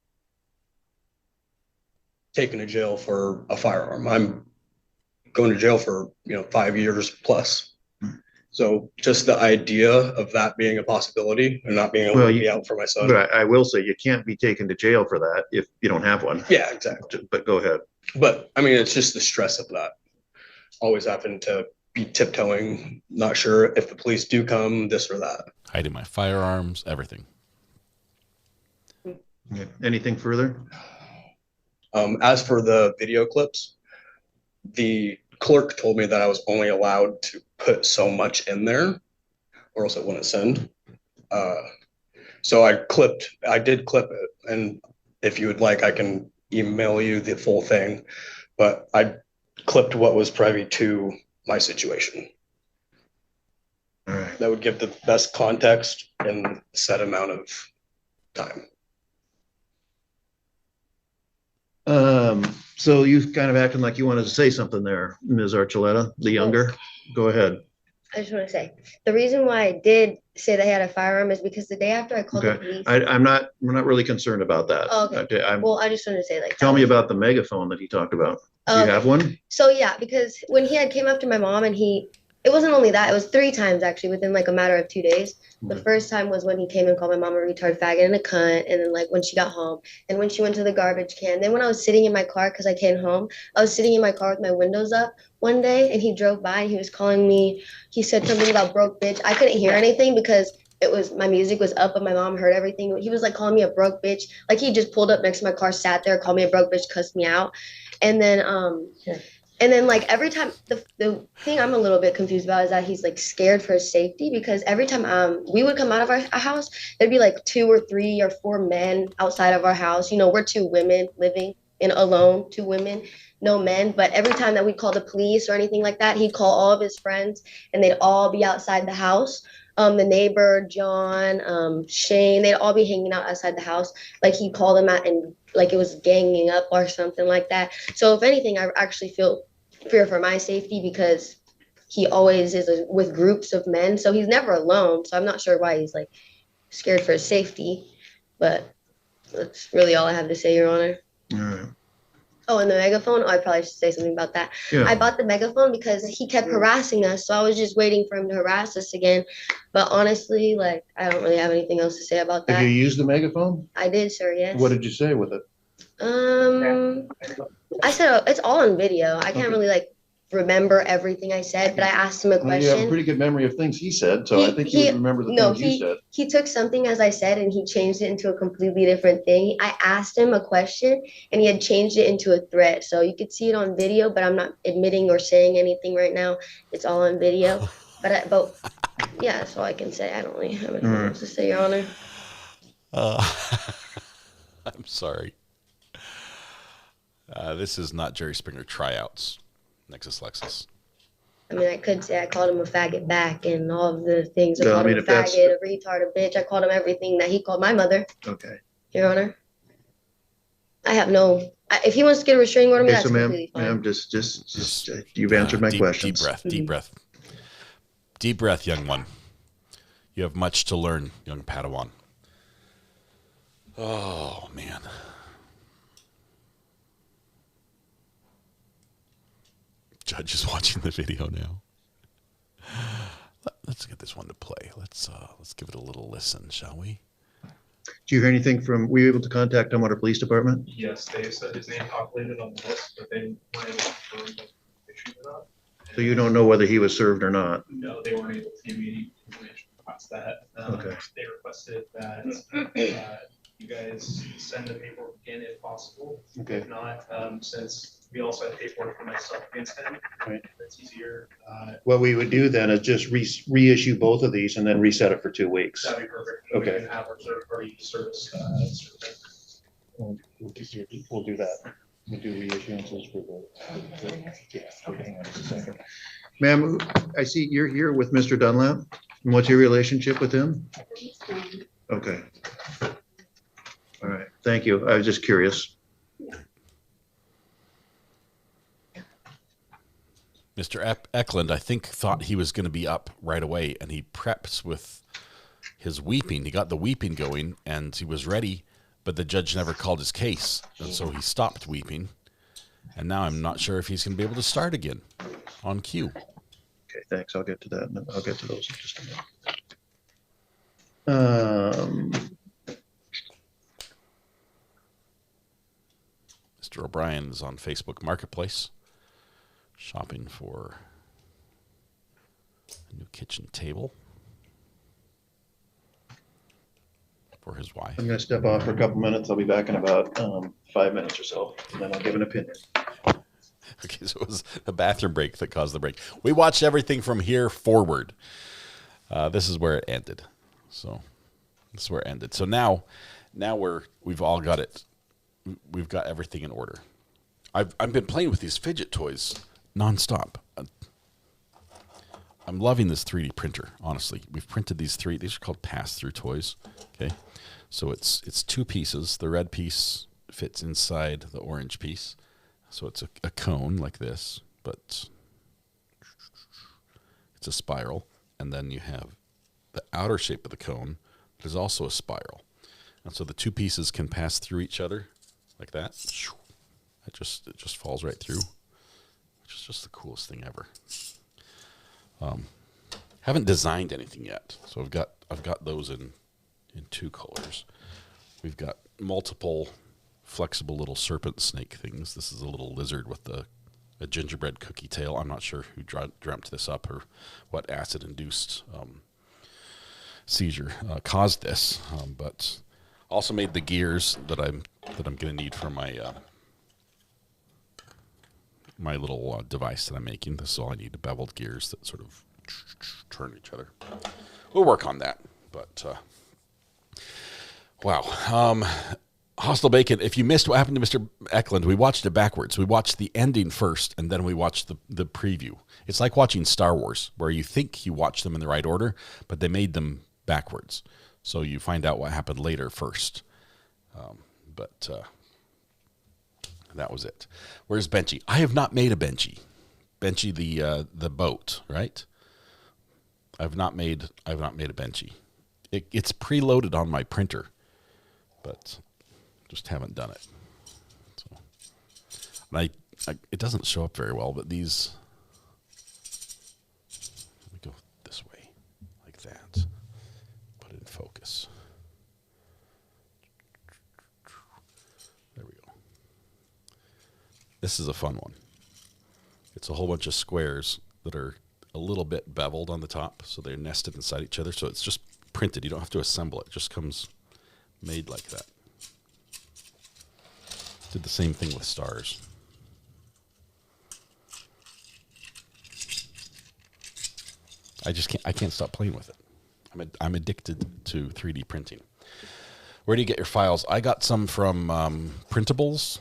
taken to jail for a firearm, I'm going to jail for 5 years plus. So just the idea of that being a possibility and not being able to be out for my son. But I will say you can't be taken to jail for that if you don't have one. Yeah, exactly. But go ahead. But I mean, it's just the stress of that. Always having to be tiptoeing, not sure if the police do come, this or that. Hiding my firearms, everything. Okay. Anything further? As for the video clips, the clerk told me that I was only allowed to put so much in there or else it wouldn't send. So I did clip it. And if you would like, I can email you the full thing, but I clipped what was privy to my situation. All right. That would give the best context in set amount of time. So you kind of acting like you wanted to say something there, Ms. Archuleta, the younger. Go ahead. I just want to say the reason why I did say that he had a firearm is because the day after I called the Okay. police. We're not really concerned about that. Oh, okay. Well, I just wanted to say like. Tell me about the megaphone that he talked about. Do you have one? So yeah, because when he had came after my mom and it wasn't only that, it was 3 times actually within like a matter of 2 days. The first time was when he came and called my mom a retard, faggot, and a cunt, and then like when she got home, and when she went to the garbage can. Then when I was sitting in my car because I came home, I was sitting in my car with my windows up one day, and he drove by and he was calling me. He said something about broke bitch. I couldn't hear anything because my music was up, but my mom heard everything. He was like calling me a broke bitch. Like he just pulled up next to my car, sat there, called me a broke bitch, cussed me out, and then like every time the thing I'm a little bit confused about is that he's like scared for his safety because every time we would come out of our house, there'd be like 2 or 3 or 4 men outside of our house. You know, we're 2 women living in alone, 2 women, no men. But every time that we call the police or anything like that, he'd call all of his friends and they'd all be outside the house. The neighbor, John, Shane, they'd all be hanging out outside the house. Like he'd call them out and like it was ganging up or something like that. So if anything, I actually feel fear for my safety because he always is with groups of men. So he's never alone. So I'm not sure why he's like scared for his safety. But that's really all I have to say, Your Honor. All right. Oh, and the megaphone. Oh, I probably should say something about that. Yeah. I bought the megaphone because he kept harassing us. So I was just waiting for him to harass us again. But honestly, like, I don't really have anything else to say about that. Have you used the megaphone? I did, sir, yes. What did you say with it? I said it's all on video. I can't really like remember everything I said, but I asked him a Well, you have a question. pretty good memory of things he said, so I think you would remember the things you said. He took something as I said and he changed it into a completely different thing. I asked him a question and he had changed it into a threat. So you could see it on video, but I'm not admitting or saying anything right now. It's all on video. But yeah, that's all I can say. I don't really have anything else to say, Your Honor. I'm sorry. This is not Jerry Springer tryouts. Nexus Lexus. I mean, I could say I called him a faggot back and all of the things. I No, I called mean, him a if that's- faggot, a retard, a bitch. I called him everything that he called my mother, Okay. Your Honor. I have no. If he wants to get a restraining order, Okay, that's so completely fine. ma'am, just you've answered my questions. Deep breath. Deep breath. Deep breath, young one. You have much to learn, young Padawan. Oh, man. Judge is watching the video now. Let's get this one to play. Let's give it a little listen, shall we? Do you hear anything from? Were you able to contact Tumwater Police Department? Yes, they said his name populated on the list, but they weren't able to confirm his conviction or not. So you don't know whether he was served or not. No, they weren't able to give me any information past that. Okay. They requested that you guys send the paperwork in if possible. Okay. If not, since we also have paperwork for myself against him, Right. that's easier. What we would do then is just reissue both of these and then reset it for 2 weeks. That'd be perfect. Okay. We can have our third party service. We'll do that. We'll do reissuances for the yeah, hang on just a second. Ma'am, I see you're here with Mr. Dunlap. And what's your relationship with him? Okay. All right. Thank you. I was just curious. Mr. Eklund, I think, thought he was going to be up right away, and he preps with his weeping. He got the weeping going, and he was ready, but the judge never called his case, and so he stopped weeping. And now I'm not sure if he's going to be able to start again on cue. Okay, thanks. I'll get to that. I'll get to those in just a minute. Mr. O'Brien is on Facebook Marketplace, shopping for New kitchen table for his wife. I'm gonna step off for a couple minutes. I'll be back in about 5 minutes or so, and then I'll give an opinion. Okay, so it was a bathroom break that caused the break. We watched everything from here forward. This is where it ended. So this is where it ended. So now we've all got it. We've got everything in order. I've been playing with these fidget toys nonstop. I'm loving this 3D printer, honestly. We've printed these are called pass-through toys. Okay. So it's two pieces. The red piece fits inside the orange piece. So it's a cone like this, but it's a spiral. And then you have the outer shape of the cone that is also a spiral. And so the two pieces can pass through each other like that. It just falls right through, which is just the coolest thing ever. Haven't designed anything yet, so I've got those in two colors. We've got multiple flexible little serpent snake things. This is a little lizard with a gingerbread cookie tail. I'm not sure who dreamt this up or what acid-induced seizure caused this, but also made the gears that I'm going to need for my my little device that I'm making. This is all I need, the beveled gears that sort of turn each other. We'll work on that, but wow. Hostile Bacon, if you missed what happened to Mr. Eklund, we watched it backwards. We watched the ending first, and then we watched the preview. It's like watching Star Wars, where you think you watched them in the right order, but they made them backwards. So you find out what happened later first. But that was it. Where's Benchy? I have not made a Benchy. Benchy, the boat, right? I've not made a Benchy. It's preloaded on my printer, but just haven't done it. So, and it doesn't show up very well, but these. Let me go this way, like that. Put it in focus. There we go. This is a fun one. It's a whole bunch of squares that are a little bit beveled on the top, so they're nested inside each other. So it's just printed. You don't have to assemble it. It just comes made like that. Did the same thing with stars. I can't stop playing with it. I'm addicted to 3D printing. Where do you get your files? I got some from Printables,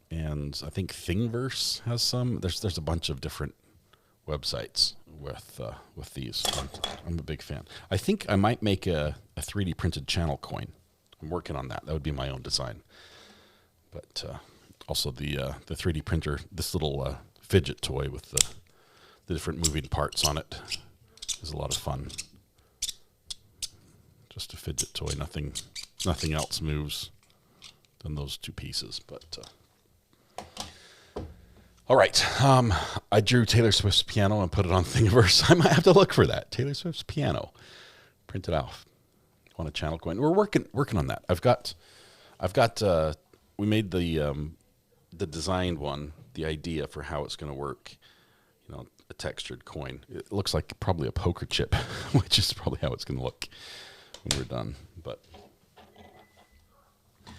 and I think Thingiverse has some. There's a bunch of different websites with these. I'm a big fan. I think I might make a 3D printed channel coin. I'm working on that. That would be my own design. But also the 3D printer, this little fidget toy with the different moving parts on it is a lot of fun. Just a fidget toy. Nothing else moves than those two pieces. But all right, I drew Taylor Swift's piano and put it on Thingiverse. I might have to look for that. Taylor Swift's piano, print it off on a channel coin. We're working on that. I've got. We made the designed one, the idea for how it's going to work. You know, a textured coin. It looks like probably a poker chip, which is probably how it's going to look when we're done. But I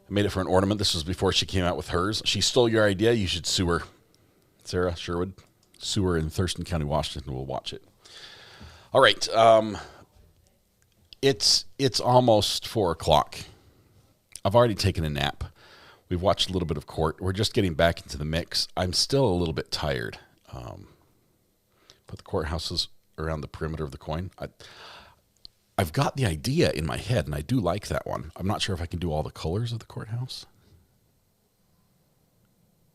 made it for an ornament. This was before she came out with hers. She stole your idea. You should sue her. Sarah Sherwood. Sue her in Thurston County, Washington. We'll watch it. All right. It's almost 4:00. I've already taken a nap. We've watched a little bit of court. We're just getting back into the mix. I'm still a little bit tired. Put the courthouses around the perimeter of the coin. I've got the idea in my head, and I do like that one. I'm not sure if I can do all the colors of the courthouse.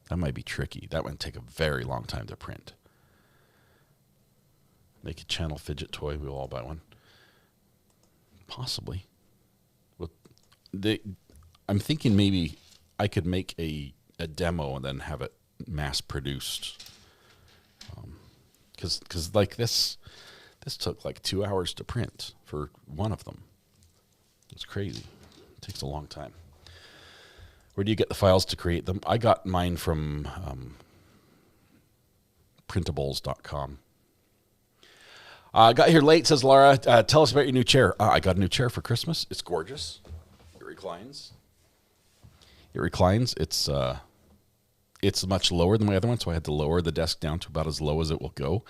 That might be tricky. That would take a very long time to print. Make a channel fidget toy. We'll all buy one. Possibly. Well, I'm thinking maybe I could make a demo and then have it mass produced. Because like this took like 2 hours to print for one of them. It's crazy. It takes a long time. Where do you get the files to create them? I got mine from printables.com. Got here late, says Laura. Tell us about your new chair. I got a new chair for Christmas. It's gorgeous. It reclines. It's much lower than my other one, so I had to lower the desk down to about as low as it will go.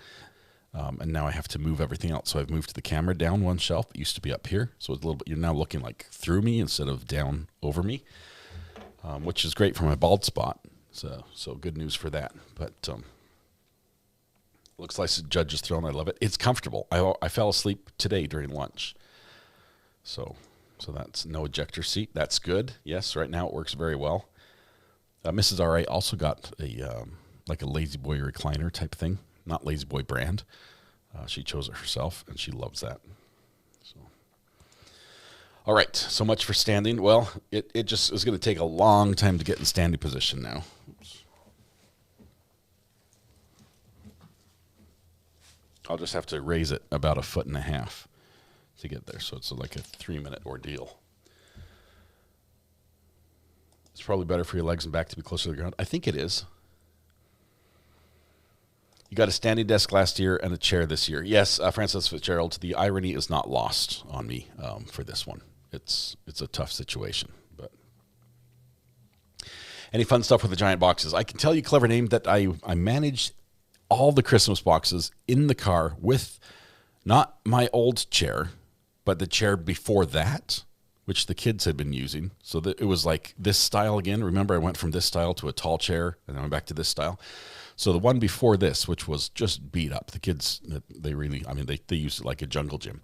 And now I have to move everything else. So I've moved the camera down one shelf. It used to be up here. So it's a little bit, you're now looking like through me instead of down over me, which is great for my bald spot. So good news for that. But looks like the judge's throne. I love it. It's comfortable. I fell asleep today during lunch. So that's no ejector seat. That's good. Yes, right now it works very well. Mrs. R.A. also got a Lazy Boy recliner type thing. Not Lazy Boy brand. She chose it herself, and she loves that. So, all right. So much for standing. Well, it just is going to take a long time to get in standing position now. Oops. I'll just have to raise it about 1.5 feet to get there. So it's like a 3-minute ordeal. It's probably better for your legs and back to be closer to the ground. I think it is. You got a standing desk last year and a chair this year. Yes, Francis Fitzgerald, the irony is not lost on me for this one. It's a tough situation. But any fun stuff with the giant boxes? I can tell you, clever name, that I managed all the Christmas boxes in the car with not my old chair, but the chair before that, which the kids had been using. So that it was like this style again. Remember, I went from this style to a tall chair, and then I went back to this style. So the one before this, which was just beat up, the kids, they used it like a jungle gym.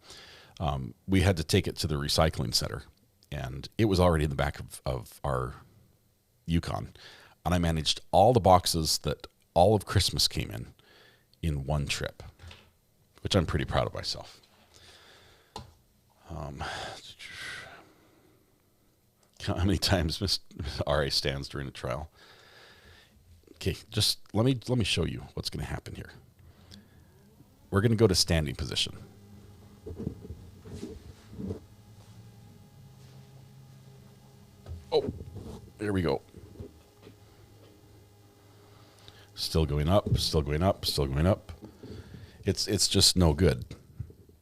We had to take it to the recycling center, and it was already in the back of our Yukon. And I managed all the boxes that all of Christmas came in one trip, which I'm pretty proud of myself. How many times Miss R.A. stands during a trial? Okay, just let me show you what's going to happen here. We're going to go to standing position. Oh, there we go. Still going up, still going up, still going up. It's just no good.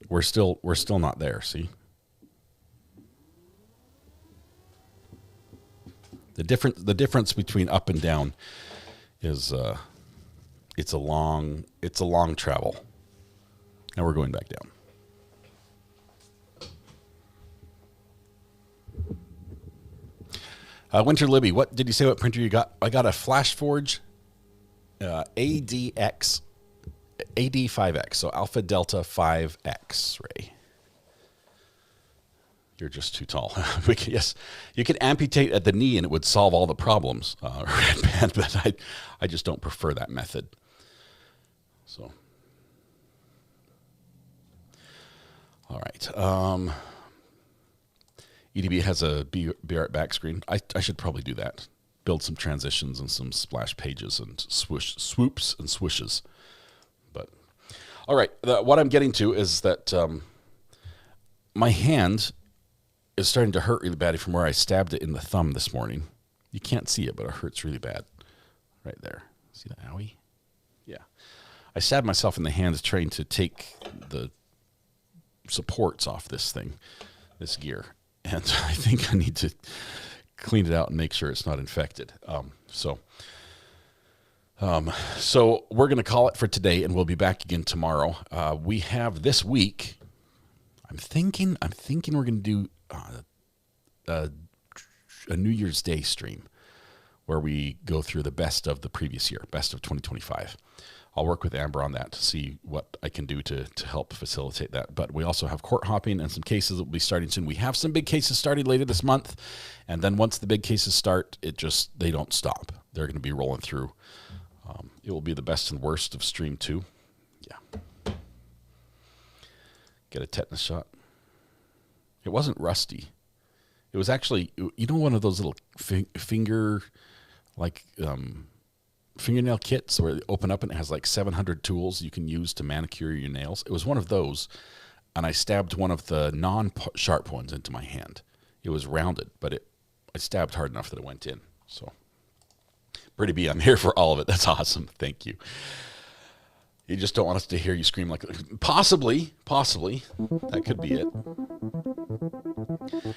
We're still not there, see? The difference between up and down is it's a long travel. Now we're going back down. Winter Libby, what did you say? What printer you got? I got a FlashForge AD5X, so Alpha Delta 5X, Ray. You're just too tall. Yes, you could amputate at the knee and it would solve all the problems, Red Band, but I just don't prefer that method. So, all right. EDB has a Be Art back screen. I should probably do that. Build some transitions and some splash pages and swoops and swishes. But, all right. What I'm getting to is that my hand is starting to hurt really badly from where I stabbed it in the thumb this morning. You can't see it, but it hurts really bad. Right there. See that, owie? Yeah. I stabbed myself in the hand trying to take the supports off this thing, this gear. And I think I need to clean it out and make sure it's not infected. So we're going to call it for today, and we'll be back again tomorrow. We have this week, I'm thinking we're going to do a New Year's Day stream where we go through the best of the previous year, best of 2025. I'll work with Amber on that to see what I can do to help facilitate that. But we also have court hopping and some cases that will be starting soon. We have some big cases starting later this month, and then once the big cases start, they don't stop. They're going to be rolling through. It will be the best and worst of stream 2. Yeah. Get a tetanus shot. It wasn't rusty. It was actually, one of those little fingernail kits where they open up and it has like 700 tools you can use to manicure your nails. It was one of those, and I stabbed one of the non-sharp ones into my hand. It was rounded, but I stabbed hard enough that it went in. So, Pretty B, I'm here for all of it. That's awesome. Thank you. You just don't want us to hear you scream like possibly. That could be it.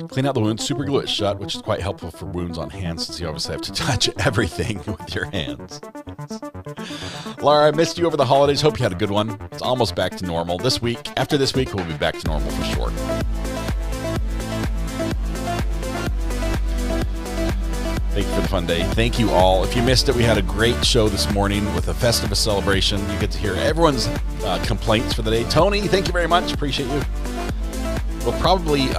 Clean out the wound, super glue it shut, which is quite helpful for wounds on hands since you obviously have to touch everything with your hands. Laura, I missed you over the holidays. Hope you had a good one. It's almost back to normal. After this week, we'll be back to normal for sure. Thank you for the fun day. Thank you all. If you missed it, we had a great show this morning with a Festivus celebration. You get to hear everyone's complaints for the day. Tony, thank you very much. Appreciate you. We'll probably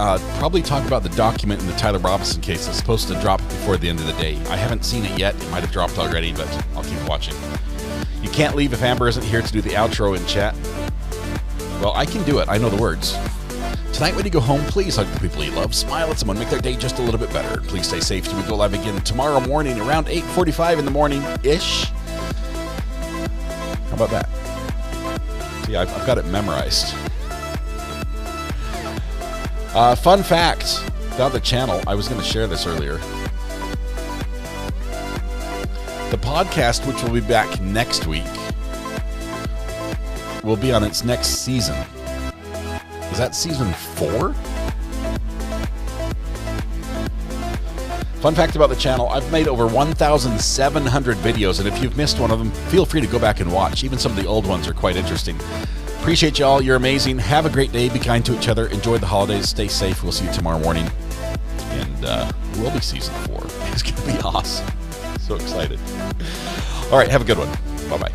talk about the document in the Tyler Robinson case that's supposed to drop before the end of the day. I haven't seen it yet. It might have dropped already, but I'll keep watching. You can't leave if Amber isn't here to do the outro in chat. Well, I can do it. I know the words. Tonight when you go home, please hug the people you love, smile at someone, make their day just a little bit better. Please stay safe till we go live again tomorrow morning around 8:45 in the morning-ish. How about that? See, I've got it memorized. Fun fact about the channel. I was going to share this earlier. The podcast, which will be back next week, will be on its next season. Is that season 4? Fun fact about the channel, I've made over 1,700 videos, and if you've missed one of them, feel free to go back and watch. Even some of the old ones are quite interesting. Appreciate y'all. You're amazing. Have a great day. Be kind to each other. Enjoy the holidays. Stay safe. We'll see you tomorrow morning. And we'll be season 4. It's going to be awesome. So excited. All right. Have a good one. Bye-bye.